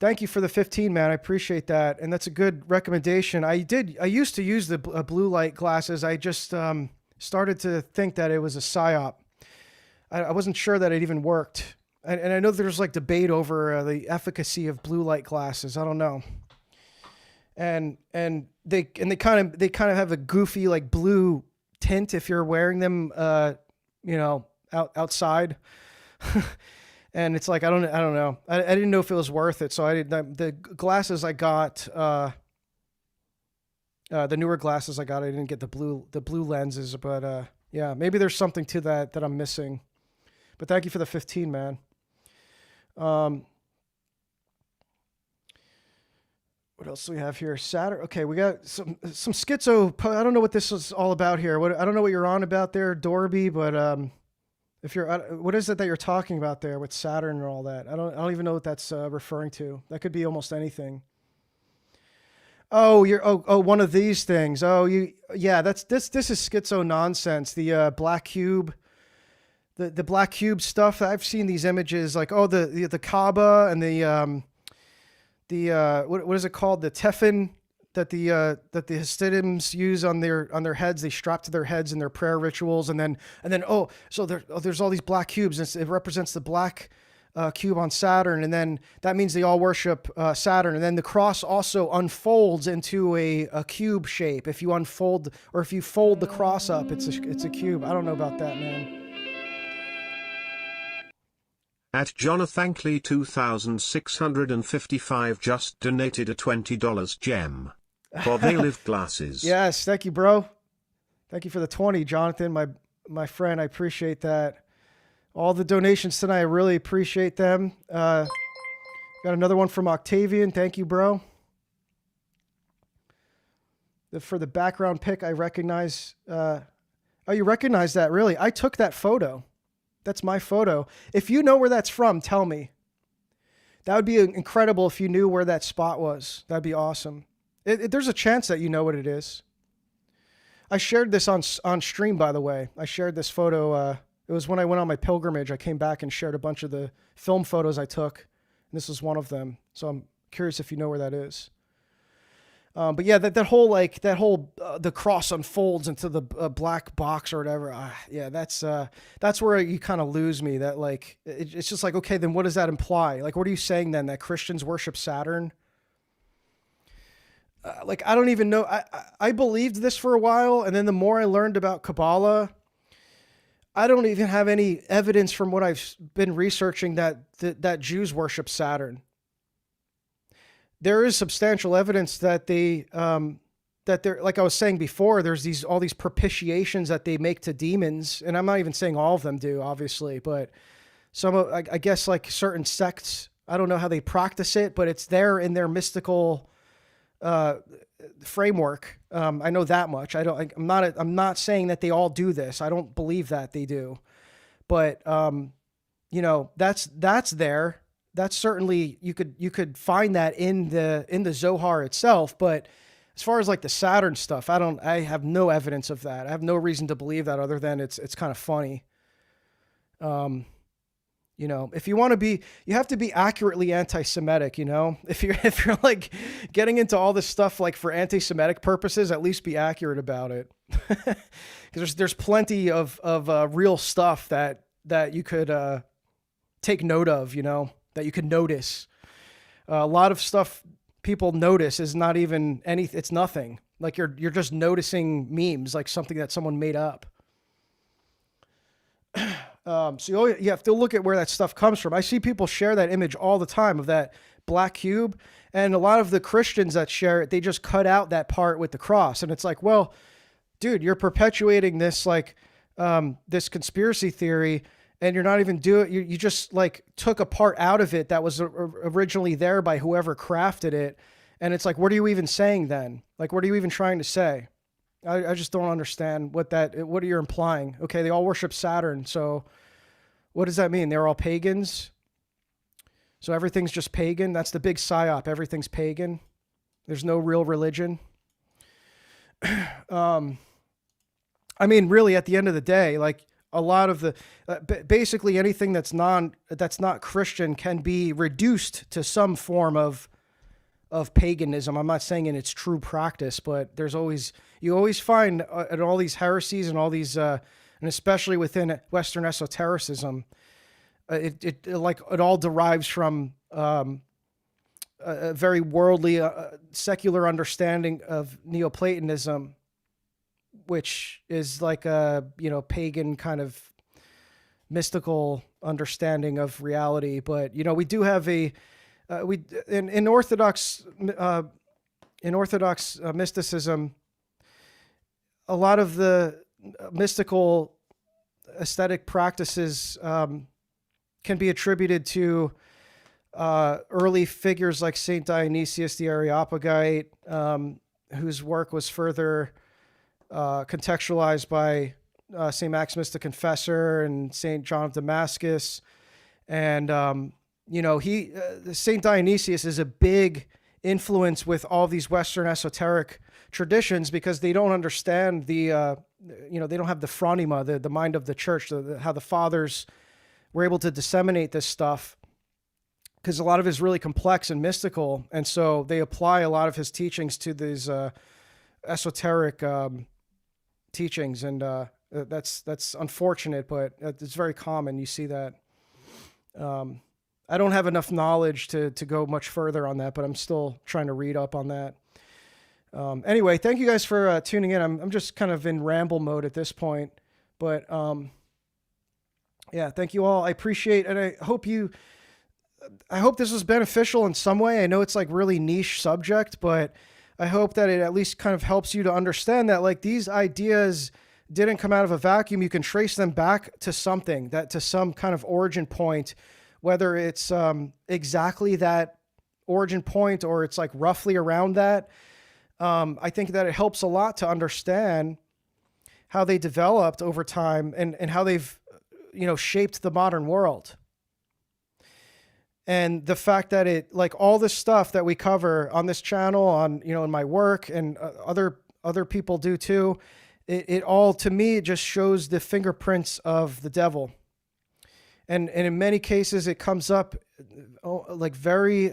thank you for the 15, man. I appreciate that. And that's a good recommendation. I used to use the blue light glasses. I just started to think that it was a psyop. I wasn't sure that it even worked. And I know there's like debate over the efficacy of blue light glasses. I don't know. And they kind of have a goofy like blue tint if you're wearing them, outside. And it's like, I don't know. I didn't know if it was worth it. So the glasses I got, the newer glasses I got, I didn't get the blue lenses, but yeah, maybe there's something to that I'm missing. But thank you for the 15, man. What else do we have here? Saturn. Okay, we got some schizo. I don't know what this is all about here. I don't know what you're on about there, Dorby, but if you're, what is it that you're talking about there with Saturn and all that? I don't even know what that's referring to. That could be almost anything. Oh, one of these things. Yeah, this is schizo nonsense. The black cube, the black cube stuff. I've seen these images like, the Kaaba and what is it called? The tefillin that the Hasidims use on their heads. They strap to their heads in their prayer rituals, and then so there's all these black cubes. And it represents the black cube on Saturn, and then that means they all worship Saturn. And then the cross also unfolds into a cube shape. If you unfold or if you fold the cross up, it's a cube. I don't know about that, man. At Jonathan 2655 just donated a $20 gem for They Live glasses. Yes, thank you, bro. Thank you for the 20, Jonathan, my friend. I appreciate that. All the donations tonight, I really appreciate them. Got another one from Octavian. Thank you, bro. For the background pic, I recognize. You recognize that, really? I took that photo. That's my photo. If you know where that's from, tell me. That would be incredible if you knew where that spot was. That'd be awesome. There's a chance that you know what it is. I shared this on stream, by the way. I shared this photo. It was when I went on my pilgrimage. I came back and shared a bunch of the film photos I took. And this is one of them. So I'm curious if you know where that is. But yeah, that whole the cross unfolds into the black box or whatever. Yeah, that's where you kind of lose me. That like it's just like, okay, then what does that imply? Like, what are you saying then, that Christians worship Saturn? Like, I don't even know. I believed this for a while, and then the more I learned about Kabbalah, I don't even have any evidence from what I've been researching that Jews worship Saturn. There is substantial evidence that they're, like I was saying before, there's all these propitiations that they make to demons. And I'm not even saying all of them do, obviously, but I guess like certain sects, I don't know how they practice it, but it's there in their mystical framework. I know that much. I'm not saying that they all do this. I don't believe that they do, but that's there. That's certainly, you could find that in the Zohar itself, but as far as like the Saturn stuff, I have no evidence of that. I have no reason to believe that other than it's kind of funny. If you want to be, you have to be accurately anti-Semitic, if you're like getting into all this stuff, like for anti-Semitic purposes, at least be accurate about it. Because there's plenty of real stuff that you could take note of, that you can notice. A lot of stuff people notice is not even anything. It's nothing. Like you're just noticing memes, like something that someone made up. So you have to look at where that stuff comes from. I see people share that image all the time of that black cube, and a lot of the Christians that share it, they just cut out that part with the cross. And it's like, well, dude, you're perpetuating this like this conspiracy theory, and you're not even doing. You just like took a part out of it that was originally there by whoever crafted it, and it's like, what are you even saying then? Like, what are you even trying to say? I just don't understand what you're implying. Okay, they all worship Saturn, so what does that mean? They're all pagans? So everything's just pagan? That's the big psyop. Everything's pagan. There's no real religion. I mean, really, at the end of the day, like a lot of the, basically anything that's not Christian can be reduced to some form of paganism. I'm not saying in its true practice, but you always find in all these heresies and all these, and especially within Western esotericism, it all derives from a very worldly, secular understanding of Neoplatonism, which is like a pagan kind of mystical understanding of reality. But we do have in Orthodox mysticism, a lot of the mystical aesthetic practices can be attributed to early figures like Saint Dionysius the Areopagite, whose work was further contextualized by Saint Maximus the Confessor and Saint John of Damascus. And Saint Dionysius is a big influence with all these Western esoteric traditions because they don't understand they don't have the phronema, the mind of the church, how the fathers were able to disseminate this stuff, because a lot of it is really complex and mystical. And so they apply a lot of his teachings to these esoteric teachings. And that's unfortunate, but it's very common. You see that. I don't have enough knowledge to go much further on that, but I'm still trying to read up on that. Anyway, thank you guys for tuning in. I'm just kind of in ramble mode at this point, but yeah, thank you all. I appreciate, and I hope this was beneficial in some way. I know it's like really niche subject, but I hope that it at least kind of helps you to understand that like these ideas didn't come out of a vacuum. You can trace them back to something, to some kind of origin point, whether it's exactly that origin point or it's like roughly around that. I think that it helps a lot to understand how they developed over time and how they've, shaped the modern world. And the fact that it, like all this stuff that we cover on this channel, on, in my work, and other people do too, it all, to me, it just shows the fingerprints of the devil. And in many cases, it comes up like very,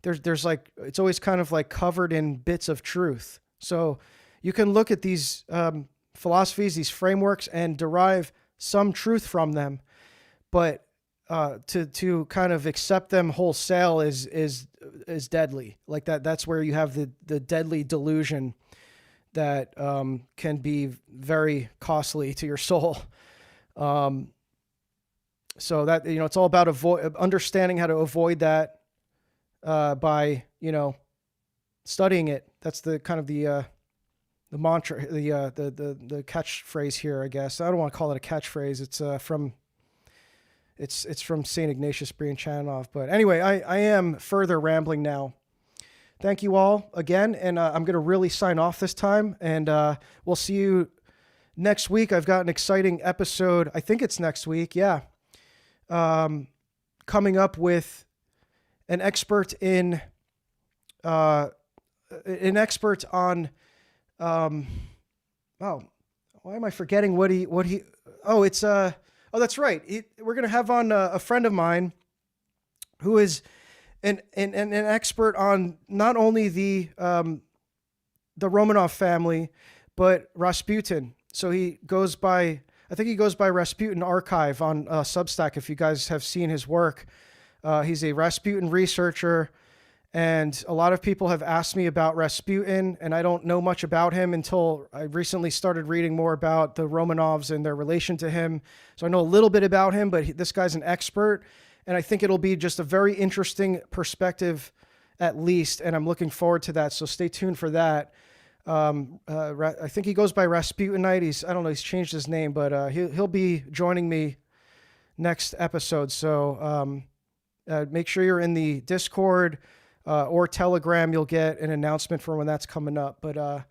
there's like, it's always kind of like covered in bits of truth. So you can look at these philosophies, these frameworks, and derive some truth from them. But to kind of accept them wholesale is deadly. Like that's where you have the deadly delusion that can be very costly to your soul. So that, it's all about understanding how to avoid that by, studying it. That's the kind of the mantra, the catchphrase here, I guess. I don't want to call it a catchphrase. It's from St. Ignatius Brianchanov. But anyway, I am further rambling now. Thank you all again. And I'm going to really sign off this time. And we'll see you next week. I've got an exciting episode. I think it's next week. Yeah. Coming up with an expert on, why am I forgetting that's right. We're going to have on a friend of mine who is an expert on not only the Romanov family, but Rasputin. So I think he goes by Rasputin Archive on Substack. If you guys have seen his work, he's a Rasputin researcher, And a lot of people have asked me about Rasputin, and I don't know much about him until I recently started reading more about the Romanovs and their relation to him. So I know a little bit about him, but this guy's an expert, and I think it'll be just a very interesting perspective, at least, and I'm looking forward to that. So stay tuned for that. I think he goes by Rasputinite. I don't know, he's changed his name, but he'll be joining me next episode. So make sure you're in the Discord or Telegram. You'll get an announcement for when that's coming up. But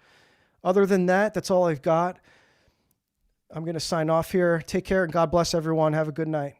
other than that, that's all I've got. I'm going to sign off here. Take care and God bless everyone. Have a good night.